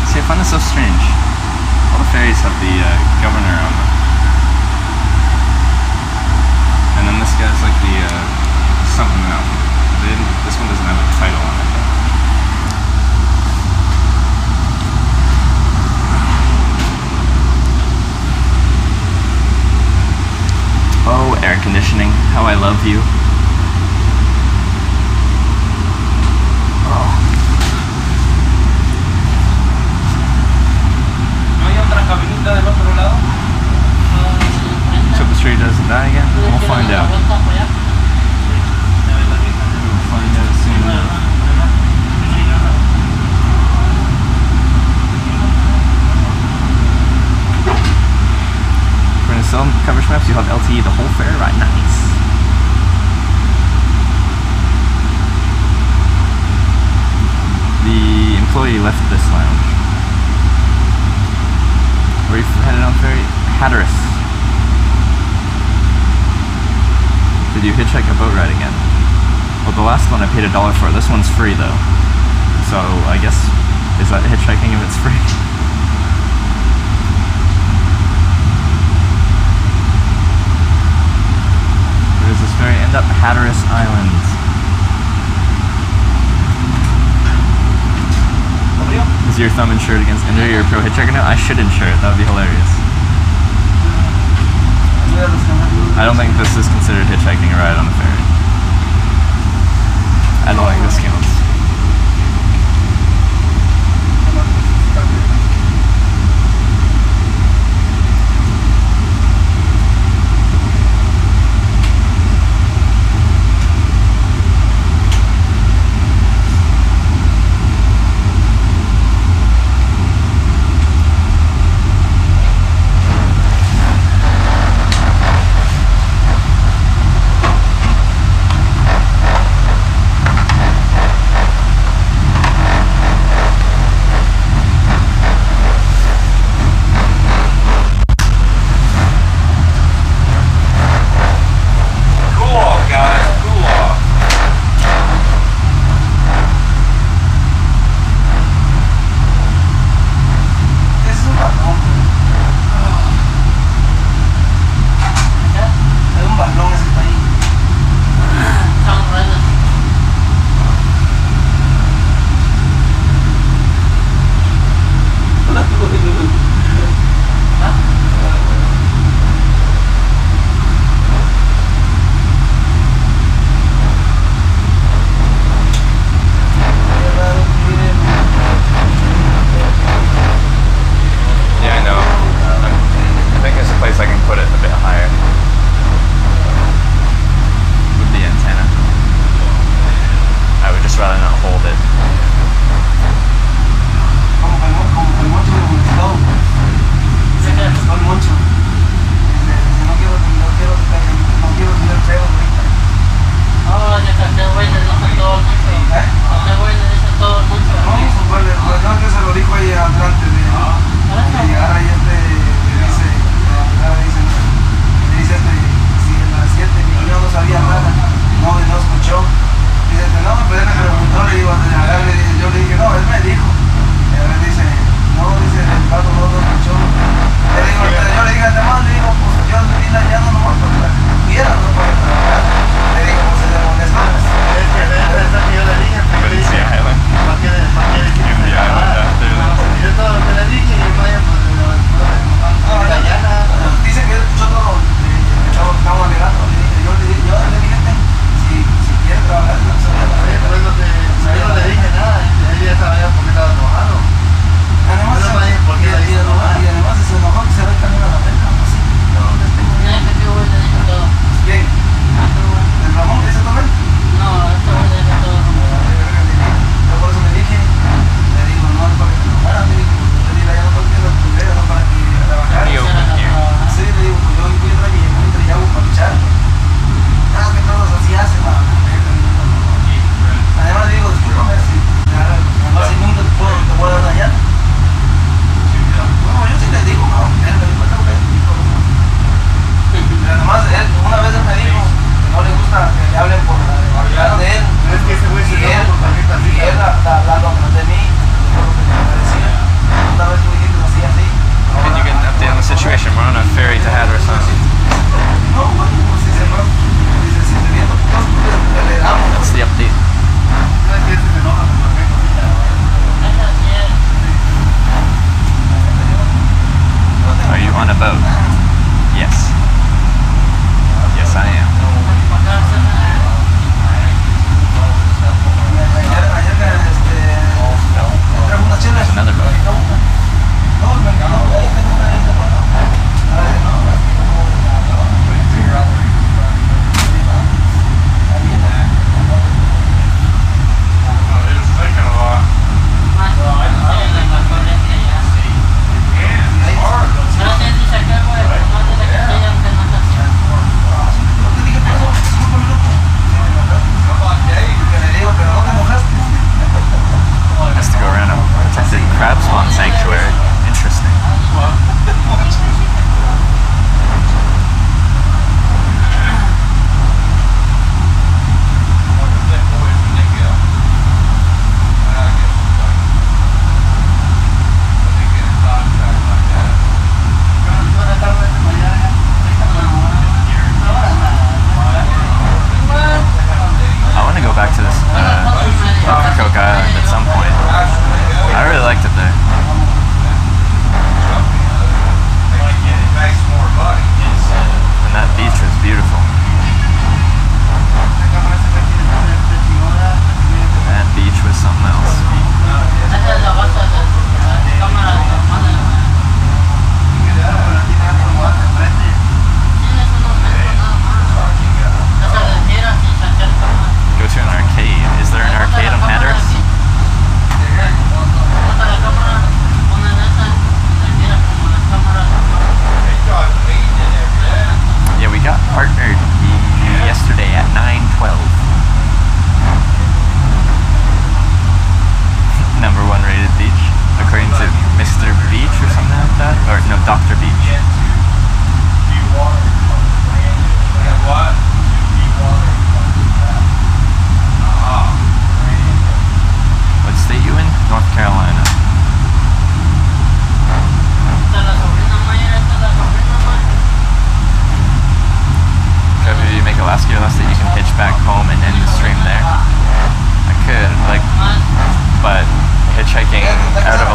See, I find this so strange. All the ferries have the governor on them. And then this guy's like the something else. This one doesn't have a title on it. Oh, air conditioning. How I love you. ¿No hay otra cabinita del otro lado? see the whole fair, right? Nice. The employee left this lounge. Where are you headed on ferry? Hatteras. Did you hitchhike a boat ride again? Well, the last one I paid $1 for. This one's free though. So I guess, is that hitchhiking if it's free? Where does this ferry end up? Hatteras Island. Is your thumb insured against injury? You're a pro hitchhiker now? I should insure it. That would be hilarious. I don't think this is considered hitchhiking a ride on the ferry. I don't think this counts.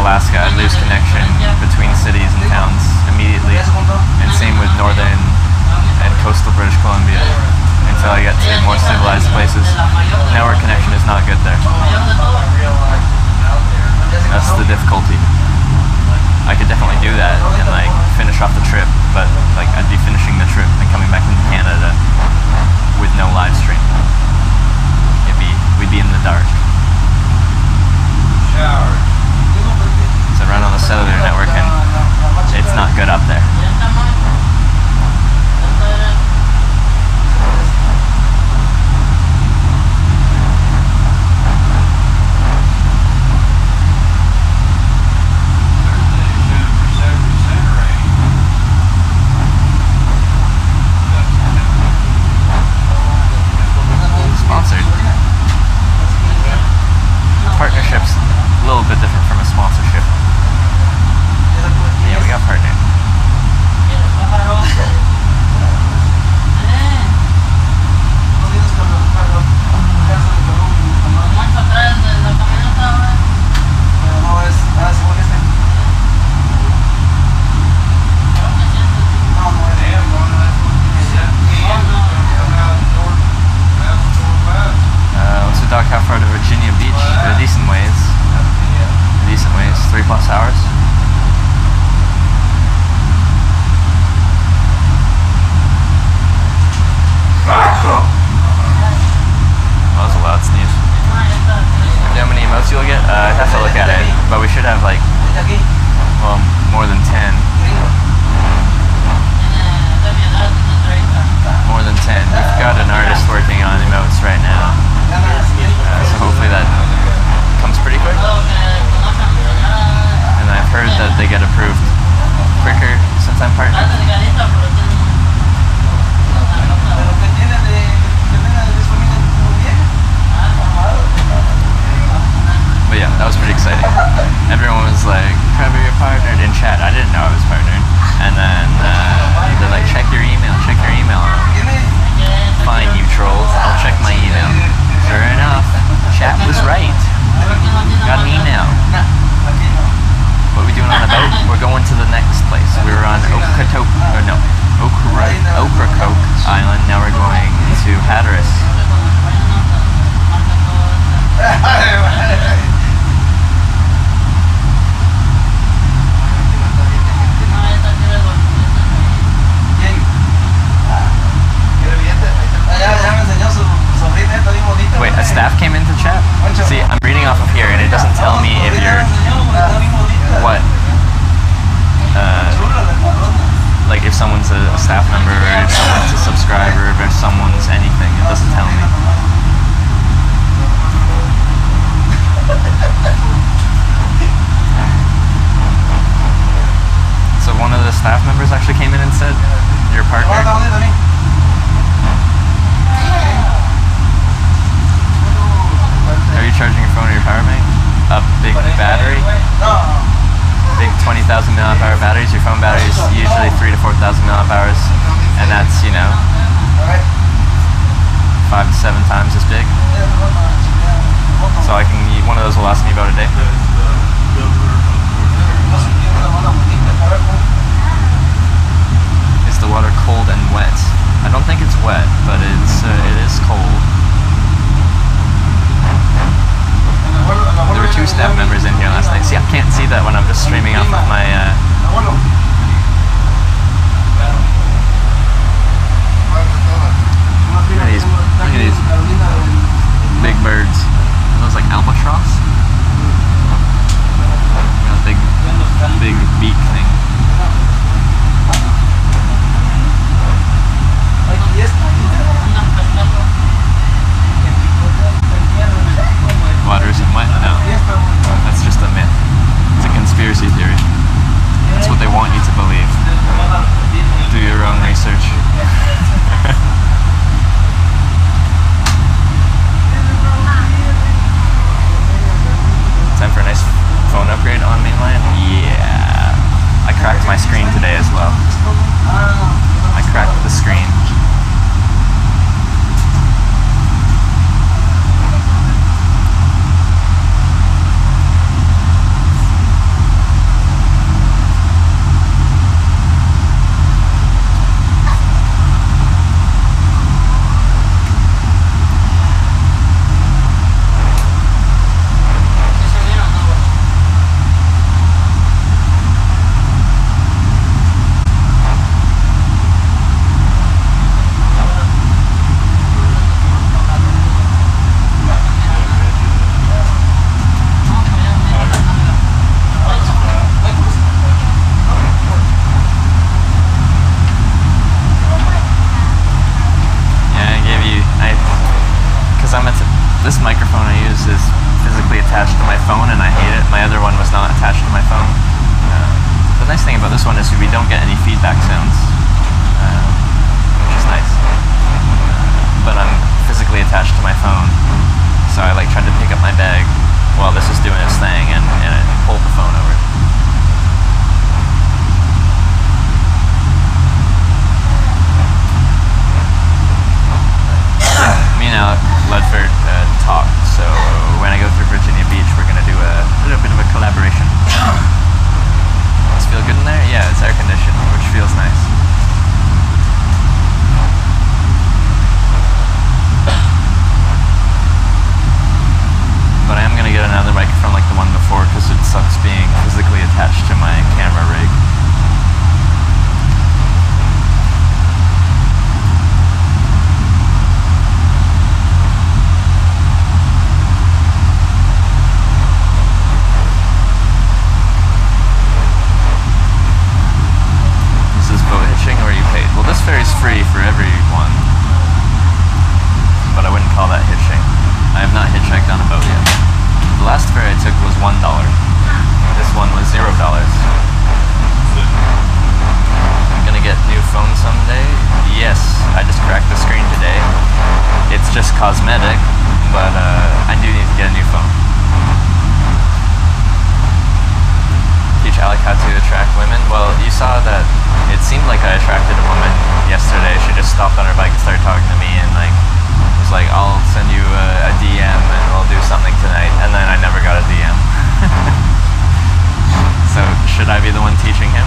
Alaska, I'd lose connection between cities and towns immediately, and same with northern and coastal British Columbia until I get to more civilized places. Network connection is not good there. That's the difficulty. I could definitely do that and like finish off the trip, but like I'd be finishing the trip and coming back into Canada with no live stream. We'd be in the dark. So I run on the cellular network and it's not good up there. Sponsored. Partnership's a little bit different from a sponsorship. Yeah, we got partnered. What's the dock? How far to Virginia Beach? A decent ways. 3+ hours. That was a loud sneeze. Do you know how many emotes you'll get? I'd have to look at it, but we should have like, well, more than 10. More than 10. We've got an artist working on emotes right now, so hopefully that comes pretty quick. And I've heard that they get approved quicker since I'm partnered. But yeah, that was pretty exciting. Everyone was like, Trevor, you're partnered in chat. I didn't know I was partnered. And then they're like, check your email. Fine, you trolls. I'll check my email. Sure enough, chat was right. Got an email. What are we doing on the boat? We're going to the next place. We were on Ocracoke Island. Now we're going to Hatteras. Wait, a staff came into chat? See, I'm reading off of here and it doesn't tell me if you're what like if someone's a staff member or if someone's a subscriber or if someone's anything. It doesn't tell me. So one of the staff members actually came in and said, "You're a partner." Are you charging your phone or your power bank? A big battery? Big 20,000 mAh batteries. Your phone battery is usually 3,000 to 4,000 mAh, and that's, 5 to 7 times as big. So one of those will last me about a day. Is the water cold and wet? I don't think it's wet, but it is cold. There were 2 staff members in here last night. See, I can't see that when I'm just streaming off of my Look at these big birds. Are those like albatross? Big beak thing. Water isn't wet? No. That's just a myth. It's a conspiracy theory. this microphone I use is physically attached to my phone, and I hate it. My other one was not attached to my phone. The nice thing about this one is we don't get any feedback sounds, which is nice. But I'm physically attached to my phone, so I like tried to pick up my bag while this is doing its thing, and pulled the phone over. Me and Alec Ledford talked, so when I go through Virginia Beach, we're gonna do a little bit of a collaboration. Does it feel good in there? Yeah, it's air conditioned, which feels nice. But I am gonna get another microphone like the one before, because it sucks being physically attached to my camera rig. Or are you paid? Well, this ferry's free for everyone, but I wouldn't call that hitching. I have not hitchhiked on a boat yet. The last ferry I took was $1. This one was $0. I'm gonna get new phone someday. Yes, I just cracked the screen today. It's just cosmetic, but I do need to get a new phone. Teach Alec how to attract women. Well, you saw that it seemed like I attracted a woman yesterday. She just stopped on her bike and started talking to me, and was like, I'll send you a DM and we'll do something tonight. And then I never got a DM. So should I be the one teaching him?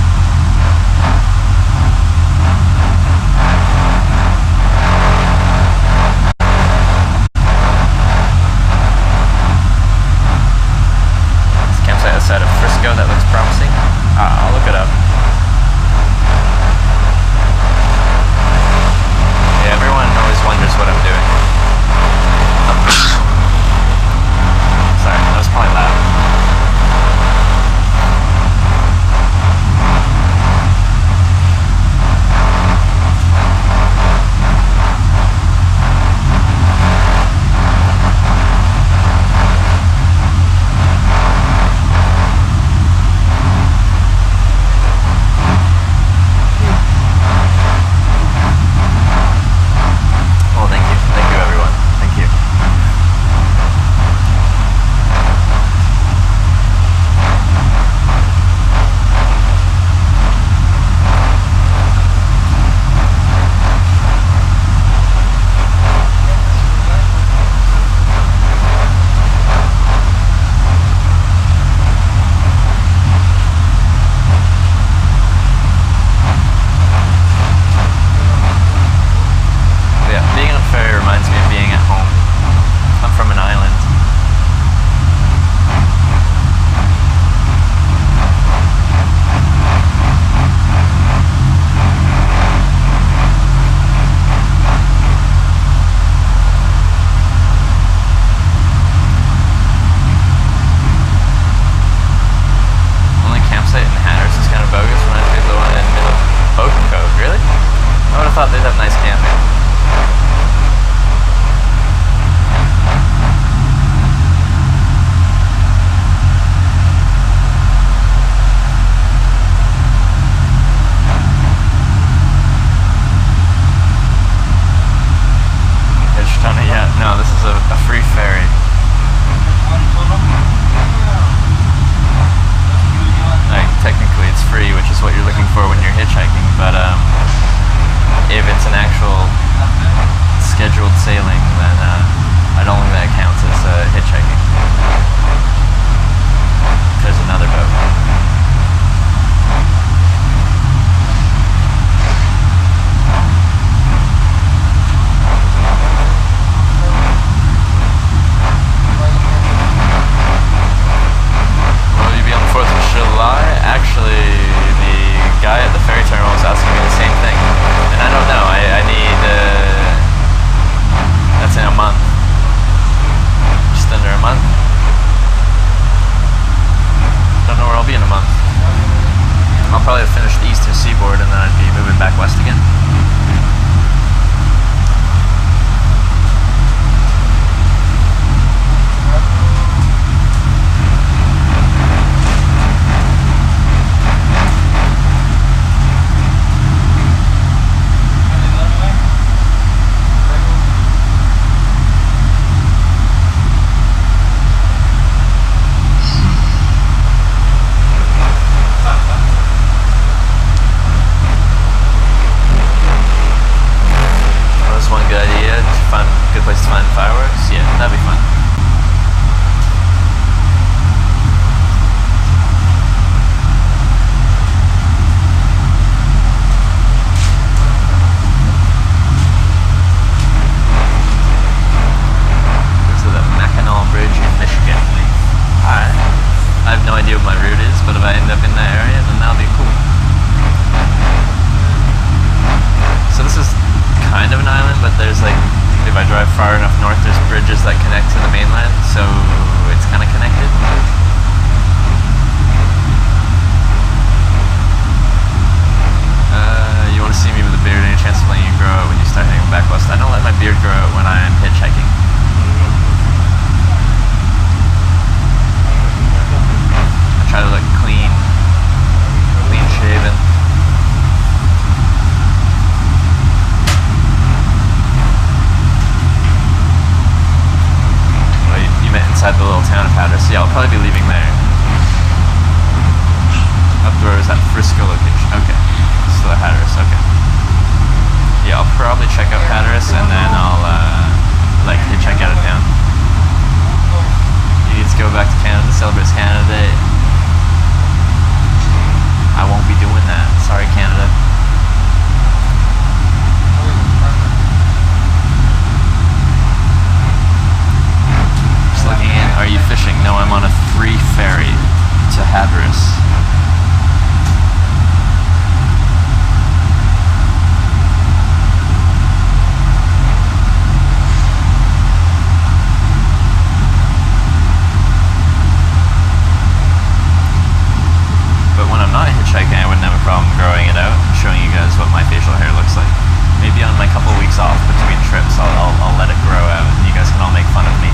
outside the little town of Hatteras. Yeah, I'll probably be leaving there. Up the road is that Frisco location. Okay. Still at Hatteras, okay. Yeah, I'll probably check out Hatteras and then I'll hitchhike out of town. You need to go back to Canada to celebrate Canada Day. I won't be doing that. Sorry, Canada. Just looking in. Are you fishing? No, I'm on a free ferry to Hatteras. But when I'm not hitchhiking, I wouldn't have a problem growing it out and showing you guys what my facial hair looks like. Maybe on my couple weeks off between trips, I'll let it grow out and you guys can all make fun of me.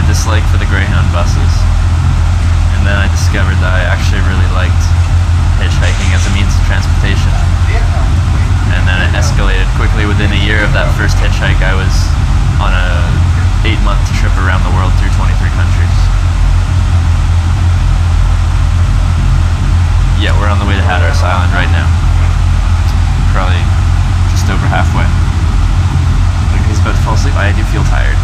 Dislike for the Greyhound buses, and then I discovered that I actually really liked hitchhiking as a means of transportation, and then it escalated quickly. Within a year of that first hitchhike, I was on a 8-month trip around the world through 23 countries. Yeah, we're on the way to Hatteras Island right now, probably just over halfway. He's about to fall asleep. I do feel tired.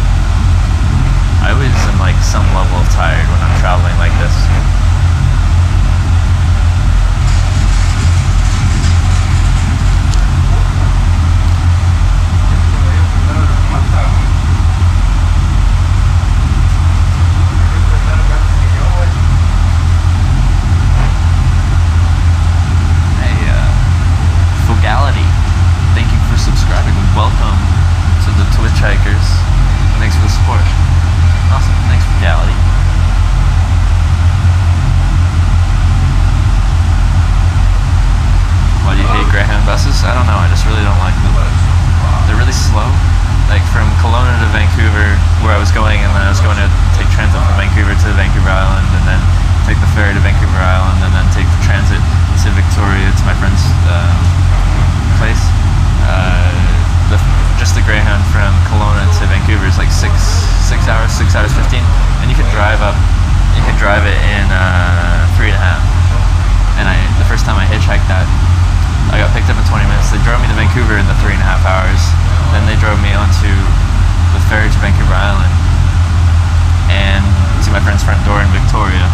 I always am like some level of tired when I'm traveling like this. Frugality, thank you for subscribing. Welcome to the Twitch Hikers. Thanks for the support. Awesome, thanks for Frugality. Why do you hate Greyhound buses? I don't know, I just really don't like them. They're really slow. Like from Kelowna to Vancouver, where I was going, and then I was going to take transit from Vancouver to Vancouver Island, and then take the ferry to Vancouver Island, and then take transit to Victoria to my friend's place. Just the Greyhound from Kelowna to Vancouver is like 6 hours, 6 hours 15, and you can drive it in 3.5. And the first time I hitchhiked that, I got picked up in 20 minutes. They drove me to Vancouver in the 3.5 hours. Then they drove me onto the ferry to Vancouver Island and to my friend's front door in Victoria.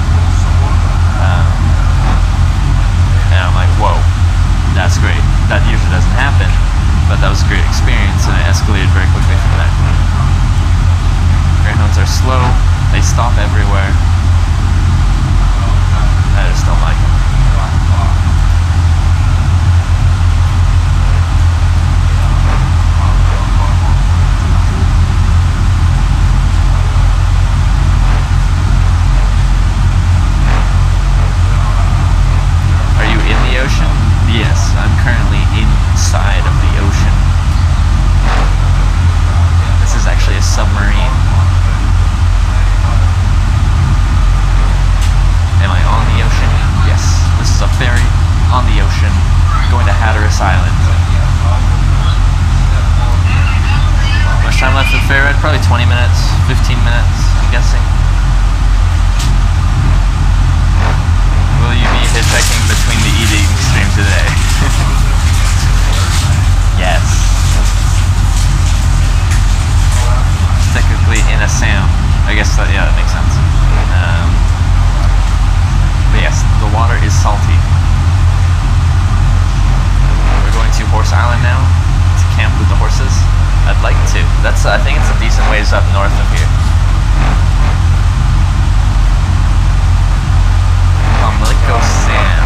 is salty. We're going to Horse Island now to camp with the horses. I'd like to. I think it's a decent ways up north of here. Pamlico Sand.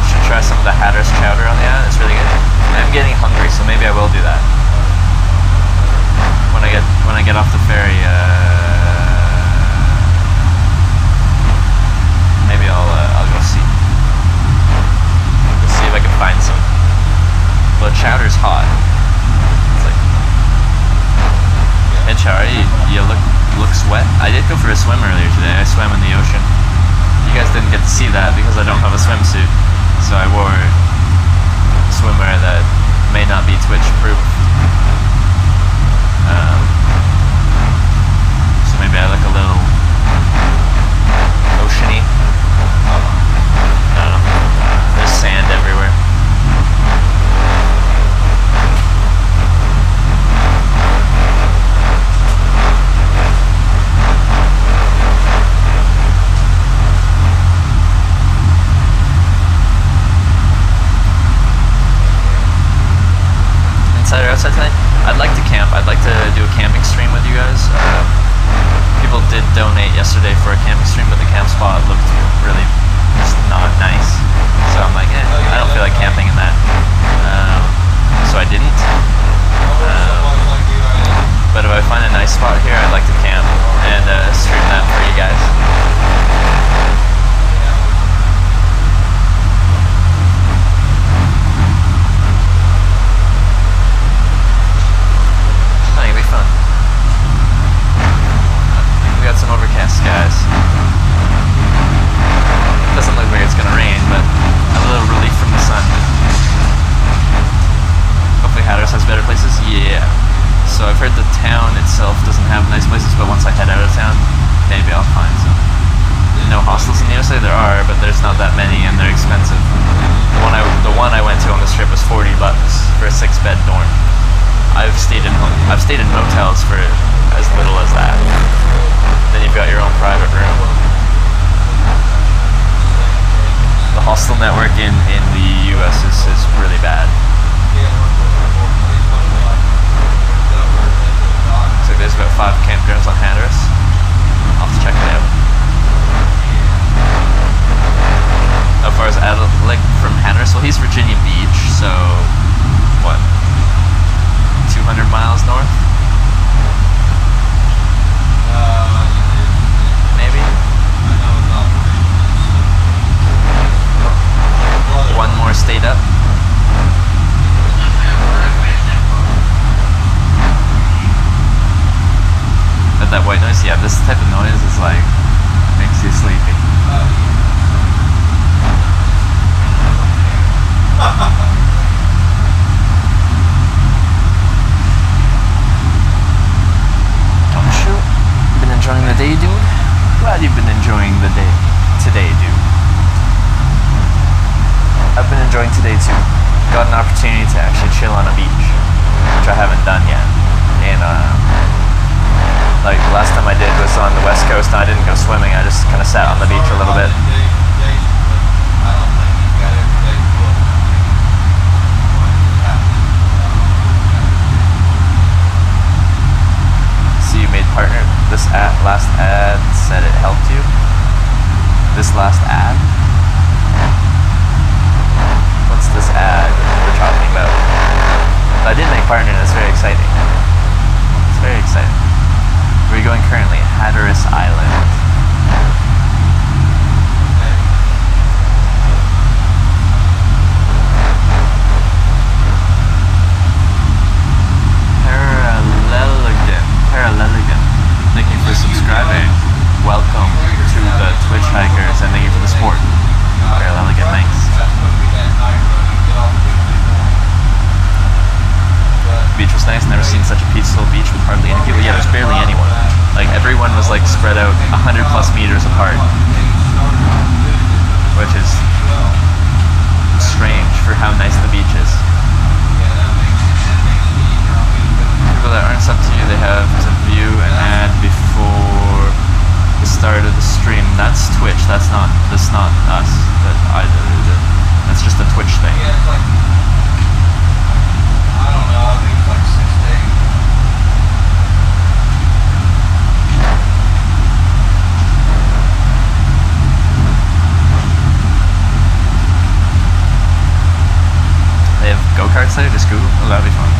Should try some of the Hatter's chowder on the island. It's really good. I'm getting hungry, so maybe I will do that when I get off the ferry. Maybe I'll go see. We'll see if I can find some. Well, chowder's hot. It's like head shower. You looks wet. I did go for a swim earlier today. I swam in the ocean. You guys didn't get to see that because I don't have a swimsuit. So I wore swimwear that may not be Twitch proof. So maybe I look a little oceany. I don't know. There's sand everywhere. Inside or outside tonight? I'd like to camp. I'd like to do a camping stream with you guys. People did donate yesterday for a camping stream, but the camp spot looked really just not nice. So I'm like, I don't feel like camping in that. So I didn't. But if I find a nice spot here, I'd like to camp and stream that for you guys. Fun. We got some overcast skies. Doesn't look like it's gonna rain, but a little relief from the sun. Hopefully Hatteras has better places. Yeah. So I've heard the town itself doesn't have nice places, but once I head out of town, maybe I'll find some. No hostels in the USA? There are, but there's not that many and they're expensive. The one I went to on this trip was $40 for a 6-bed dorm. I've stayed in motels for as little as that. Then you've got your own private room. The hostel network in the US is really bad. So there's about 5 campgrounds on Hatteras. I'll have to check it out. How far is like from Hatteras? Well, he's Virginia Beach, so what? 200 miles north? Maybe? One more state up. But that white noise, yeah, this type of noise is like, makes you sleepy. Been enjoying the day, dude? Glad you've been enjoying the day today, dude. I've been enjoying today too. Got an opportunity to actually chill on a beach, which I haven't done yet. And like the last time I did was on the West Coast and I didn't go swimming, I just kind of sat on the beach a little bit. See, you made partner. This last ad said it helped you. This last ad? What's this ad we're talking about? I did make partner and it's very exciting. It's very exciting. Where are you going currently? Hatteras Island. Paralleligan. Thank you for subscribing. Welcome to the Twitch hikers and thank you for the support. Paralleligan, thanks. The beach was nice. Never seen such a peaceful beach with hardly any people. Yeah, there's barely anyone. Like everyone was like spread out 100+ meters apart, which is strange for how nice the beach is. People that aren't subbed to you, they have to view an ad before the start of the stream. That's Twitch. that's not us. That's just a Twitch thing. Yeah, it's like, I don't know, I think it's like 6 days. They have go-karts there? Just Google? Oh, that'd be fun.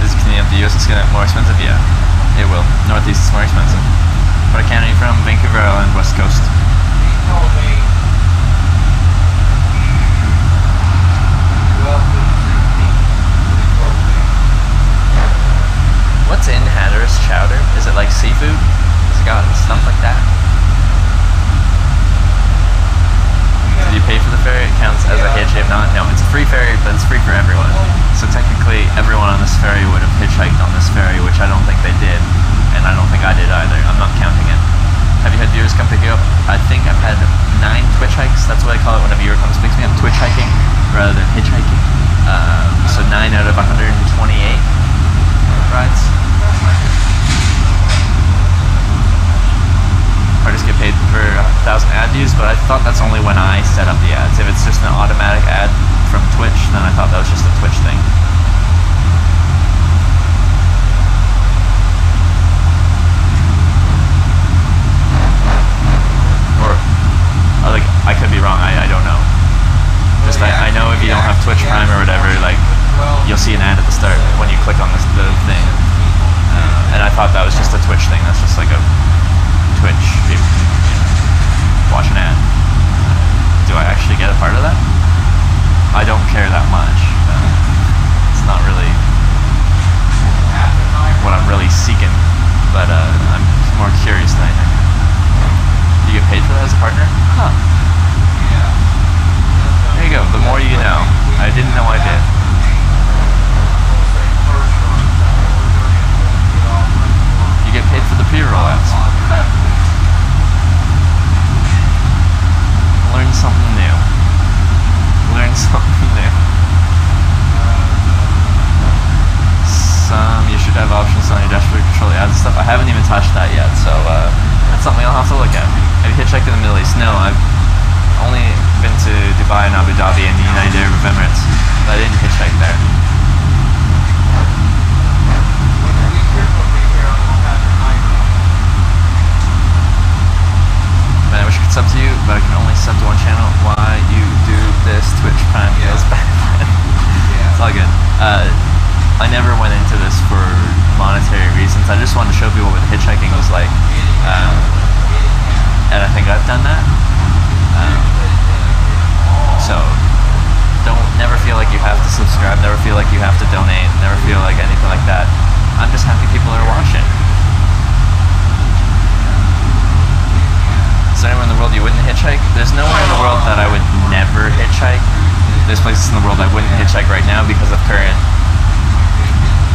Is Canadian up the US? It's gonna get more expensive? Yeah, it will. Northeast is more expensive. Where can you from? Vancouver Island, West Coast. He told me 12 to 16. What's in Hatteras chowder? Is it like seafood? It's got stuff like that. Did you pay for the ferry? It counts as a hitch. If not, no. It's a free ferry, but it's free for everyone. So technically, everyone on this ferry would have hitchhiked on this ferry, which I don't think they did, and I don't think I did either. I'm not counting it. Have you had viewers come pick you up? I think I've had 9 Twitch hikes. That's what I call it when a viewer comes picks me up. Twitch hiking rather than hitchhiking. So 9 out of 128 rides. Artists get paid for 1,000 ad views, but I thought that's only when I set up the ads. If it's just an automatic ad from Twitch, then I thought that was just a Twitch thing. Or, like, I could be wrong. I don't know. Just I know if you don't have Twitch Prime or whatever, like, you'll see an ad at the start when you click on the thing. And I thought that was just a Twitch thing. That's just like a Twitch, watch an ad. Do I actually get a part of that? I don't care that much. It's not really what I'm really seeking, but I'm more curious than anything. Do you get paid for that as a partner? Huh. There you go. The more you know. I didn't know I did. You get paid for the pre-roll ads. Learn something new. Learn something new. You should have options on your dashboard to control the ads and stuff. I haven't even touched that yet, so that's something I'll have to look at. Have you hitchhiked in the Middle East? No, I've only been to Dubai and Abu Dhabi and the United Arab Emirates, but I didn't hitchhike there. Man, I wish I could sub to you, but I can only sub to one channel. Why you do this? Twitch Prime feels bad. It's all good. I never went into this for monetary reasons. I just wanted to show people what hitchhiking was like. And I think I've done that. So never feel like you have to subscribe, never feel like you have to donate, never feel like anything like that. I'm just happy people are watching. Is there anywhere in the world you wouldn't hitchhike? There's nowhere in the world that I would never hitchhike. There's places in the world I wouldn't hitchhike right now because of current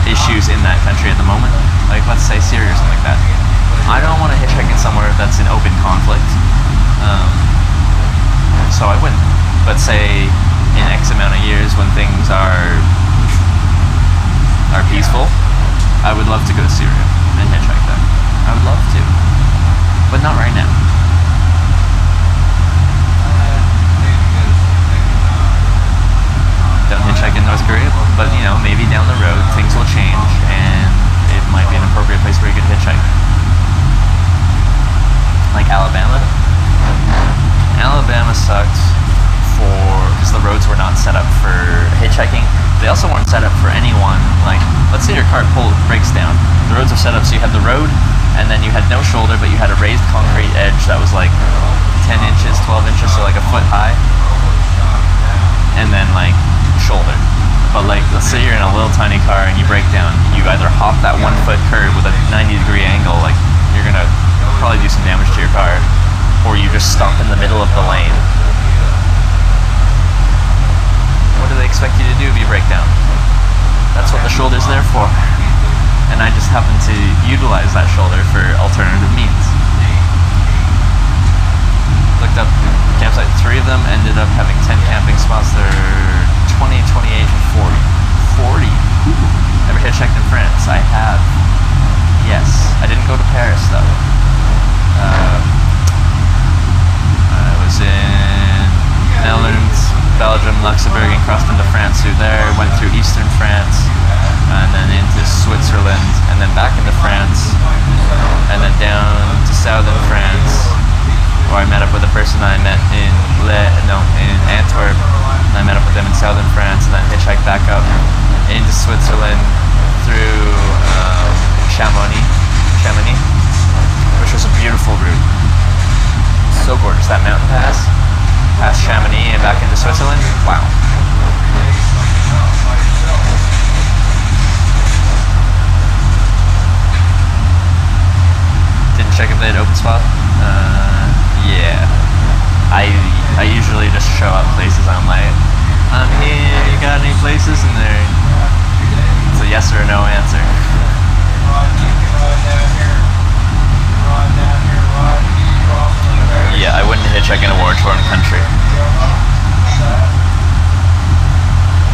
issues in that country at the moment. Like, let's say Syria or something like that. I don't want to hitchhike in somewhere that's in open conflict. So I wouldn't. But say in X amount of years when things are peaceful, I would love to go to Syria and hitchhike there. I would love to. But not right now. Don't hitchhike in North Korea, but you know, maybe down the road things will change and it might be an appropriate place where you could hitchhike. Like Alabama. Alabama sucked because the roads were not set up for hitchhiking. They also weren't set up for anyone. Like, let's say your car breaks down. The roads are set up so you had the road, and then you had no shoulder, but you had a raised concrete edge that was like 10 inches, 12 inches, so like a foot high. And then like shoulder. But like, let's say you're in a little tiny car and you break down, you either hop that 1 foot curve with a 90-degree angle, like you're gonna probably do some damage to your car, or you just stop in the middle of the lane. What do they expect you to do if you break down? That's what the shoulder's there for. And I just happen to utilize that shoulder for alternative means. Looked up campsite, 3 of them ended up having 10 camping spots. They're 20, 28, and 40. 40. Ever hitchhiked in France? I have. Yes. I didn't go to Paris though. went through there, went through eastern France, and then into Switzerland, and then back into France, and then down to southern France, where I met up with a person I met in Antwerp, and I met up with them in southern France, and then hitchhiked back up into Switzerland through Chamonix, which was a beautiful route. So gorgeous, that mountain pass, past Chamonix and back into Switzerland, wow. Didn't check if they had open spot. Yeah. I usually just show up places. I'm like, I'm here. You got any places? And it's a yes or a no answer. Yeah, I wouldn't hitchhike in a war-torn country.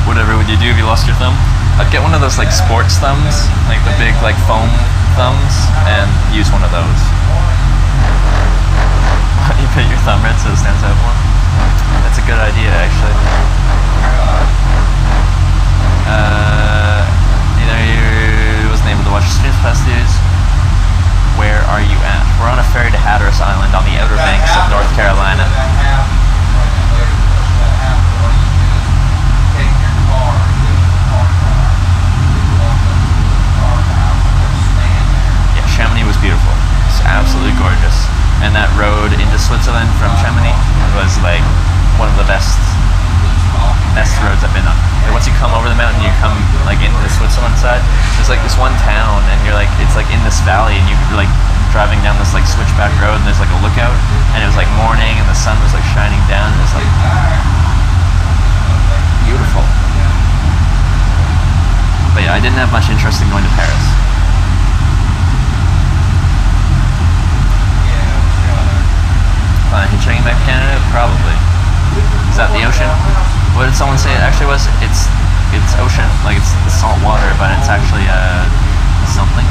Whatever would you do if you lost your thumb? I'd get one of those like sports thumbs, like the big like foam thumbs, and use one of those. You put your thumb right so it stands out more. That's a good idea, actually. Was able to watch the streams past years. Where are you at? We're on a ferry to Hatteras Island on the outer banks of North Carolina. Yeah, Chamonix was beautiful. It's absolutely gorgeous. And that road into Switzerland from Chamonix was like one of the best roads I've been on. Like once you come over the mountain, you come like into the Switzerland side. There's like this one town, and you're like, it's like in this valley, and you're like driving down this like switchback road, and there's like a lookout, and it was like morning, and the sun was like shining down, and it's like beautiful. But yeah, I didn't have much interest in going to Paris. Hitchhiking back to Canada? Probably. Is that the ocean? What did someone say it actually was? It's ocean, like it's the salt water, but it's actually something.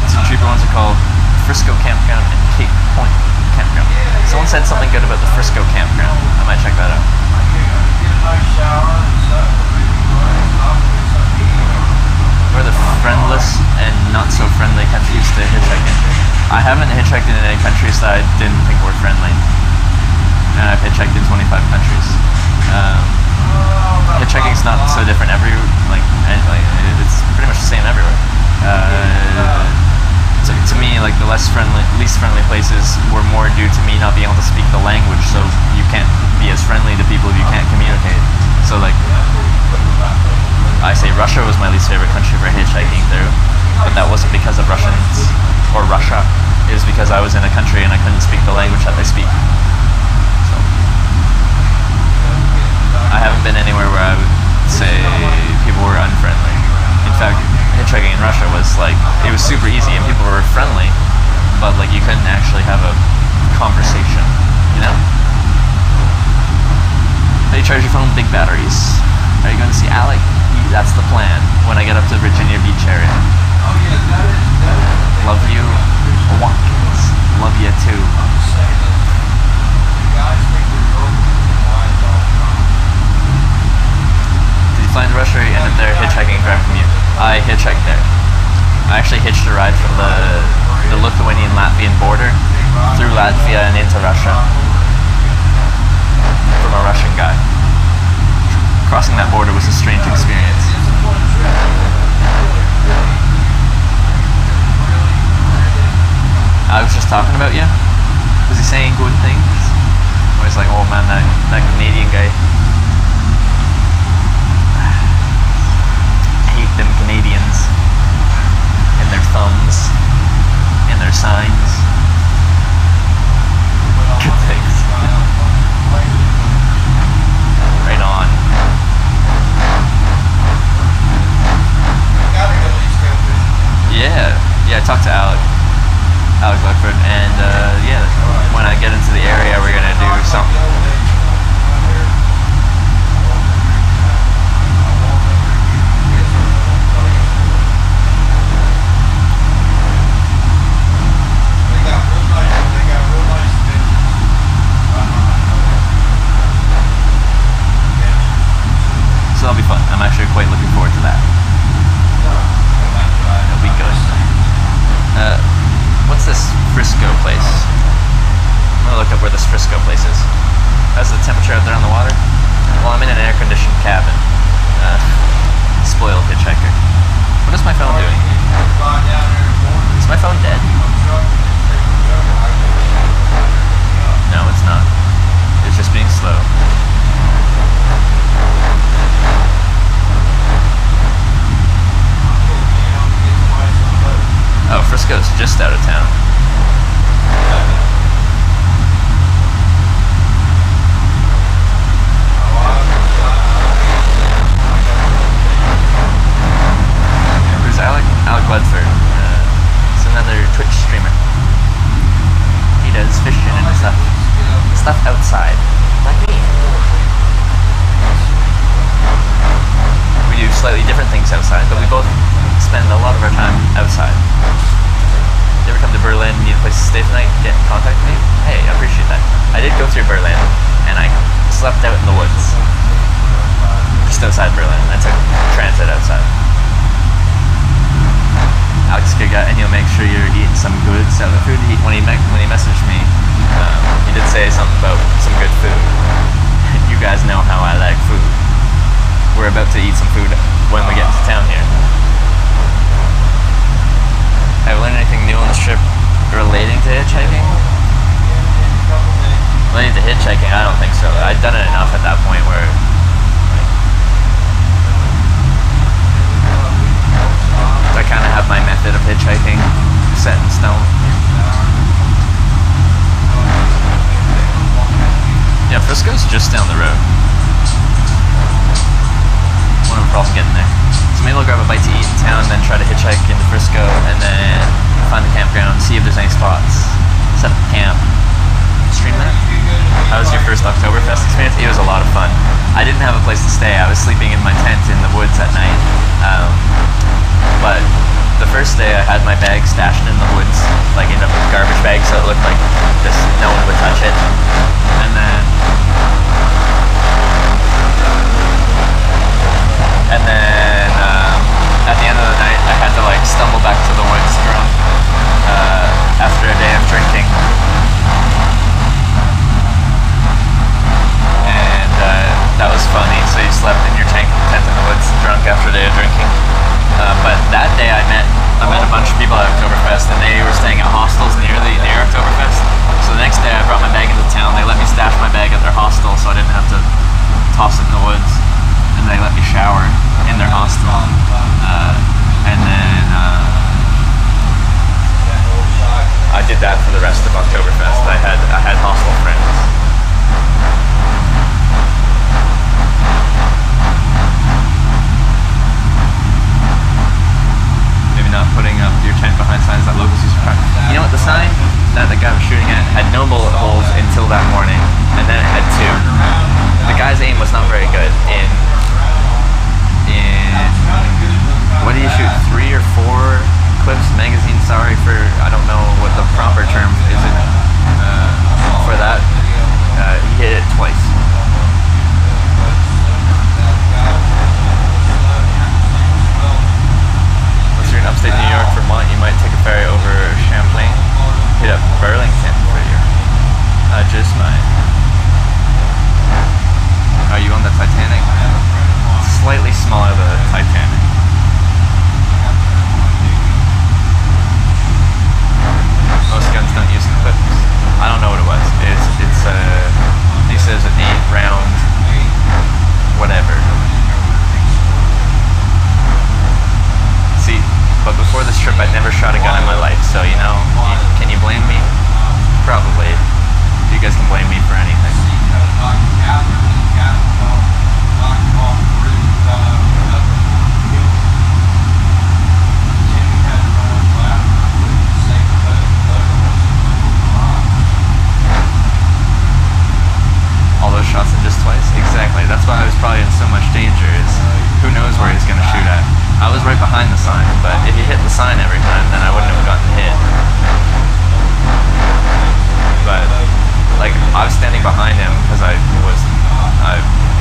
Two cheaper ones are called Frisco Campground and Cape Point Campground. Someone said something good about the Frisco Campground. I might check that out. Where are the friendless and not so friendly countries to hitchhike in? I haven't hitchhiked in any countries that I didn't think were friendly, and I've hitchhiked in 25 countries. Hitchhiking's not so different it's pretty much the same everywhere. To me, like the least friendly places were more due to me not being able to speak the language, so you can't be as friendly to people if you can't communicate. So like, I say Russia was my least favorite country for hitchhiking through, but that wasn't because of Russians or Russia. It was because I was in a country and I couldn't speak the language that they speak. So I haven't been anywhere where I would say people were unfriendly. In fact, hitchhiking in Russia was like, it was super easy and people were friendly, but like you couldn't actually have a conversation, you know? They charge your phone big batteries. Are you going to see Alec? That's the plan when I get up to Virginia Beach area. Love you, Watkins. Love you too. Did you fly into Russia or you ended there hitchhiking driving from you? I hitchhiked there. I actually hitched a ride from the Lithuanian-Latvian border through Latvia and into Russia from a Russian guy. Crossing that border was a strange experience. I was just talking about you. Was he saying good things? I was like, oh man, that Canadian guy. I hate them Canadians. And their thumbs. And their signs. Good things. Right on. Yeah, I talked to Alex Luckford, and when I get into the area, we're gonna do something. just out of town. There's Alec Ledford. He's another Twitch streamer. He does fishing and stuff outside, like me. We do slightly different things outside, but we both spend a lot of our time outside. You ever come to Berlin and need a place to stay tonight? Get in contact with me. Hey, I appreciate that. I did go through Berlin, and I slept out in the woods. Just outside Berlin. I took transit outside. Alex is a good guy, and he'll make sure you're eating some good salad food. When he messaged me, he did say something about some good food. You guys know how I like food. We're about to eat some food when we get into town here. Have I learned anything new on this trip relating to hitchhiking? Relating to hitchhiking, I don't think so. I'd done it enough at that point where I kind of have my method of hitchhiking set in stone. Yeah, Frisco's just down the road. One of them for also getting there. So maybe I'll grab a bite to eat in town, then try to hitchhike into Frisco, and then find the campground, see if there's any spots, set up camp, stream that. How was your first Oktoberfest experience? It was a lot of fun. I didn't have a place to stay. I was sleeping in my tent in the woods at night. But the first day I had my bag stashed in the woods, like in a garbage bag, so it looked like this, no one would touch it. And then at the end of the night, I had to like stumble back to the woods drunk after a day of drinking. And that was funny. So you slept in your tent in the woods drunk after a day of drinking. But that day I met a bunch of people at Oktoberfest, and they were staying at hostels near Oktoberfest. So the next day I brought my bag into town. They let me stash my bag at their hostel, so I didn't have to toss it in the woods. And they let me shower in their hostel. And then I did that for the rest of Oktoberfest. I had hostel friends. Maybe not putting up your tent behind signs that locals use for parking. You know what, the sign that the guy was shooting at had no bullet holes until that morning, and then it had two. The guy's aim was not very good. What do you shoot? 3 or 4 clips magazine? Sorry for, I don't know what the proper term is for that. He hit it twice. Once you're in upstate New York, Vermont, you might take a ferry over Champlain, hit up Burlington for your just mine. Are you on the Titanic? Slightly smaller than the Titanic. Most guns don't use clips. I don't know what it was. He says an 8-round whatever. See, but before this trip I'd never shot a gun in my life, so you know, can you blame me? Probably. You guys can blame me for anything. All those shots in just twice? Exactly. That's why I was probably in so much danger, is who knows where he's going to shoot at. I was right behind the sign, but if you hit the sign every time, then I wouldn't have gotten hit. But, like, I was standing behind him because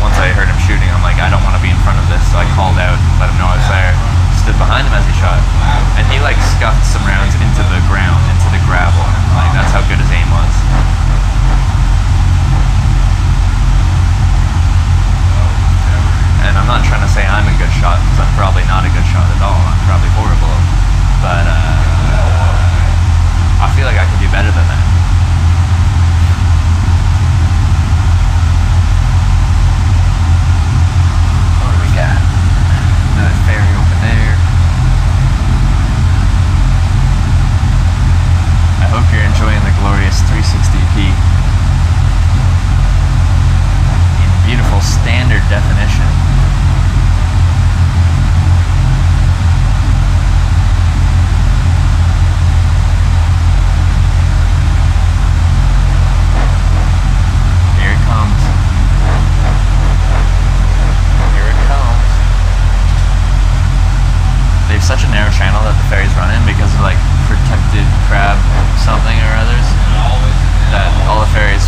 once I heard him shooting, I'm like, I don't want to be in front of this, so I called out, let him know I was there, stood behind him as he shot, and he, like, scuffed some rounds into the ground, into the gravel. Like, that's how good his aim was. And I'm not trying to say I'm a good shot, because I'm probably not a good shot at all. I'm probably horrible. But I feel like I can do better than that. What do we got? Another ferry over there. such a narrow channel that the ferries run in because of like protected crab something or others, that all the ferries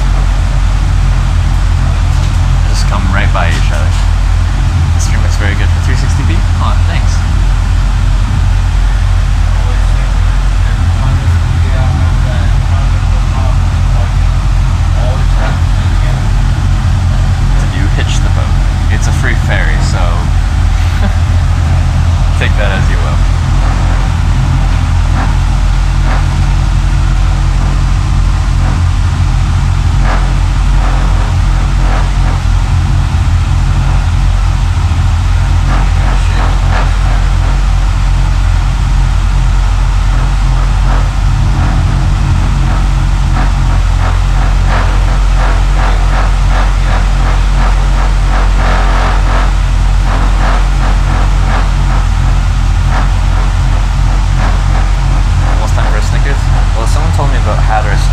just come right by each other. The stream looks very good for 360p. Oh, thanks. Did you hitch the boat? It's a free ferry, so take that as you will.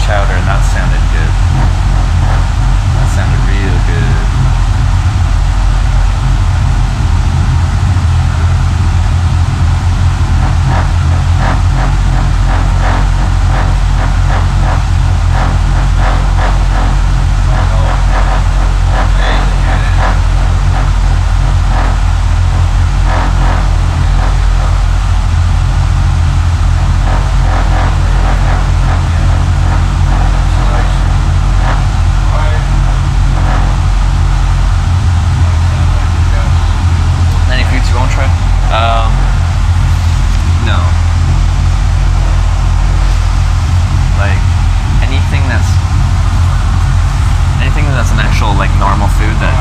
Chowder, and that sounded good. That sounded real good. No. Like anything that's an actual like normal food that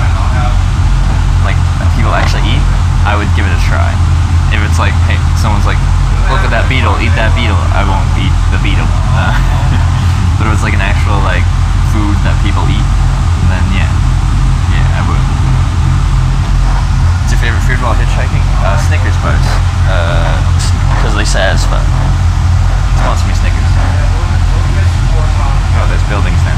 like that people actually eat, I would give it a try. If it's like, hey, someone's like, look at that beetle, eat that beetle, I won't eat the beetle. But if it's like an actual like food that people eat, then yeah, I would. What's your favorite food while hitchhiking? Snickers bars. Because they satisfy. Sponsor me Snickers. Oh, there's buildings now.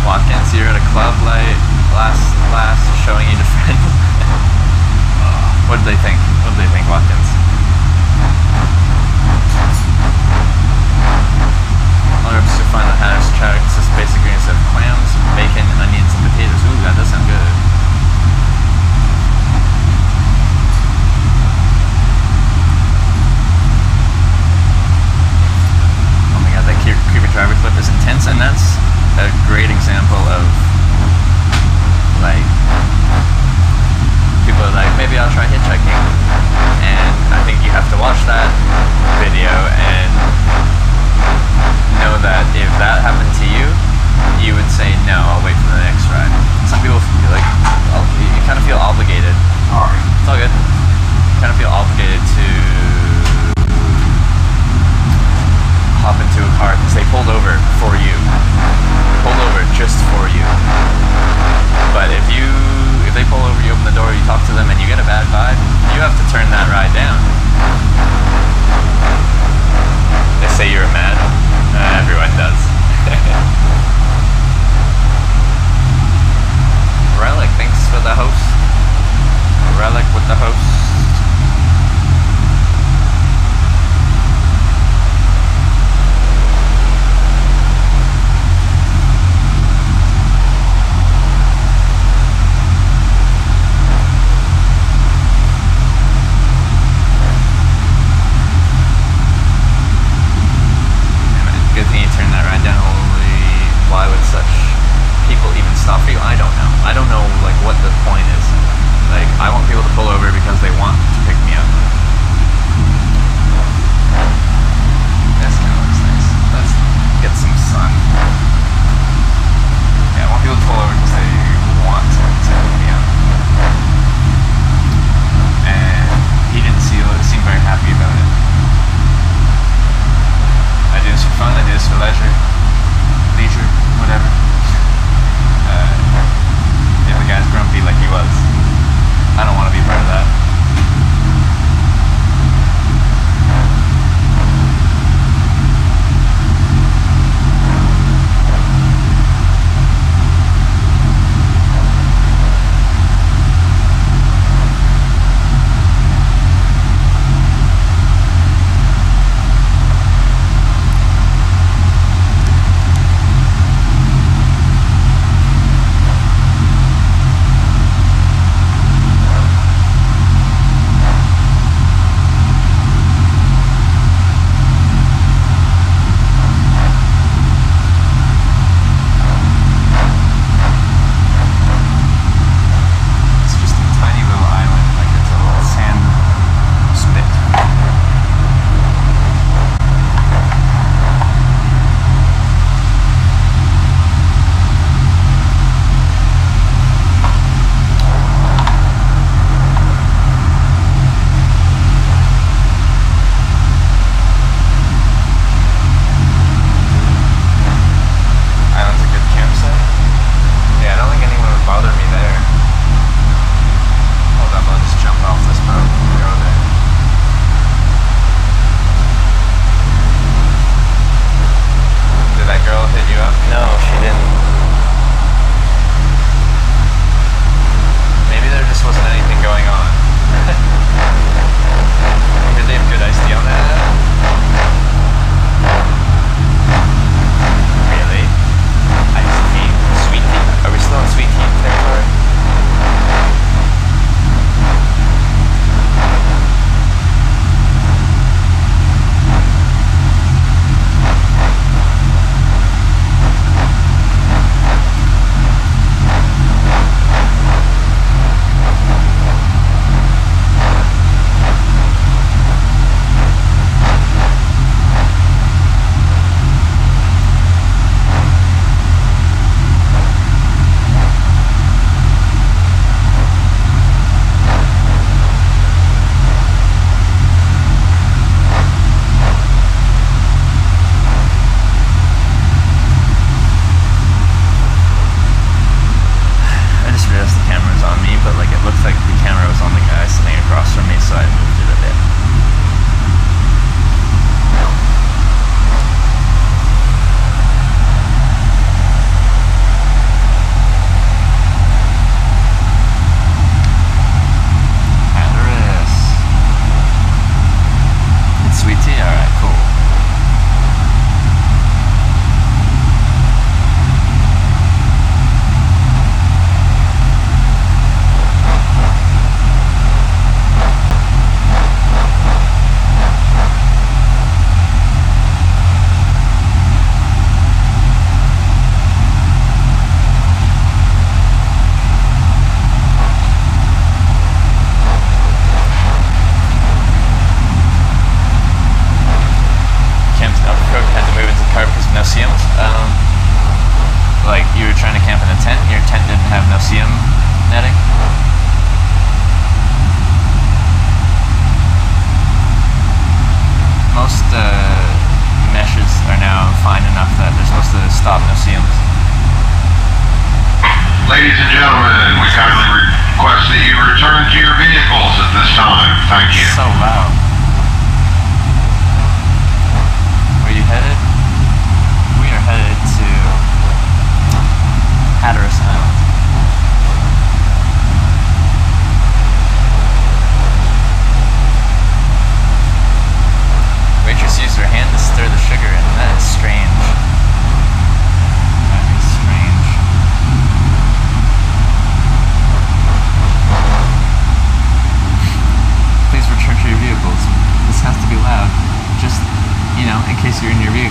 Watkins, you're at a club light. Last showing you to friends. What did they think? Watkins? Other episodes to find the hash chowder consists of basic ingredients of clams, bacon, onions, and potatoes. Ooh, that does sound good. Oh my god, that creepy driver clip is intense, and that's a great example of like people are like, maybe I'll try hitchhiking, and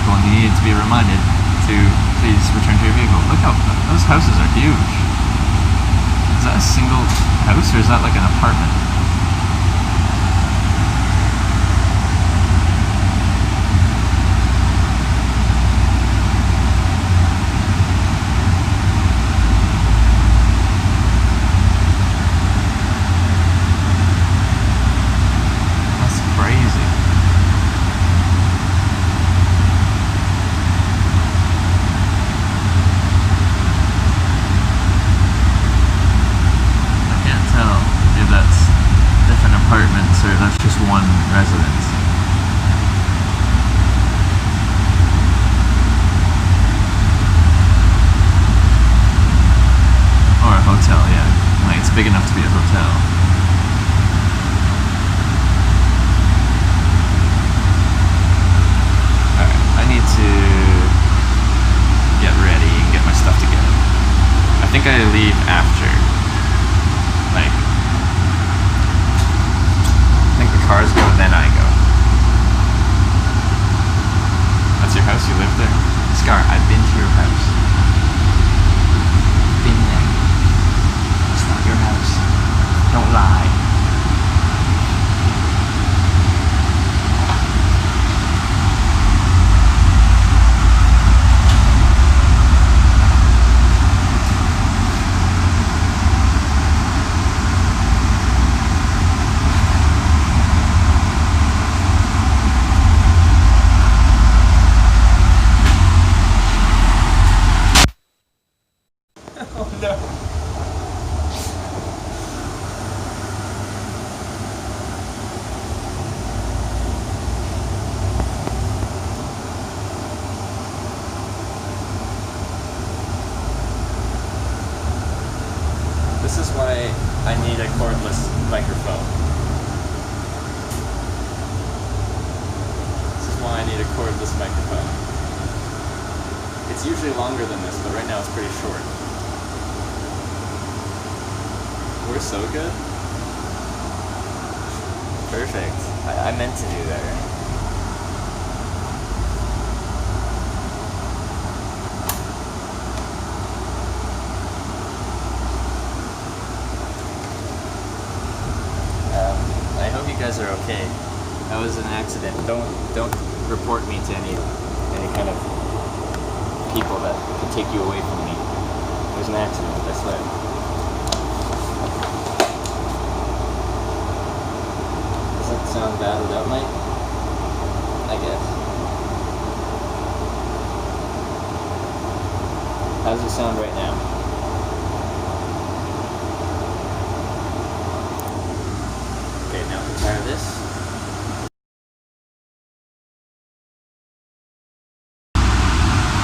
vehicle and you need to be reminded to please return to your vehicle. Look how those houses are huge. Is that a single house or is that like an apartment? That's crazy. I can't tell if that's different apartments or that's just one residence. Or a hotel, yeah. Like it's big enough to be a hotel. Alright, I need to get ready and get my stuff together. I think I leave after. Like, I think the cars go, then I go. That's your house? You live there? Scar, I've been to your house. Been there. It's not your house. Don't lie. This is why I need a cordless microphone. This is why I need a cordless microphone. It's usually longer than this, but right now it's pretty short. We're so good. Perfect. I meant to do that, right? I hope you guys are okay. That was an accident. Don't report me to any kind of people that could take you away from me. It was an accident, I swear. Does that sound bad without mic? I guess. How does it sound right now? Okay, now compare this.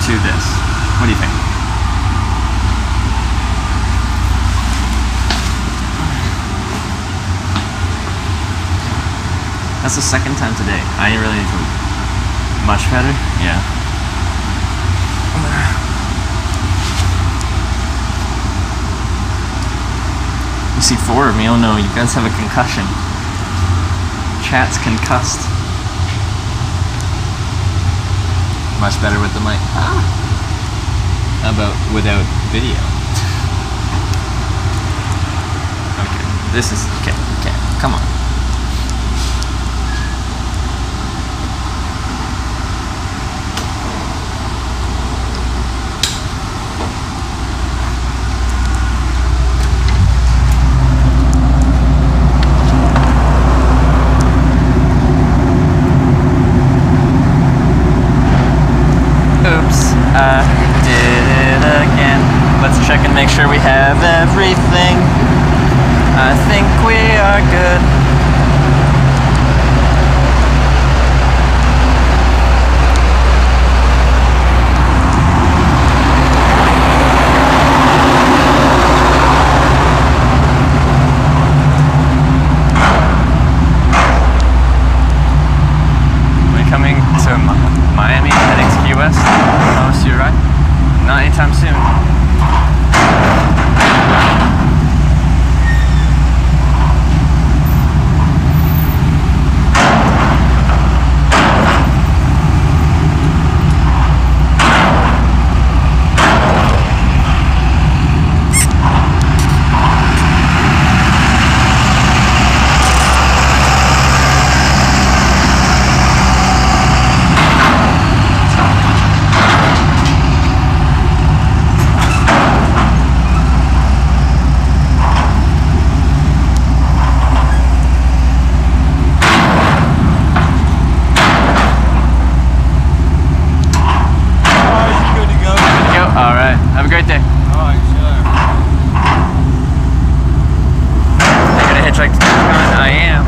To this. What do you think? That's the second time today. I ain't really much better. Yeah. You see four of me. Oh no, you guys have a concussion. Chat's concussed. Much better with the mic. How about without video? Okay, this is okay. Come on. I did it again. Let's check and make sure we have everything. I think we are good. We're coming to Miami, heading to Key West. Promise you, right? Not anytime soon. I am.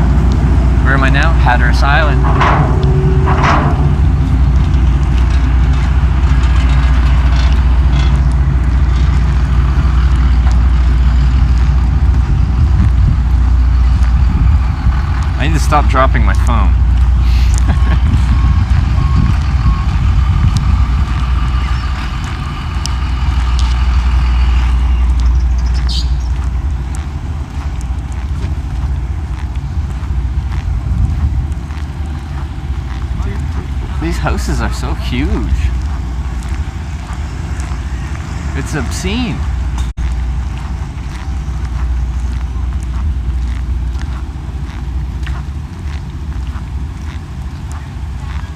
Where am I now? Hatteras Island. I need to stop dropping my phone. These houses are so huge. It's obscene.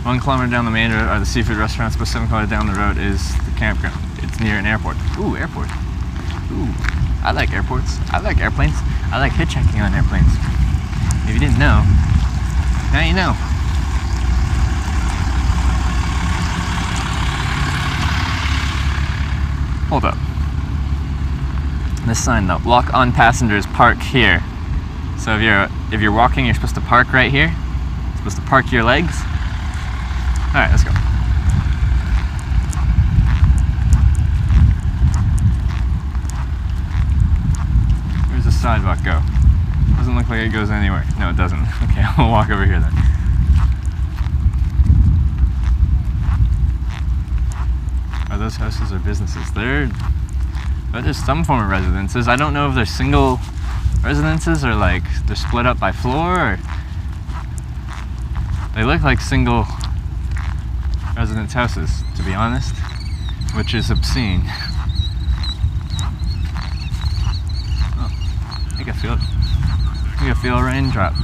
One kilometer down the main road are the seafood restaurants, but 7 kilometers down the road is the campground. It's near an airport. Ooh, airport. Ooh, I like airports. I like airplanes. I like hitchhiking on airplanes. If you didn't know, now you know. Hold up. This sign though, walk on passengers, park here. So if you're walking, you're supposed to park right here. You're supposed to park your legs. All right, let's go. Where's the sidewalk go? Doesn't look like it goes anywhere. No, it doesn't. Okay, I'll walk over here then. Are those houses or businesses? They're some form of residences. I don't know if they're single residences or like they're split up by floor, or they look like single residence houses, to be honest, which is obscene. Oh, I think I feel it. I think I feel a raindrop.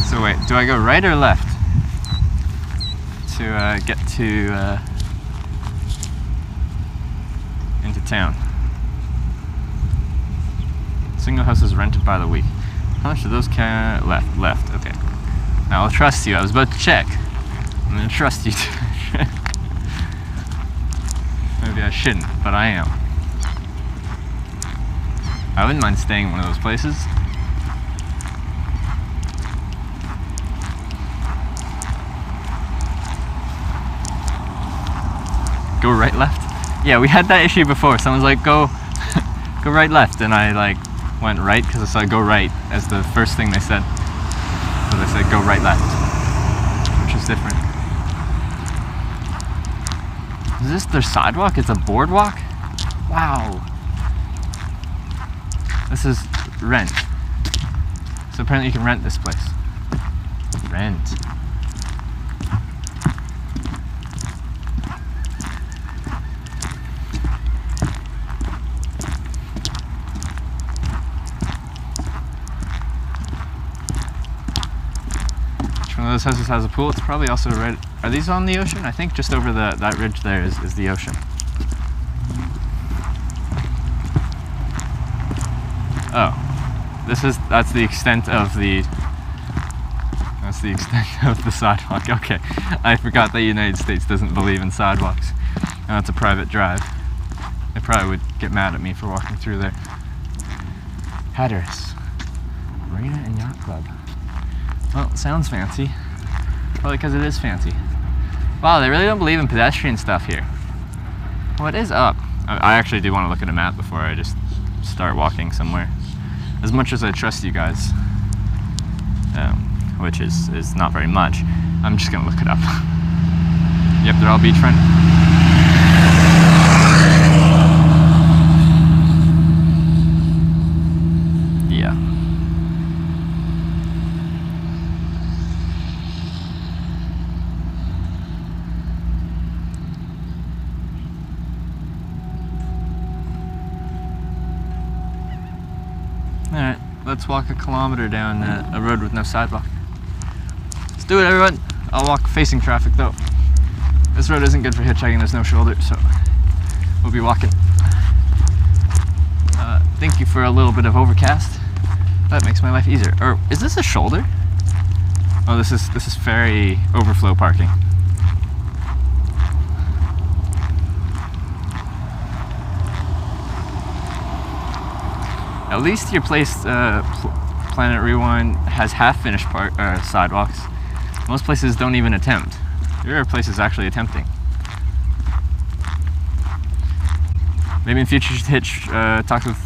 So wait, do I go right or left to get to into town? Single houses rented by the week. How much do those left? Okay. Now I'll trust you. I was about to check. I'm gonna trust you. Maybe I shouldn't, but I am. I wouldn't mind staying in one of those places. Go right, left? Yeah, we had that issue before. Someone's like, go right, left, and I like went right because I saw go right as the first thing they said. So they said go right, left, which is different. Is this their sidewalk? It's a boardwalk? Wow. This is rent. So apparently you can rent this place. Rent. One of those houses has a pool. It's probably also right. Are these on the ocean? I think just over that ridge there is the ocean. Oh, that's the extent of the sidewalk. Okay, I forgot the United States doesn't believe in sidewalks, and it's a private drive. They probably would get mad at me for walking through there. Hatteras Marina and Yacht Club. Well, it sounds fancy. Probably because it is fancy. Wow, they really don't believe in pedestrian stuff here. What is up? I actually do want to look at a map before I just start walking somewhere. As much as I trust you guys, which is not very much, I'm just going to look it up. Yep, they're all beachfront. Yeah. Alright, let's walk a kilometer down a road with no sidewalk. Let's do it, everyone! I'll walk facing traffic though. This road isn't good for hitchhiking, there's no shoulder, so we'll be walking. Thank you for a little bit of overcast. That makes my life easier. Or is this a shoulder? Oh, this is ferry overflow parking. At least your place, Planet Rewind, has half-finished sidewalks. Most places don't even attempt. There are places actually attempting. Maybe in future you should talk with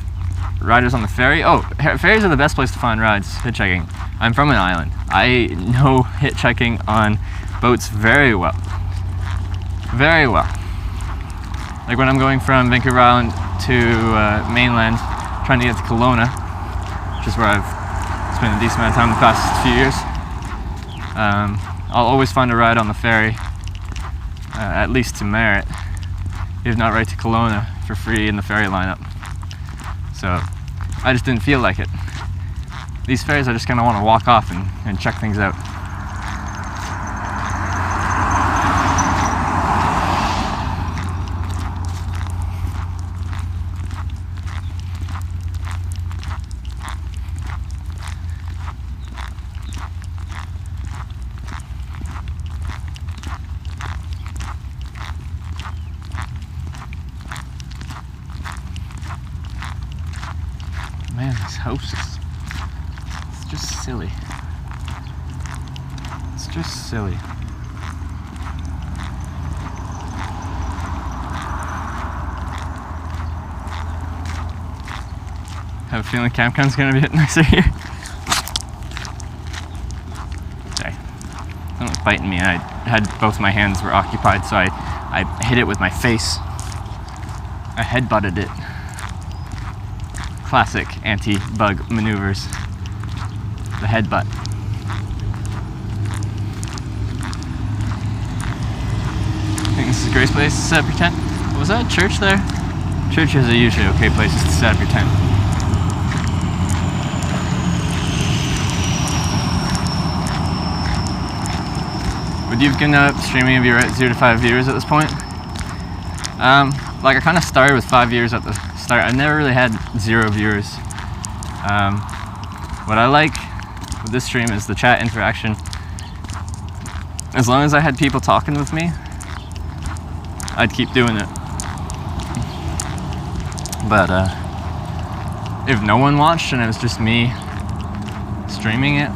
riders on the ferry. Oh, ferries are the best place to find rides, hitchhiking. I'm from an island. I know hitchhiking on boats very well. Very well. Like when I'm going from Vancouver Island to mainland, trying to get to Kelowna, which is where I've spent a decent amount of time the past few years. I'll always find a ride on the ferry, at least to Merritt, if not right to Kelowna for free in the ferry lineup. So I just didn't feel like it. These ferries, I just kind of want to walk off and check things out. Man, this house is, it's just silly. It's just silly. Have a feeling campground's gonna be a bit nicer here. Sorry. Something was biting me and I had both my hands were occupied, so I hit it with my face. I headbutted it. Classic anti-bug maneuvers. The headbutt. I think this is Grace Place to set up your tent. Was that a church there? Churches are usually okay places to set up your tent. Would you have given up streaming if you were at 0 to 5 viewers at this point? Like I kind of started with 5 viewers at the start. I've never really had 0 viewers. What I like with this stream is the chat interaction. As long as I had people talking with me, I'd keep doing it. But if no one watched and it was just me streaming it,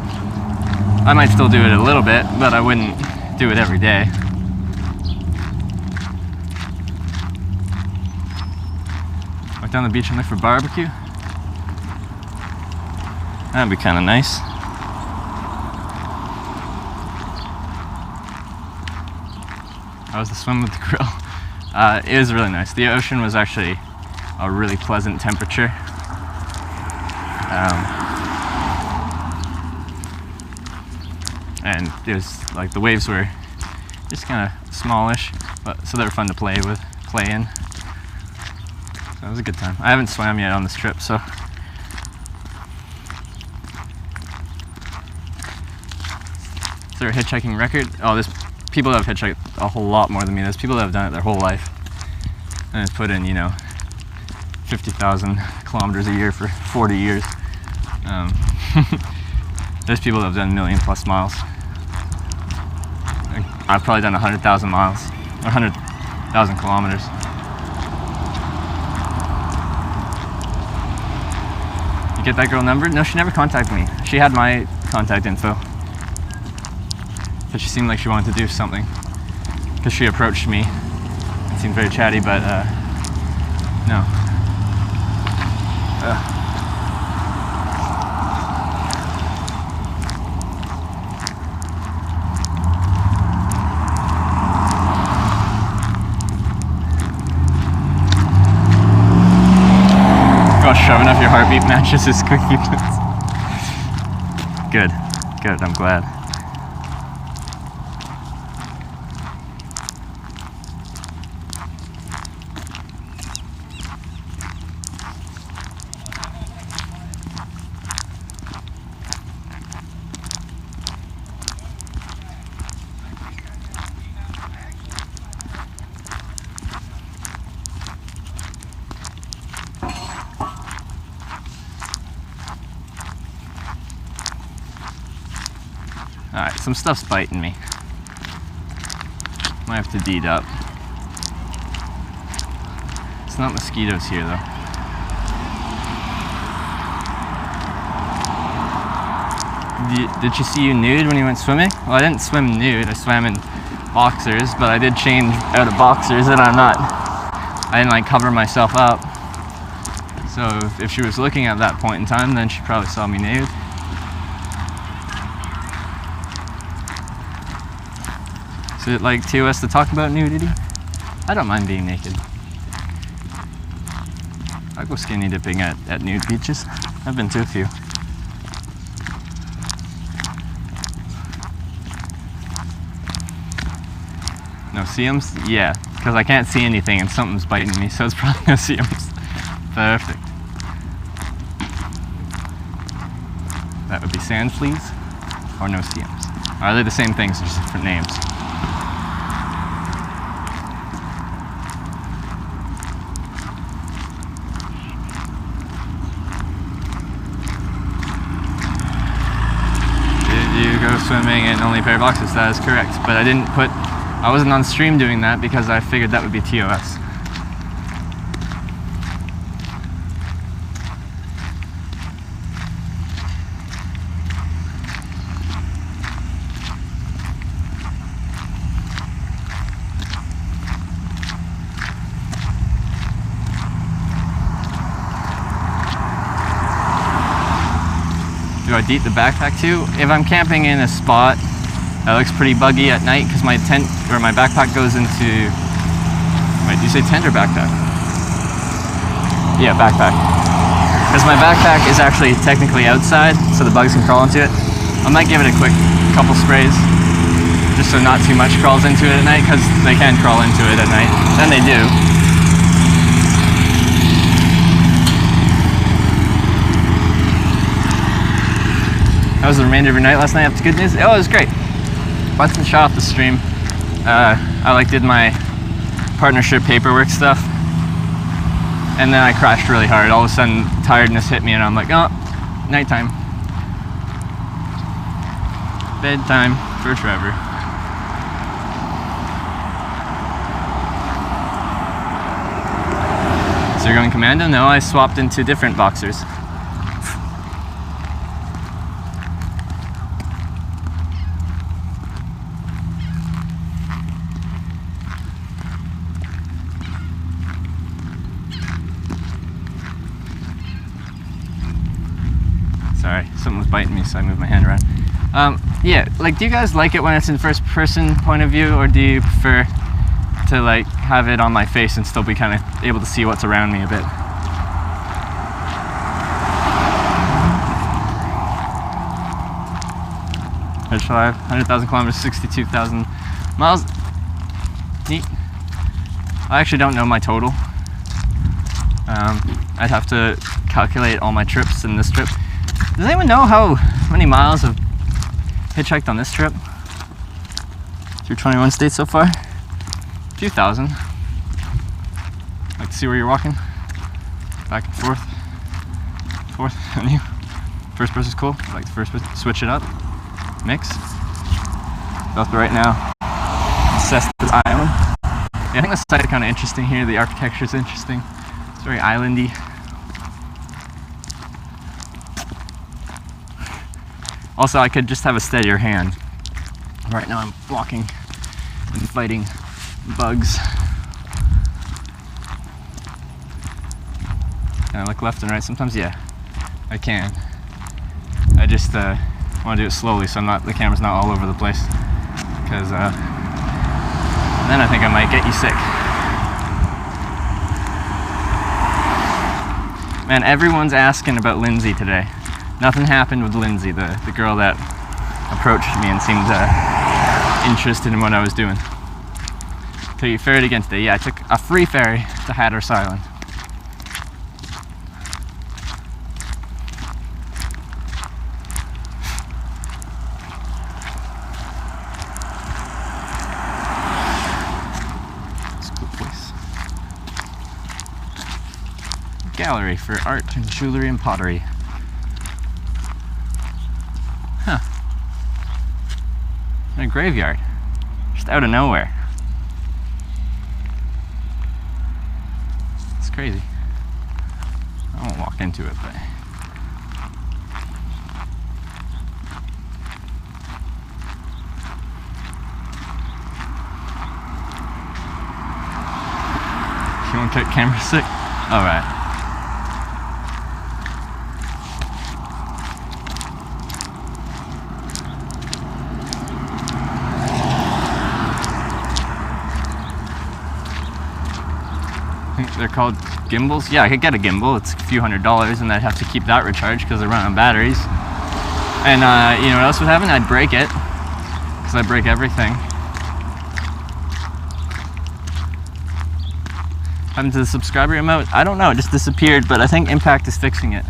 I might still do it a little bit, but I wouldn't do it every day. Walk down the beach and look for barbecue. That'd be kind of nice. How was the swim with the grill? It was really nice. The ocean was actually a really pleasant temperature. And it was like the waves were just kind of smallish, but so they were fun to play in. So it was a good time. I haven't swam yet on this trip, so. Is there a hitchhiking record? Oh, there's people that have hitchhiked a whole lot more than me. There's people that have done it their whole life. And it's put in, 50,000 kilometers a year for 40 years. There's people that have done 1 million+ miles. I've probably done 100,000 miles, or 100,000 kilometers. You get that girl number? No, she never contacted me. She had my contact info. But she seemed like she wanted to do something. Because she approached me. It seemed very chatty, but no. Shoving up your heartbeat matches his cookie. Good, I'm glad. Alright, some stuff's biting me. Might have to deed up. It's not mosquitoes here though. Did she see you nude when you went swimming? Well, I didn't swim nude. I swam in boxers, but I did change out of boxers, and I didn't like cover myself up. So if she was looking at that point in time, then she probably saw me nude. Is it like TOS to talk about nudity? I don't mind being naked. I go skinny dipping at nude beaches. I've been to a few. No seams? Yeah, because I can't see anything and something's biting me, so it's probably no seams. Perfect. That would be sand fleas or no seams. Are they the same things, just different names? Did you go swimming in only a pair of boxers? That is correct, but I wasn't on stream doing that because I figured that would be TOS. Do I deep the backpack too? If I'm camping in a spot that looks pretty buggy at night because my tent or my backpack goes into, wait, do you say tent or backpack? Yeah, backpack. Because my backpack is actually technically outside, so the bugs can crawl into it. I might give it a quick couple sprays, just so not too much crawls into it at night, because they can crawl into it at night. Then they do. How was the remainder of your night last night after good news? Oh, it was great. Once and shut off the stream. I did my partnership paperwork stuff, and then I crashed really hard. All of a sudden, tiredness hit me, and I'm like, oh, nighttime. Bedtime for Trevor. So you're going commando? No, I swapped into different boxers. Sorry, something was biting me, so I moved my hand around. Yeah, like, do you guys like it when it's in first person point of view, or do you prefer to like have it on my face and still be kind of able to see what's around me a bit? Edge 5, 100,000 kilometers, 62,000 miles. Neat. I actually don't know my total. I'd have to calculate all my trips in this trip. Does anyone know how many miles I've hitchhiked on this trip? Through 21 states so far? A few thousand. Like to see where you're walking? Back and forth. Fourth, and you? First person's cool. Like the first person, switch it up. Mix. Both right now. Cestus Island. Yeah, I think the site is kind of interesting here. The architecture is interesting. It's very islandy. Also, I could just have a steadier hand. Right now I'm blocking and fighting bugs. Can I look left and right sometimes? Yeah, I can. I just want to do it slowly so the camera's not all over the place. Because then I think I might get you sick. Man, everyone's asking about Lindsay today. Nothing happened with Lindsay, the girl that approached me and seemed interested in what I was doing. So you ferried again today? Yeah, I took a free ferry to Hatteras Island. It's a cool place. Gallery for art and jewelry and pottery. Huh. In a graveyard. Just out of nowhere. It's crazy. I won't walk into it, but Don't get camera sick. All right. I think they're called gimbals. Yeah, I could get a gimbal. It's a few $100s, and I'd have to keep that recharged because they run on batteries. And you know what else would happen? I'd break it, because I break everything. Happened to the subscriber remote? I don't know. It just disappeared, but I think Impact is fixing it.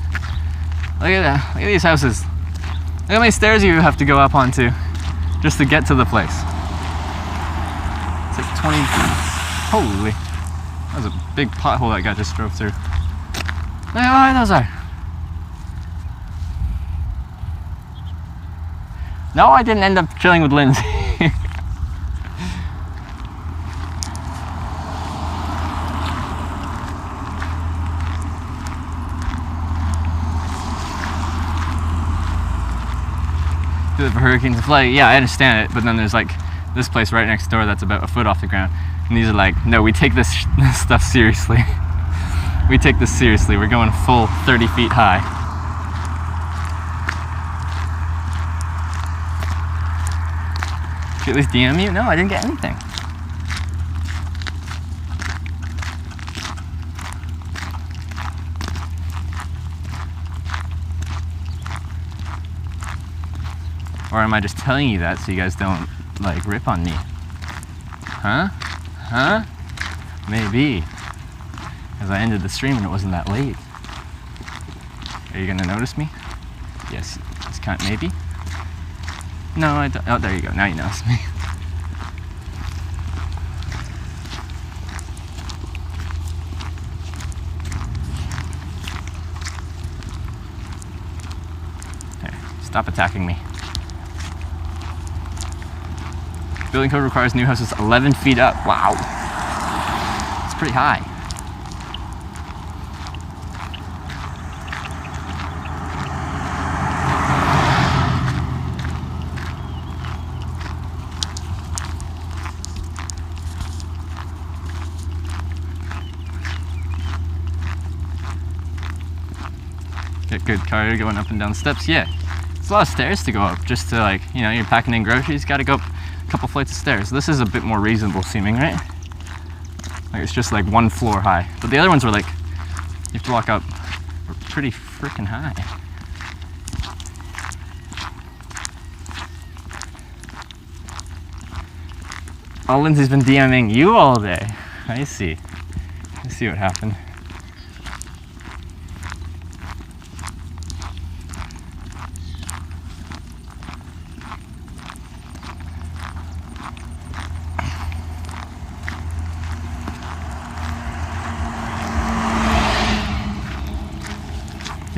Look at that. Look at these houses. Look how many stairs you have to go up onto just to get to the place. It's like 20. Holy. That was a big pothole that guy just drove through. Look how high those are. No, I didn't end up chilling with Lindsay. Do it for hurricanes and flooding. Yeah, I understand it, but then there's like this place right next door that's about a foot off the ground. And these are like, no, we take this stuff seriously. We take this seriously. We're going full 30 feet high. Did you at least DM you? No, I didn't get anything. Or am I just telling you that so you guys don't like rip on me? Huh? Huh? Maybe. Because I ended the stream and it wasn't that late. Are you gonna notice me? Yes. It's kind of, maybe? No, I don't. Oh, there you go. Now you notice me. There. Stop attacking me. Building code requires new houses 11 feet up. Wow. It's pretty high. Get good car going up and down steps. Yeah. It's a lot of stairs to go up just to, like, you know, you're packing in groceries, gotta go up a couple flights of stairs. This is a bit more reasonable seeming, right? Like it's just like one floor high. But the other ones were like, you have to walk up pretty freaking high. Oh, Lindsay's been DMing you all day. I see. I see what happened.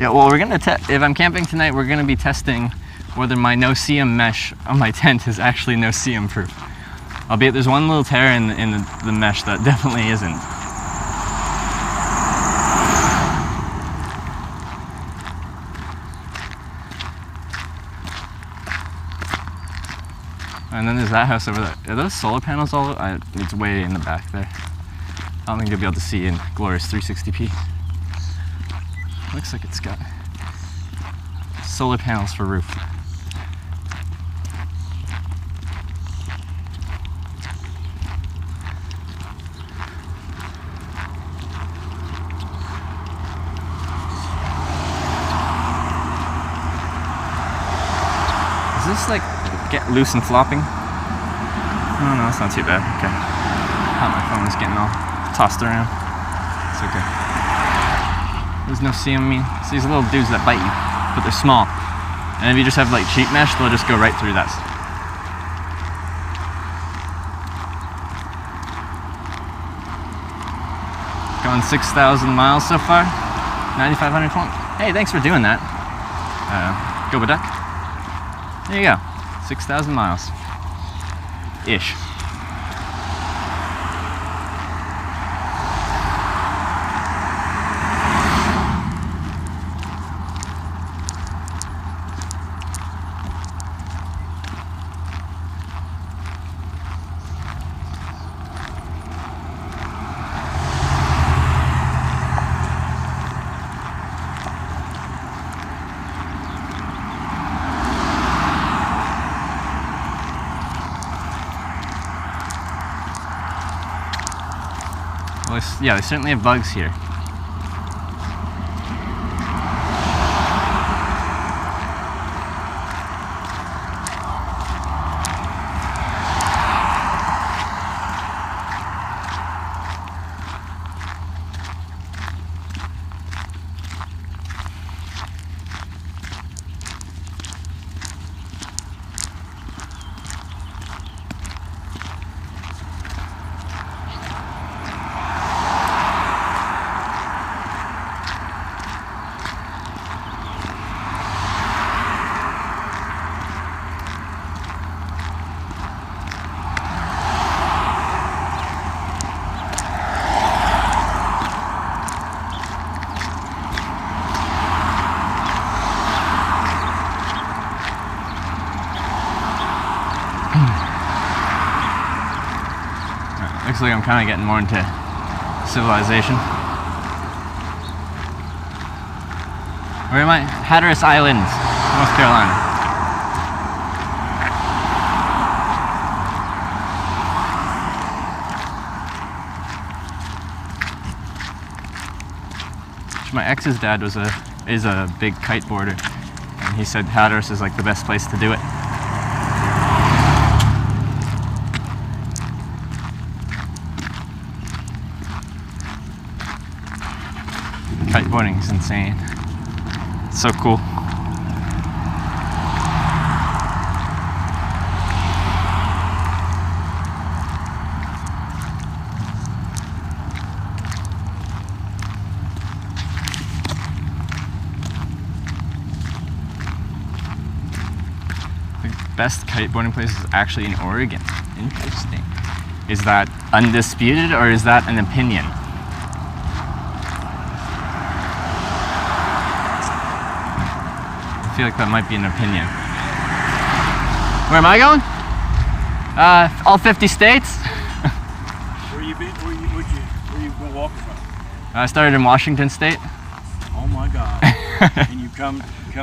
Yeah, well, we're gonna if I'm camping tonight, we're gonna be testing whether my no-seam mesh on my tent is actually no-seam proof. Albeit there's one little tear in the mesh that definitely isn't. And then there's that house over there. Are those solar panels all? It's way in the back there. I don't think you'll be able to see in glorious 360p. Looks like it's got solar panels for roof. Is this like get loose and flopping? Oh no, it's not too bad. Okay. My phone is getting all tossed around. It's okay. There's no seam. I mean, it's these little dudes that bite you, but they're small. And if you just have like cheap mesh, they'll just go right through that. Going 6,000 miles so far. 9,500 kilometers. Hey, thanks for doing that. Go Baduck. There you go. 6,000 miles. Ish. yeah, they certainly have bugs here. Looks like I'm kind of getting more into civilization. Where am I? Hatteras Islands, North Carolina. My ex's dad is a big kiteboarder, and he said Hatteras is like the best place to do it. Kiteboarding is insane. It's so cool. The best kiteboarding place is actually in Oregon. Interesting. Is that undisputed or is that an opinion? I feel like that might be an opinion. Where am I going? All 50 states. Where you been? Where you been walking from? I started in Washington State. Oh my God! And you come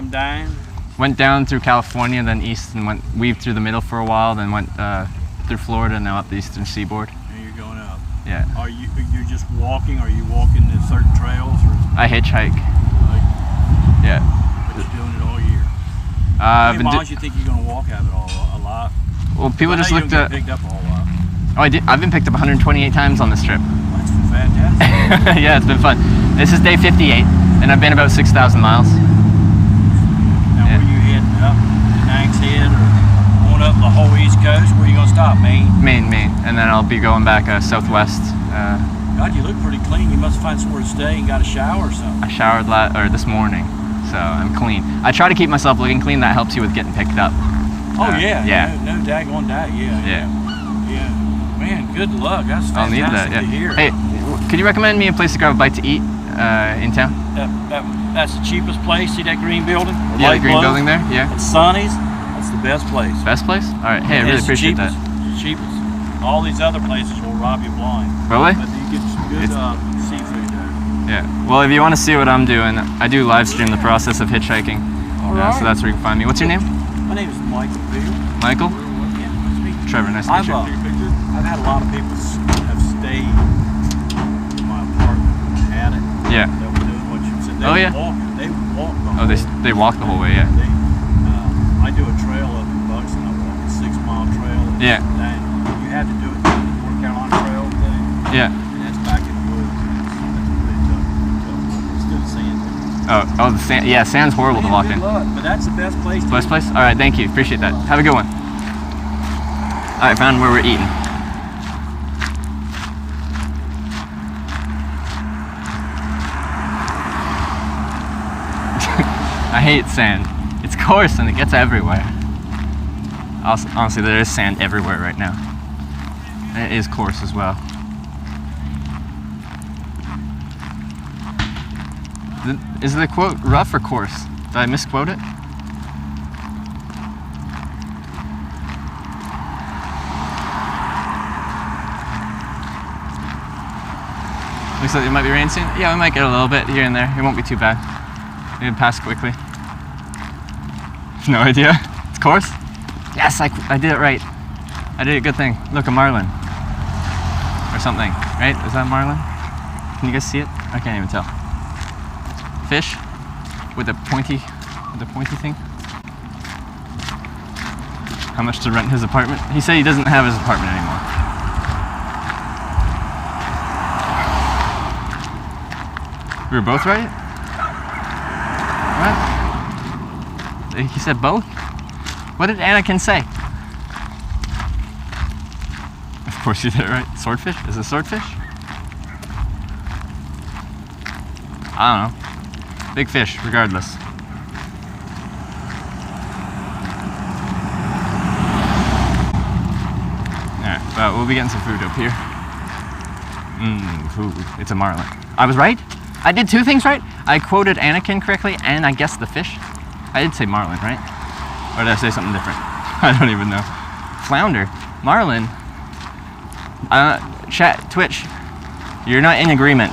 down? Went down through California, then east, and weaved through the middle for a while, then went through Florida, and now up the eastern seaboard. And you're going up. Yeah. Are you're just walking? Are you walking to certain trails or? I hitchhike. Like, Yeah. but you're doing it all year. How many miles you think you're going to walk out of it a lot? Well, people I know just you looked don't at. get picked up a whole lot. Oh, I've been picked up 128 times on this trip. That's fantastic. Yeah, it's been fun. This is day 58, and I've been about 6,000 miles. Now, Yeah. where you heading up? Nags Head or going up the whole East Coast? Where are you going to stop, Maine? Maine, and then I'll be going back southwest. God, you look pretty clean. You must find somewhere to stay and got a shower or something. I showered this morning, so I'm clean. I try to keep myself looking clean. That helps you with getting picked up. Oh yeah. Yeah. No daggone doubt. Yeah. Man, good luck. That's I'll fantastic need that. Yeah. to hear. Hey, could you recommend me a place to grab a bite to eat in town? That's the cheapest place. See that green building? Yeah, the green building there. Yeah. It's Sonny's. That's the best place. Best place? All right. Hey, I really It's appreciate that. Cheapest. All these other places will rob you blind. Really? But you get some good seafood there. Yeah. Well, if you want to see what I'm doing, I do live stream the process of hitchhiking. So that's where you can find me. What's your name? My name is Michael Beal. Michael? Yeah, nice to meet you. Trevor, nice to meet you. I've had a lot of people have stayed in my apartment attic. Yeah. That were doing what you said. They Oh, yeah. They walk the Oh, whole they walk the whole way, yeah. I do a trail up in Buxton. I walk a 6-mile trail. Yeah. Then you had to do it down the North Carolina Trail thing. Yeah. And that's back in the woods. That's really tough walk. It's still sand there. Oh, the sand. Yeah, sand's horrible to walk Good in. luck, but that's the best place. Best place? All right, thank you. Appreciate that. Have a good one. All right, found where we're eating. I hate sand. It's coarse and it gets everywhere. Honestly, there is sand everywhere right now. And it is coarse as well. Is the quote rough or coarse? Did I misquote it? Looks like it might be raining soon. Yeah, we might get a little bit here and there. It won't be too bad. It'll pass quickly. No idea. It's coarse? Yes, I did it right. I did a good thing. Look, a marlin. Or something, right? Is that a marlin? Can you guys see it? I can't even tell. Fish with a pointy thing. How much to rent his apartment? He said he doesn't have his apartment anymore. We were both right? What? He said both? What did Anakin say? Of course you did it right. Swordfish? Is it swordfish? I don't know. Big fish, regardless. Alright, well, we'll be getting some food up here. Food. It's a marlin. I was right? I did two things right? I quoted Anakin correctly and I guessed the fish. I did say marlin, right? Or did I say something different? I don't even know. Flounder. Marlin. Chat, Twitch. You're not in agreement.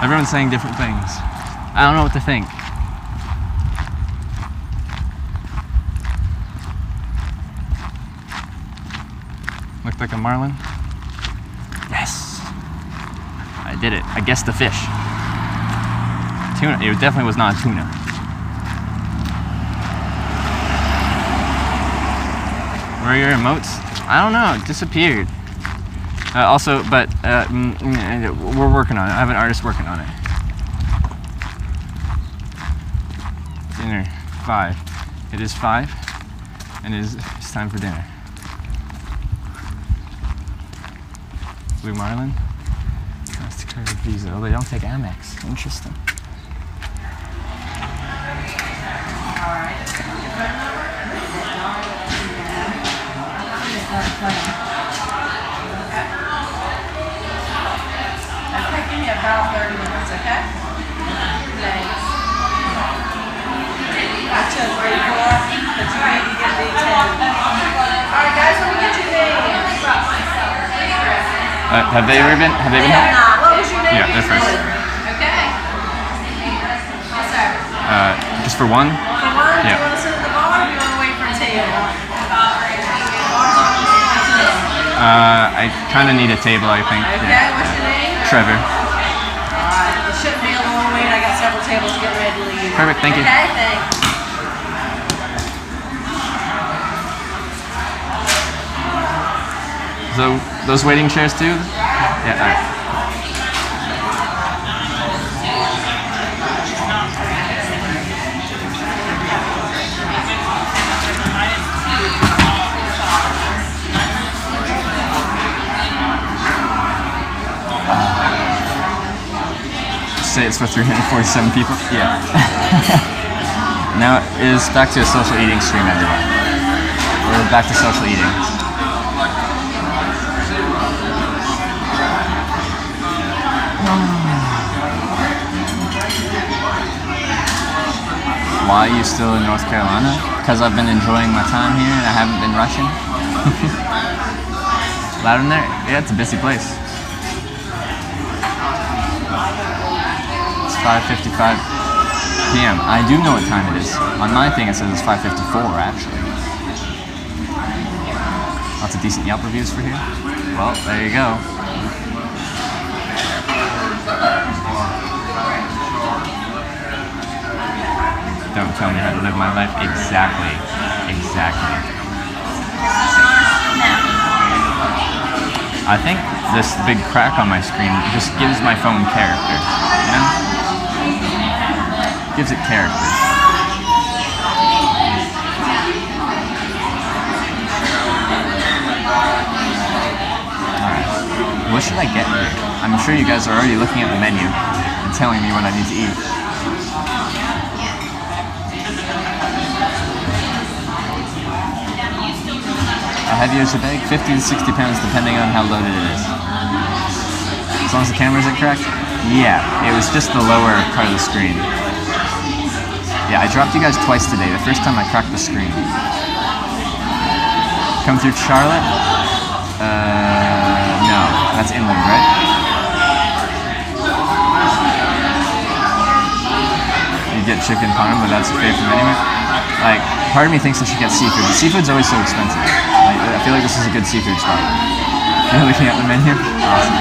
Everyone's saying different things. I don't know what to think. Looked like a marlin? Yes! I did it. I guessed the fish. Tuna. It definitely was not a tuna. Where are your emotes? I don't know. It disappeared. Also, but we're working on it. I have an artist working on it. Dinner, 5. It is 5, and it's time for dinner. Blue Marlin. MasterCard Visa. Oh, they don't take Amex. Interesting. That's taking me about 30 minutes, okay? Thanks. I chose 3 4, but you need to get the 10. Alright guys, let me get your name. Have they been here? What was your name? Yeah, they're first. Okay. Yes, sir. Just for one? For one? Yeah. Do you want to sit at the bar or do you want to wait for a table? I kind of need a table, I think. Okay, Yeah. what's your name? Trevor. Alright, it shouldn't be a long wait. I got several tables getting ready to leave. Perfect, thank you. Okay, thanks. So, those waiting chairs too? Yeah, alright. Say it's for 347 people? Yeah. Now it is back to a social eating stream, everyone. We're back to social eating. Why are you still in North Carolina? Because I've been enjoying my time here and I haven't been rushing. Loud in there? Yeah, it's a busy place. 5:55 p.m. I do know what time it is. On my thing it says it's 5:54 actually. Lots of decent Yelp reviews for here. Well, there you go. Don't tell me how to live my life. Exactly. Exactly. I think this big crack on my screen just gives my phone character, you know? Gives it character. Alright. What should I get here? I'm sure you guys are already looking at the menu and telling me what I need to eat. How heavy is your bag? 50 to 60 pounds depending on how loaded it is. As long as the camera isn't cracked? Yeah, it was just the lower part of the screen. Yeah, I dropped you guys twice today. The first time I cracked the screen. Come through Charlotte? No. That's inland, right? You get chicken parm, but that's okay from anywhere? Like, part of me thinks I should get seafood. But seafood's always so expensive. Like, I feel like this is a good seafood spot. You're looking at the menu? Awesome.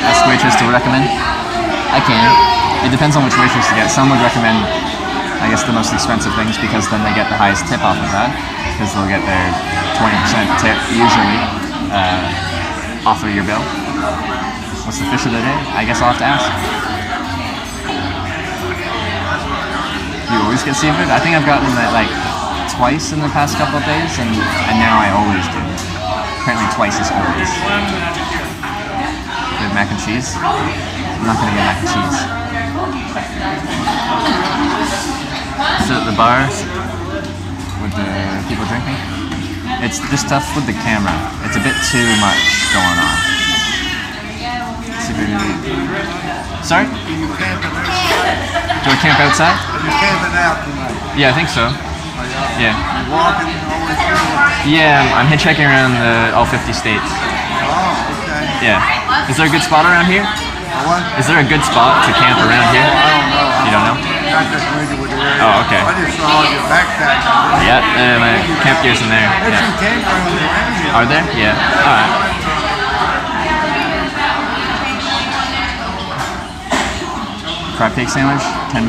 ask waitress to recommend? I can. It depends on which waitress you get. Some would recommend, I guess, the most expensive things because then they get the highest tip off of that, because they'll get their 20% tip usually off of your bill. What's the fish of the day? I guess I'll have to ask. You always get seafood? I think I've gotten that like twice in the past couple of days, and now I always do. Apparently twice is always. Good mac and cheese? I'm not gonna get mac and cheese. Sit at the bar with the people drinking. It's just tough with the camera. It's a bit too much going on. Sorry? Do I camp outside? Are you camping out tonight? Yeah, I think so. Yeah. You walking always through? Yeah, I'm hitchhiking around all 50 states. Oh, okay. Yeah. Is there a good spot around here? What? Is there a good spot to camp around here? I don't know. You don't know? Not that familiar with the area. Oh, okay. I just saw your backpack. Yeah, my camp gear's in there. There's some Yeah. campgrounds around here. Are there? Yeah. Alright. Crab cake sandwich, $10.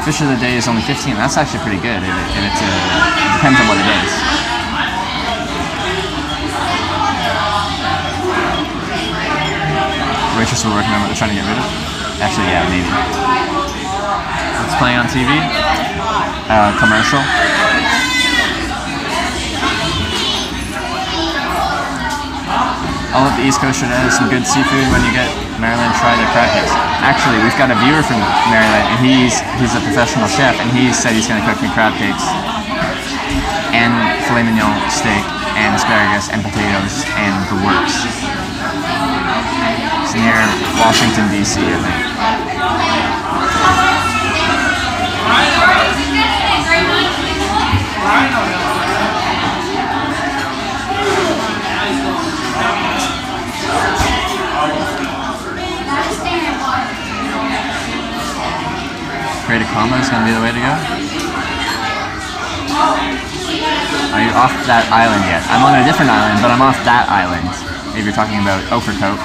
Fish of the day is only 15. That's actually pretty good. It depends on what it is. Waitress will recommend what they're trying to get rid of. Actually, yeah, maybe. What's playing on TV? Commercial. All of the East Coast should have some good seafood when you get Maryland. Try their crab cakes. Actually, we've got a viewer from Maryland, and he's a professional chef, and he said he's going to cook me crab cakes and filet mignon steak and asparagus and potatoes and the works. It's near Washington, D.C., I think. Creative Comma is going to be the way to go. Are you off that island yet? I'm on a different island, but I'm off that island. Maybe you're talking about Ocracoke.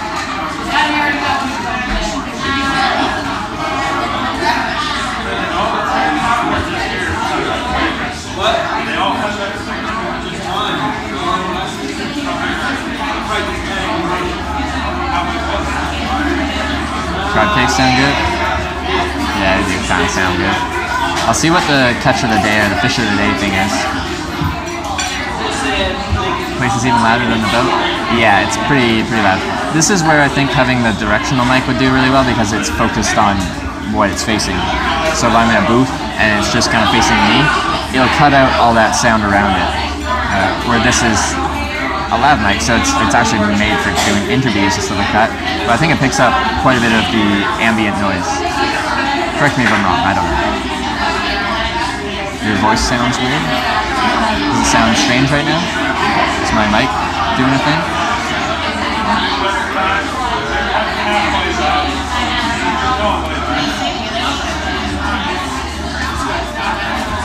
Crab cakes sound good? Yeah, they do kind of sound good. I'll see what the catch of the day or the fish of the day thing is. Place is even louder than the boat. Yeah, it's pretty loud. This is where I think having the directional mic would do really well because it's focused on what it's facing. So if I'm in a booth and it's just kind of facing me, it'll cut out all that sound around it. Where this is a lav mic, so it's actually been made for doing interviews instead of cut. But I think it picks up quite a bit of the ambient noise. Correct me if I'm wrong, I don't know. Your voice sounds weird? Does it sound strange right now? Is my mic doing a thing?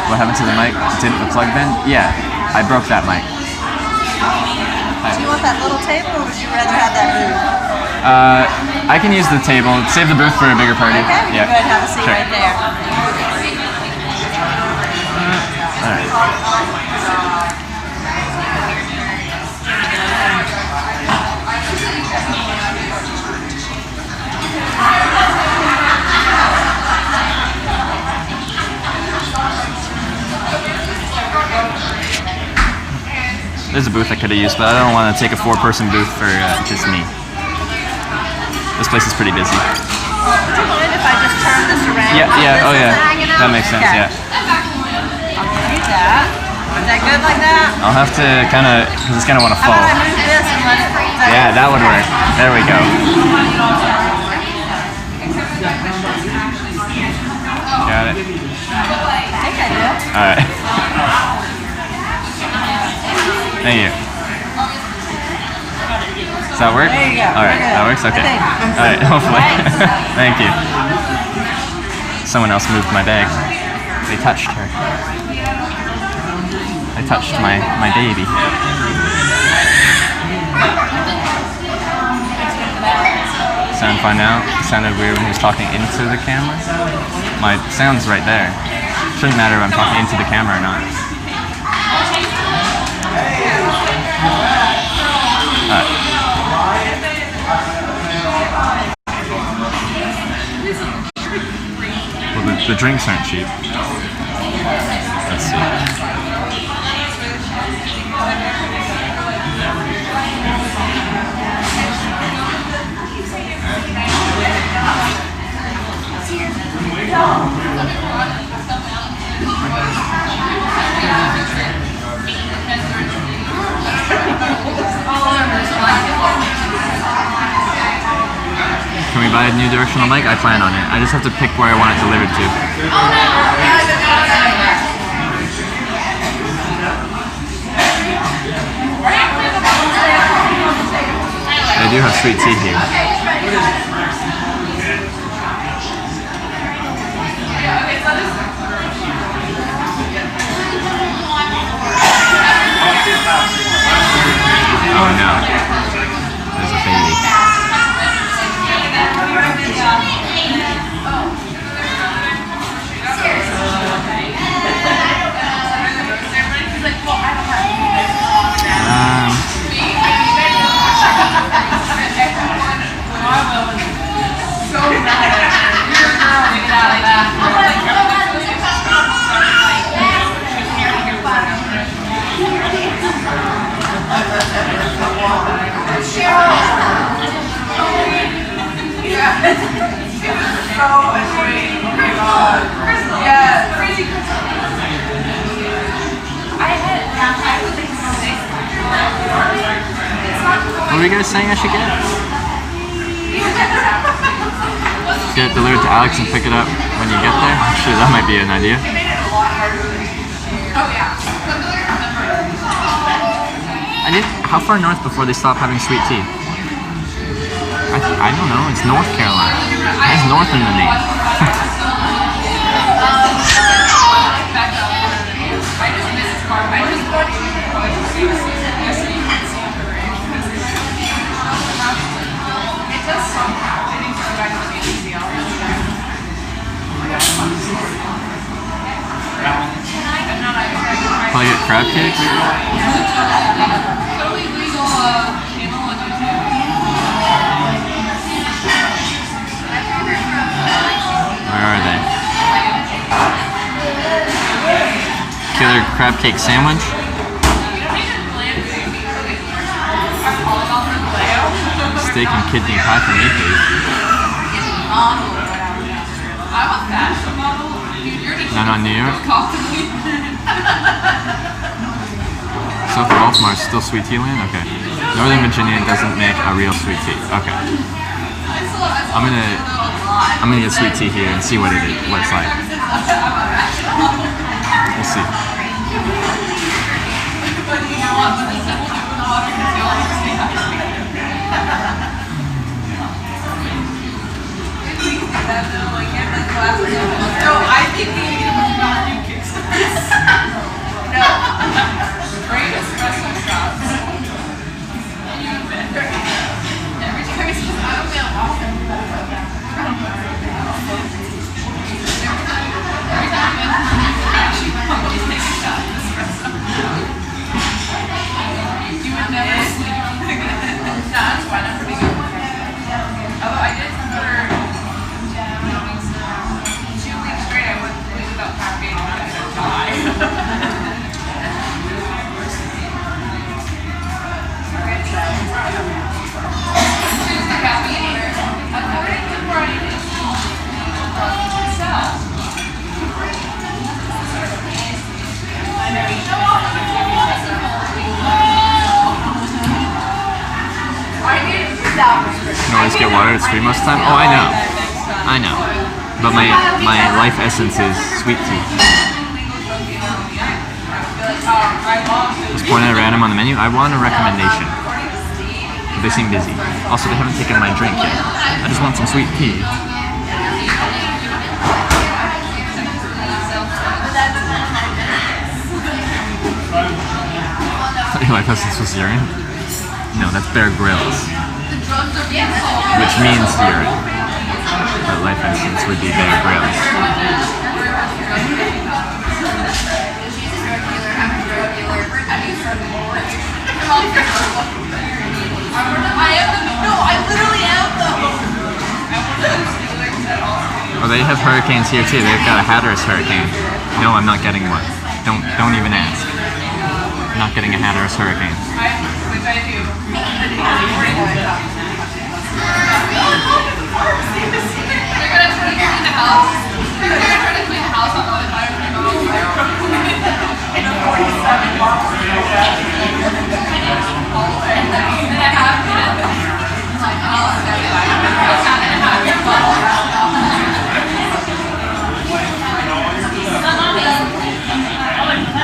What happened to the mic? Didn't the plug bend? Yeah, I broke that mic. Do you want that little table, or would you rather have that booth? I can use the table. Save the booth for a bigger party. Okay, we Yeah. can go ahead and have a seat Sure. right there. All right. There's a booth I could have used, but I don't want to take a 4-person booth for just me. This place is pretty busy. Do you mind if I just turn this around? Yeah, oh yeah. That makes sense, Okay. yeah. I'll do that. Is that good like that? I'll have to kind of, because it's going to want to How fall. about I move this and let it fall? Yeah, that would work. There we go. Got it. I think I do. All right. Thank you. Does that work? There you go. All right, We're good. that works? Okay. I think. All right, hopefully. Thanks. Thank you. Someone else moved my bag. They touched her. They touched my baby. sound fine now. It sounded weird when he was talking into the camera. My sound's right there. Shouldn't matter if I'm talking into the camera or not. Well, the drinks aren't cheap. Let's see. Can we buy a new directional mic? I plan on it. I just have to pick where I want it delivered to. They do have sweet tea here. Oh no. There's a baby. What were you guys saying I should get? Get it delivered to Alex and pick it up when you get there? Actually, that might be an idea. How far north before they stop having sweet tea? I don't know. It's North Carolina. It has North in the name. Probably get crab cakes. Where are they? Killer crab cake sandwich. Steak and kidney pie for me, please. Not on New York. South of Baltimore is still sweet tea land? Okay. Northern Virginia doesn't make a real sweet tea. Okay. I'm gonna get sweet tea here and see what it's like. We'll see. You always get water, it's free most of the time? Oh, I know. But my life essence is sweet tea. Just pointing at random on the menu. I want a recommendation. But they seem busy. Also, they haven't taken my drink yet. I just want some sweet tea. Your life essence was urine? No, that's Bear Grylls. which means urine. But life instance would be Bear Grylls. Oh, they have hurricanes here too. They've got a Hatteras hurricane. No, I'm not getting one. Don't even ask. I'm not getting a Hatteras hurricane.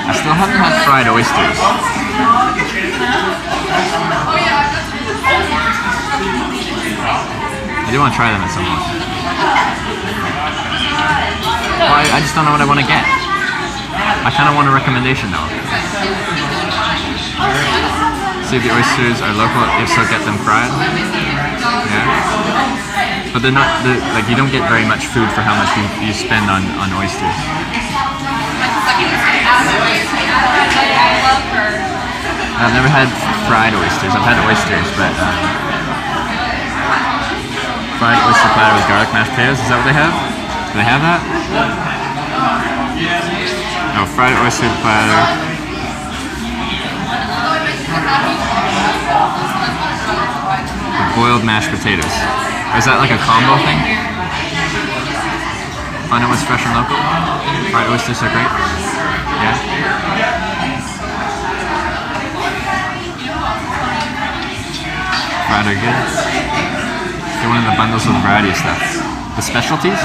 I still haven't had fried oysters. I do want to try them at some point. Well, I just don't know what I want to get. I kind of want a recommendation though. See if the oysters are local. If so, get them fried. Yeah. But they're not, like, you don't get very much food for how much you spend on oysters. I've never had fried oysters. I've had oysters, but fried oyster platter with garlic mashed potatoes. Is that what they have? Do they have that? No, fried oyster platter. With boiled mashed potatoes. Or is that like a combo thing? Find out what's fresh and local. Fried oysters are great. Yeah. Fried are good. Get one of the bundles with a variety of stuff. The specialties?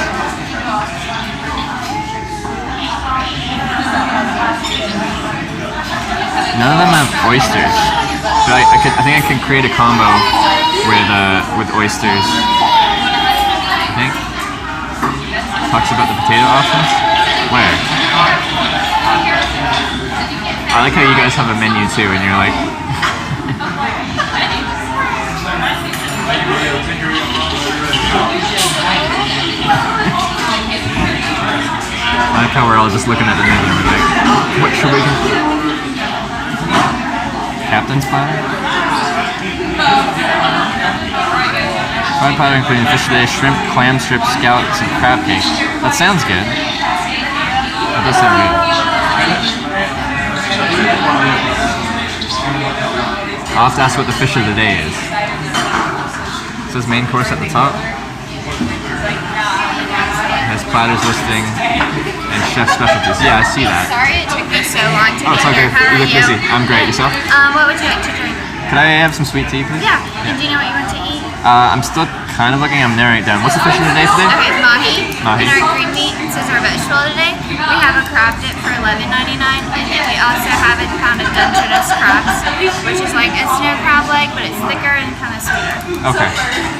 None of them have oysters. But I think I could create a combo with oysters. I think. Talks about the potato options. Where? I like how you guys have a menu too, and you're like. I like how we're all just looking at the menu and we're like, what should we do? Captain's platter? Fried platter including fish fillet, shrimp, clam strips, scallops, and crab cake. That sounds good. That does sound good. I'll have to ask what the fish of the day is. It says main course at the top. It has platters listing and chef specialties. Yeah, I see that. Sorry it took me so long to Oh, it's all get good. here. How You are look you? busy. I'm great. Yourself? What would you like to drink? Could I have some sweet tea, please? Yeah. And do you know what you want to eat? I'm still kind of looking. I'm narrowing it down. What's the fish of the day today? Okay, mahi. Mahi. And our green meat, and since our vegetable today, we have a crab dip for $11.99, and then we also have a pound of Dungeness crabs, which is like a snow crab leg, but it's thicker and kind of sweeter. Okay.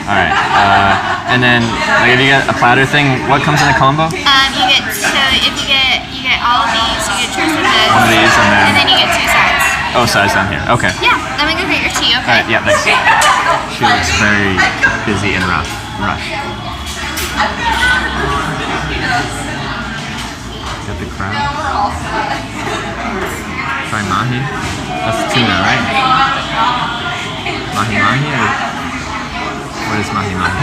All right. And then, like, if you get a platter thing, what comes in a combo? You get if you get all of these, you get two of those. One of these, and then you get two sides. Oh, size down here. Okay. Yeah. Let me go get your tea. Okay. All right. Yeah. Thanks. She looks very busy and rushed. Got the crab. Try mahi. That's tuna, right? Mahi mahi, or what is mahi mahi?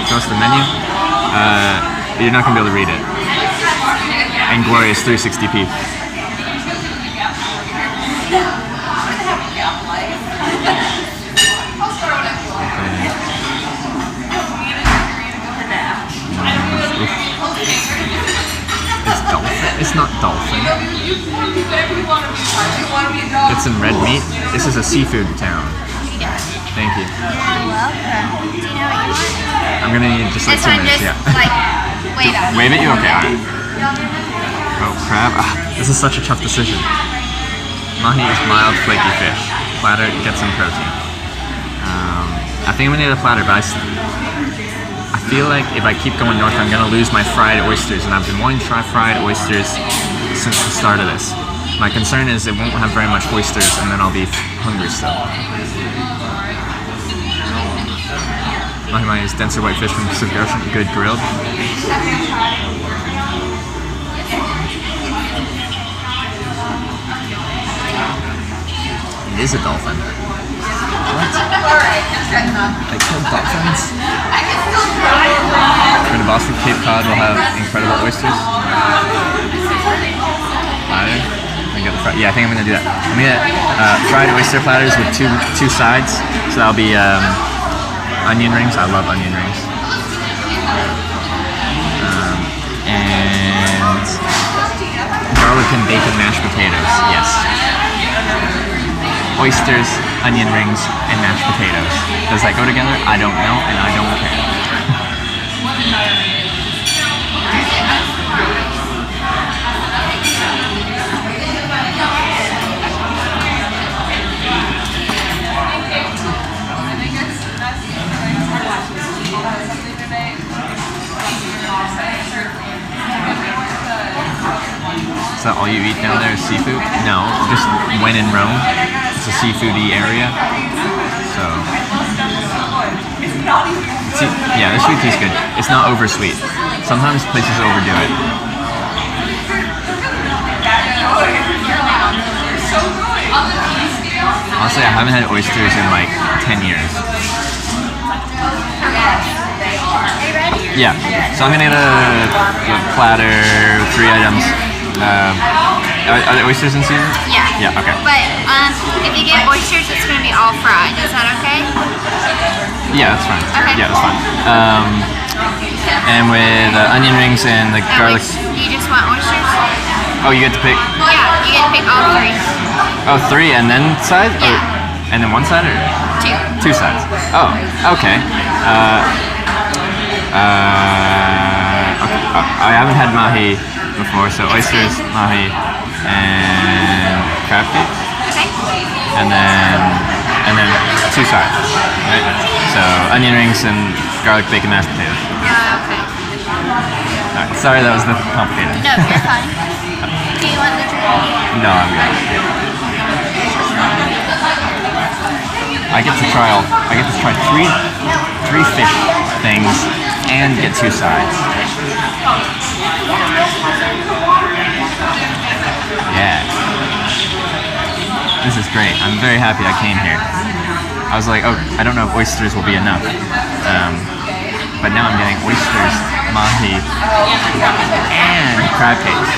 Show us the menu. You're not gonna be able to read it. And glorious 360p. It's dolphin. It's not dolphin. It's in red meat. This is a seafood town. Thank you. You're welcome. Do you know what you want? I'm gonna need just like This 2 one minutes. just, Yeah. like, wave at me. Wave at you? Okay. All right. Oh, crab. This is such a tough decision. Mahi is mild, flaky fish. Platter gets some protein. I think I'm gonna need a platter, but I feel like if I keep going north, I'm gonna lose my fried oysters, and I've been wanting to try fried oysters since the start of this. My concern is it won't have very much oysters, and then I'll be hungry still. Mahi-mahi is denser white fish from the Pacific Ocean, good grilled. It is a dolphin. What? I killed dolphins? We're in Boston. Cape Cod will have incredible oysters. Platter. Yeah, I think I'm gonna do that. I'm gonna get fried oyster platters with two sides. So that'll be onion rings. I love onion rings. And garlic and bacon mashed potatoes. Yes. Oysters, onion rings, and mashed potatoes. Does that go together? I don't know, and I don't care. Is that all you eat down there is seafood? No, just when in Rome. It's a seafoody area. So, yeah, the sweet tea's good. It's not over sweet. Sometimes places overdo it. Honestly, I haven't had oysters in like 10 years. Yeah, so I'm gonna get a platter, 3 items. Are the oysters in season? Yeah. Yeah, okay. But if you get oysters, it's going to be all fried. Is that okay? Yeah, that's fine. Okay. Yeah, that's fine. And with onion rings and the garlic. You just want oysters? Oh, you get to pick? Yeah, you get to pick all 3. Oh, 3 and then side? Yeah. Oh, and then one side or? 2. 2 sides. Oh, okay. I haven't had mahi before, so oysters, mahi, and crab cakes. Okay. And then 2 sides, right? So onion rings and garlic bacon mashed potatoes. Okay. Alright, sorry that was complicated. No, you're fine. Do you want the drink? No, I'm good. I get to try three fish things and get 2 sides. Yeah. This is great. I'm very happy I came here. I was like, oh, I don't know if oysters will be enough. But now I'm getting oysters, mahi, and crab cakes.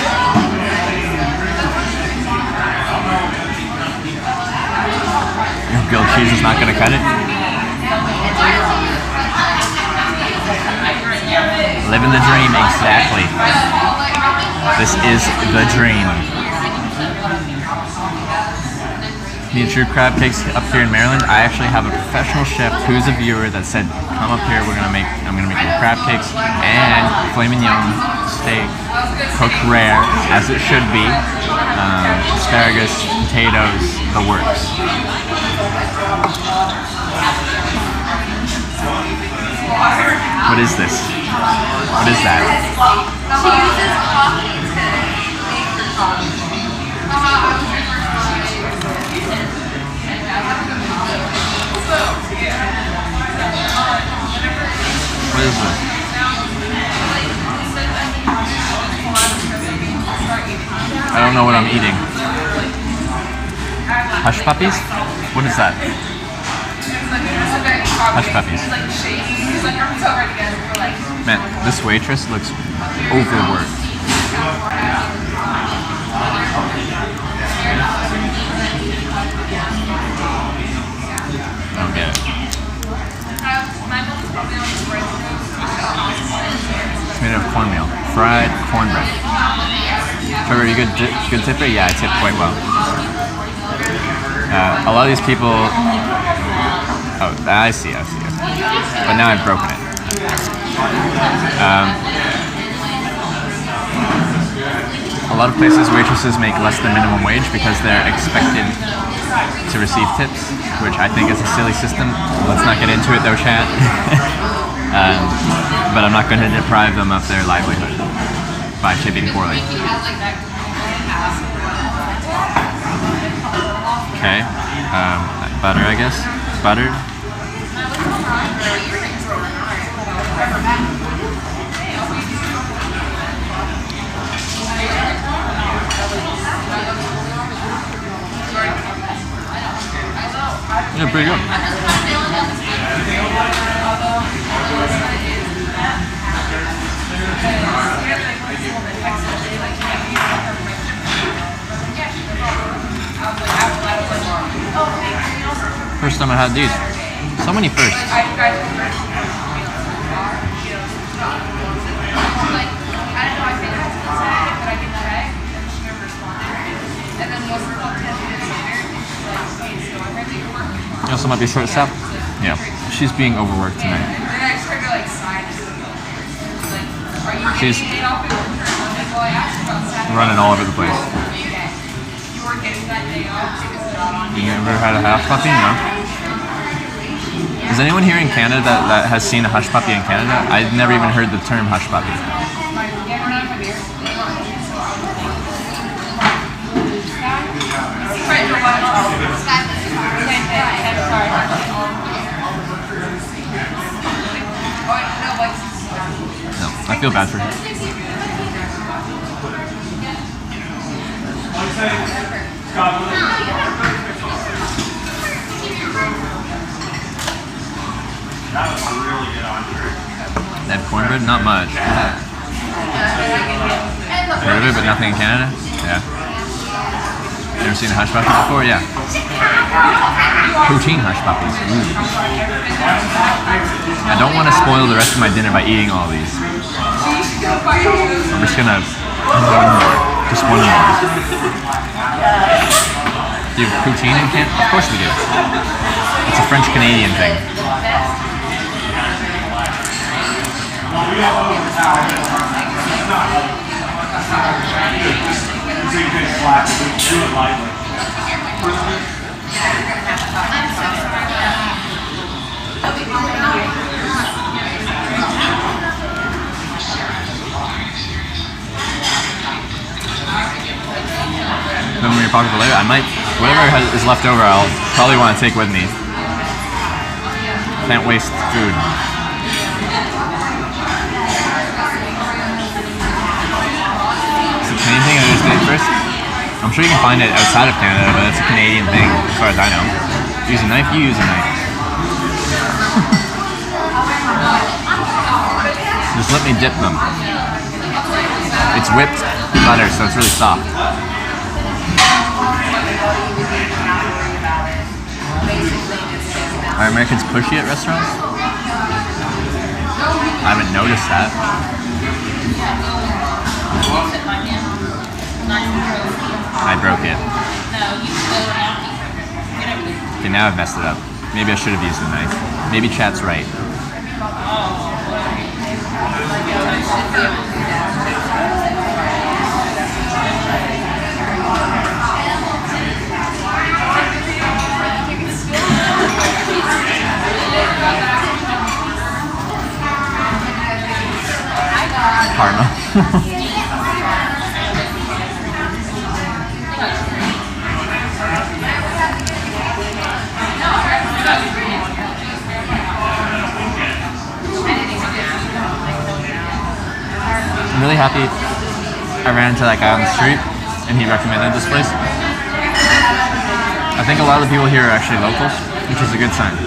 Your grilled cheese is not going to cut it? Living the dream, exactly. This is the dream. Need true crab cakes up here in Maryland. I actually have a professional chef who's a viewer that said, come up here, I'm gonna make you crab cakes and filet mignon, steak, cooked rare, as it should be, asparagus, potatoes, the works. What is this? What is that? She uses coffee to make her coffee. What is this? I don't know what I'm eating. Hush puppies? What is that? Hush puppies. Man, this waitress looks overworked. I don't get it. It's made out of cornmeal. Fried cornbread. Trevor, are you good tipper? Yeah, I tip quite well. A lot of these people... Oh, I see. But now I've broken it. A lot of places, waitresses make less than minimum wage because they're expected to receive tips, which I think is a silly system. Let's not get into it though, chat. But I'm not going to deprive them of their livelihood by tipping poorly. Okay. Butter, I guess. Buttered. Yeah, pretty good. First time I had these. So many firsts. You also might be short staffed. Yeah, she's being overworked tonight. She's running all over the place. You never had a hush puppy? No? Is anyone here in Canada that has seen a hush puppy in Canada? I've never even heard the term hush puppy. No, I feel bad for her. That cornbread? Not much. Heard of it, but nothing in Canada? Yeah. Never seen a hush puppy before? Yeah. Poutine hush puppies. Ooh. I don't want to spoil the rest of my dinner by eating all these. I'm just gonna one more. Just one more. Do you have poutine in Canada? Of course we do. It's a French-Canadian thing. Then when you're pocket for later, I might, whatever is left over, I'll probably want to take with me. Can't waste food. It's a Canadian thing I just did first. I'm sure you can find it outside of Canada, but it's a Canadian thing, as far as I know. Use a knife, you use a knife. Just let me dip them. It's whipped butter, so it's really soft. Are Americans pushy at restaurants? I haven't noticed that. I broke it. Okay, now I've messed it up. Maybe I should have used the knife. Maybe chat's right. Karma. I'm really happy I ran into that guy on the street and he recommended this place. I think a lot of the people here are actually locals, which is a good sign.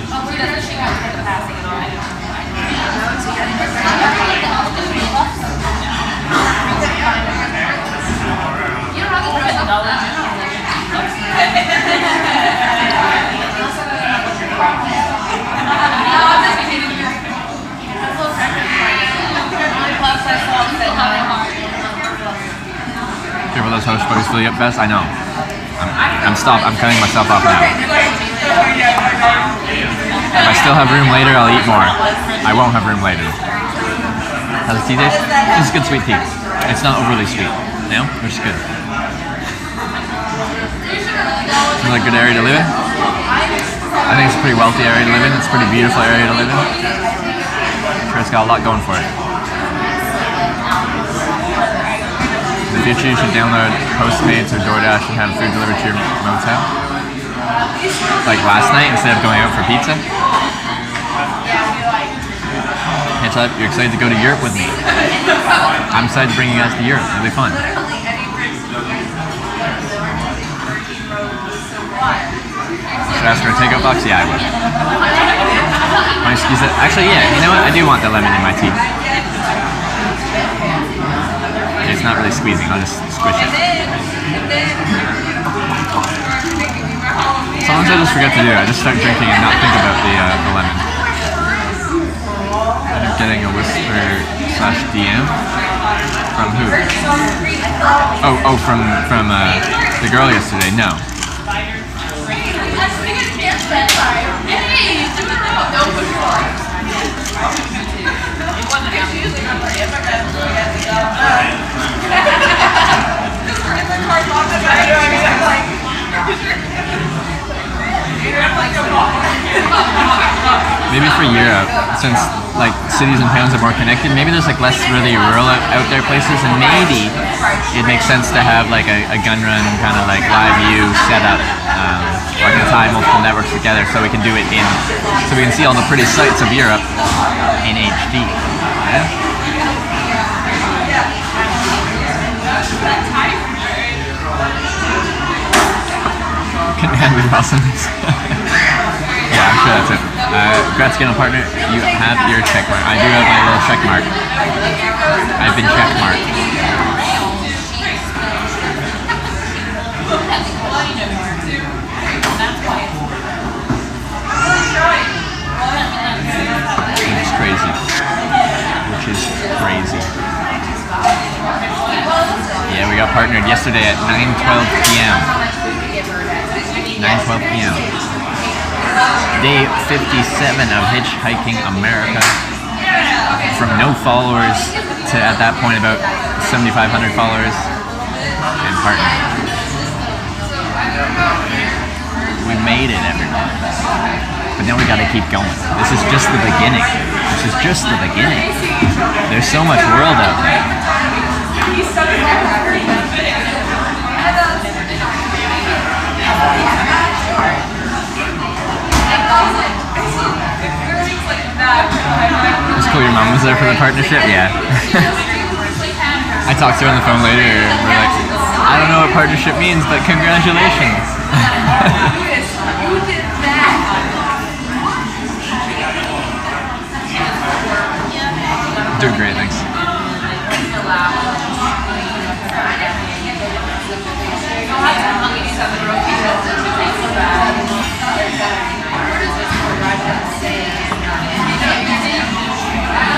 Careful, those host buddies fill you up fast. I know. I'm cutting myself off now. If I still have room later, I'll eat more. I won't have room later. How's the tea taste? It's good sweet tea. It's not overly sweet. You know? Which is good. Seems like a good area to live in. I think it's a pretty wealthy area to live in. It's a pretty beautiful area to live in. I'm sure it's got a lot going for it. In the future, you should download Postmates or DoorDash and have food delivered to your motel. like last night instead of going out for pizza. Hey, Todd, you're excited to go to Europe with me? I'm excited to bring you guys to Europe. It'll be fun. Should I ask for a takeout box? Yeah, I would. My excuse that. Actually, yeah. You know what? I do want the lemon in my tea. It's not really squeezing. I'll just squish it. Sometimes I just forget to do it. I just start drinking and not think about the lemon. I'm getting a whisper/DM from who? Oh, from the girl yesterday. No. Maybe for Europe, since like cities and towns are more connected, maybe there's like less really rural out there places, and maybe it makes sense to have like a gun run kind of like live view set up, where I can tie multiple networks together so we can do it so we can see all the pretty sights of Europe in HD. Yeah? Command with awesomeness. Yeah, I'm sure that's it. Congrats again on partner. You have your check mark. I do have my little check mark. I've been check marked. Which is crazy. Which is crazy. Yeah, we got partnered yesterday at 9:12 p.m. 9:12 p.m. Day 57 of Hitchhiking America. From no followers to at that point about 7,500 followers and partnered. We made it, everyone. But now we gotta keep going. This is just the beginning. This is just the beginning. There's so much world out there. It's cool your mom was there for the partnership? Yeah. I talked to her on the phone later and we're like, I don't know what partnership means, but congratulations. Doing great, thanks.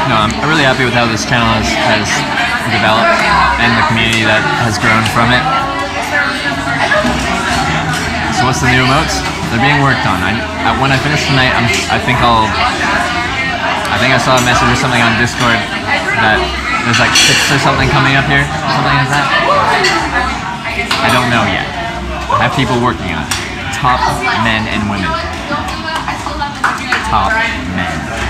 No, I'm really happy with how this channel has developed and the community that has grown from it. So what's the new emotes? They're being worked on. When I finish tonight, I think I saw a message or something on Discord that there's like 6 or something coming up here, something like that. I don't know yet. I have people working on it. Top men and women. Top men and women.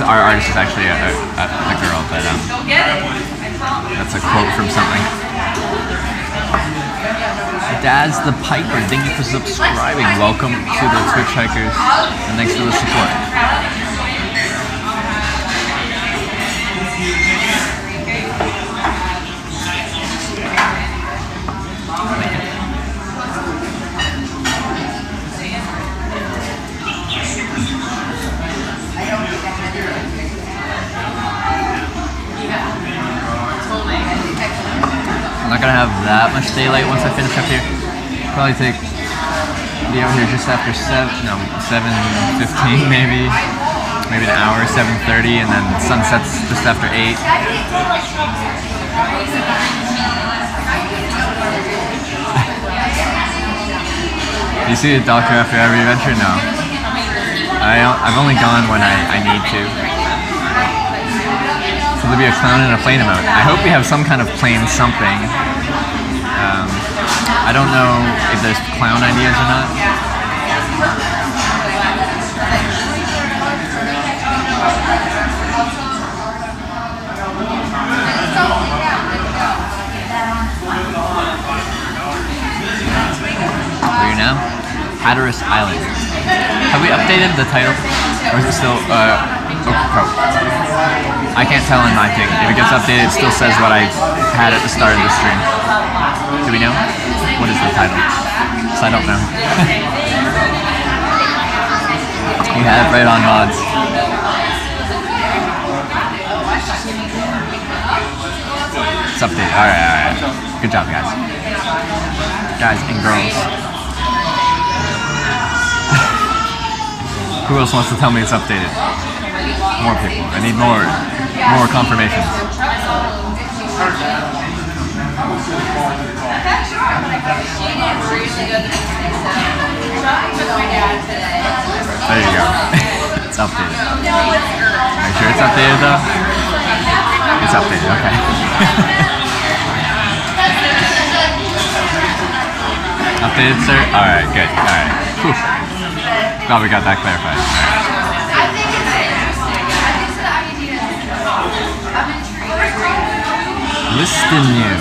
Our artist is actually a girl, but that's a quote from something. Dad's the Piper, thank you for subscribing. Welcome to the Twitch Hikers, and thanks for the support. I'm not gonna have that much daylight once I finish up here. Probably be out here just after 7:15 maybe an hour, 7:30, and then sunsets just after 8. Do you see the doctor after every adventure? No. I've only gone when I need to. So there'll be a clown and a plane emote. I hope we have some kind of plane something. I don't know if there's clown ideas or not. updated the title? Or is it still Ocracoke? I can't tell in my thing. If it gets updated, it still says what I had at the start of the stream. Do we know? What is the title? Because I don't know. You have it right on mods. It's updated. Alright. Good job, guys. Guys and girls. Who else wants to tell me it's updated? More people. I need more confirmations. There you go. It's updated. Are you sure it's updated though? It's updated, okay. Updated, sir? Alright, good. Alright. Glad we got that clarified. Listen new.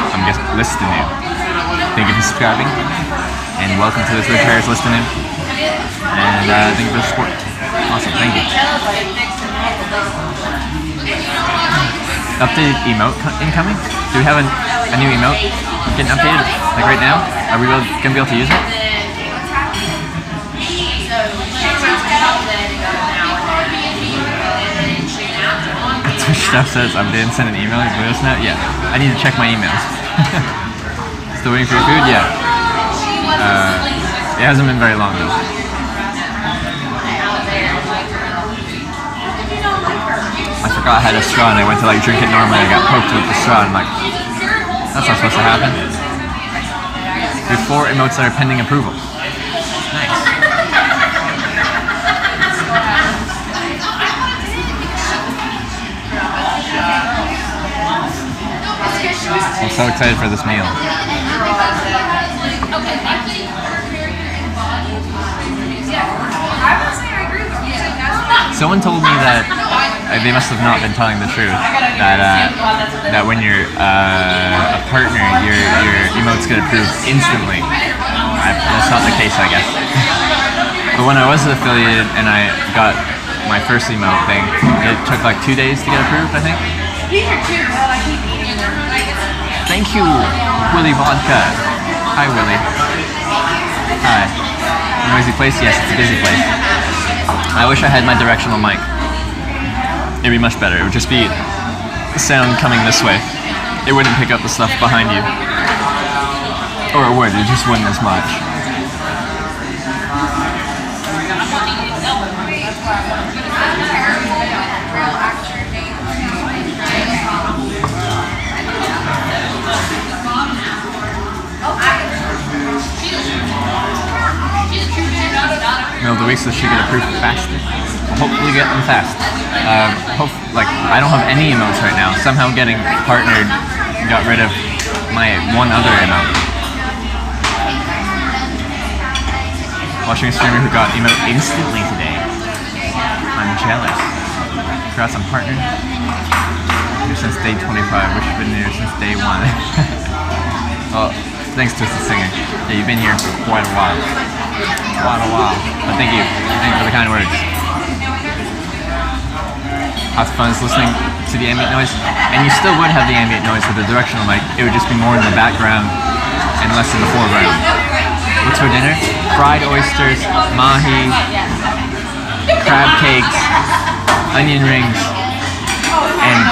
I'm guessing listen new. Thank you for subscribing. And welcome to this Repairs Listen new. And thank you for the support. Awesome, thank you. Updated emote incoming? Do we have a new emote getting updated? Like right now? Are we going to be able to use it? Twitch stuff says I didn't send an email. You notice now? Yeah. I need to check my emails. Still waiting for your food? Yeah. It hasn't been very long though. I forgot I had a straw and I went to like drink it normally. I got poked with the straw and I'm like, that's not supposed to happen. We have 4 emotes that are pending approval. Nice. I'm so excited for this meal. Someone told me that they must have not been telling the truth. That when you're a partner, your emotes get approved instantly. That's not the case, I guess. But when I was affiliated and I got my first emote thing, it took like 2 days to get approved, I think. Thank you, Willie Vodka. Hi, Willie. Hi. Noisy place? Yes, it's a busy place. I wish I had my directional mic. It'd be much better. It would just be the sound coming this way. It wouldn't pick up the stuff behind you. Or it would, it just wouldn't as much. No, the weeks that should get approved faster. Hopefully get them fast. I don't have any emotes right now. Somehow getting partnered got rid of my one other emote. Watching a streamer who got emote instantly today. I'm jealous. Congrats on partnered. Here since day 25. Wish you've been here since day 1. Well, thanks to the singer. Yeah, you've been here for quite a while. But thank you. Thank you for the kind words. Lots of fun listening to the ambient noise. And you still would have the ambient noise with the directional mic. It would just be more in the background and less in the foreground. What's for dinner? Fried oysters, mahi, crab cakes, onion rings, and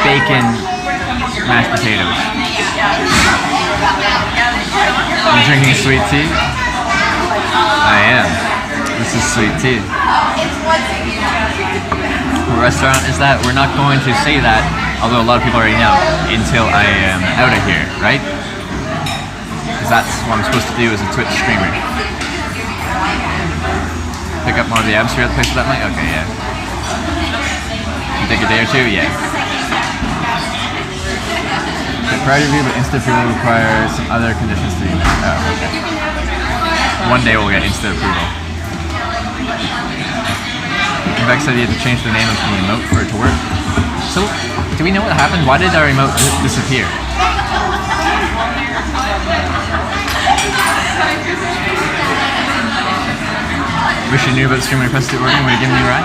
bacon mashed potatoes. I'm drinking sweet tea. I am. This is sweet tea. What restaurant is that? We're not going to say that, although a lot of people already know, until I am out of here, right? Because that's what I'm supposed to do as a Twitch streamer. Pick up more of the abs here at the place with that mic? Okay, yeah. Take a day or two? Yeah. Priority review, but instant approval requires some other conditions to be met. Oh, okay. One day we'll get instant approval. Vex said he had to change the name of the emote for it to work. So, do we know what happened? Why did our emote disappear? Wish you knew about streaming requests to Oregon. Would you give me a ride?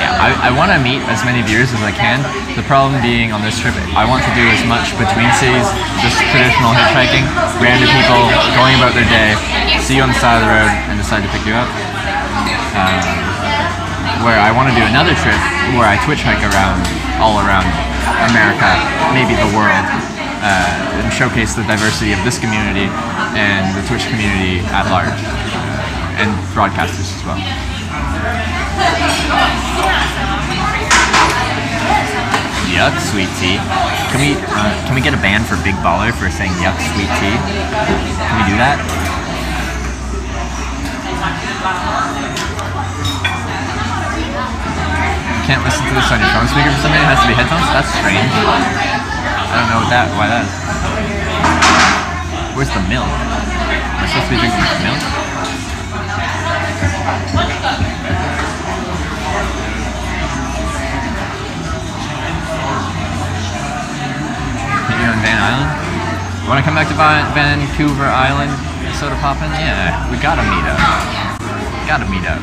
Yeah, I want to meet as many viewers as I can. The problem being on this trip, I want to do as much between cities, just traditional hitchhiking, random people going about their day, see you on the side of the road, and decide to pick you up. Where I want to do another trip where I Twitch hike all around America, maybe the world, and showcase the diversity of this community and the Twitch community at large, and broadcasters as well. Yuck, sweet tea. Can we get a ban for Big Baller for saying yuck, sweet tea? Can we do that? You can't listen to this on your phone speaker for some reason. It has to be headphones? That's strange. I don't know why that is. Where's the milk? Am I supposed to be drinking milk? You're on Van Island? Want to come back to Vancouver Island, soda poppin'? Yeah, we gotta meet up. Gotta meet up.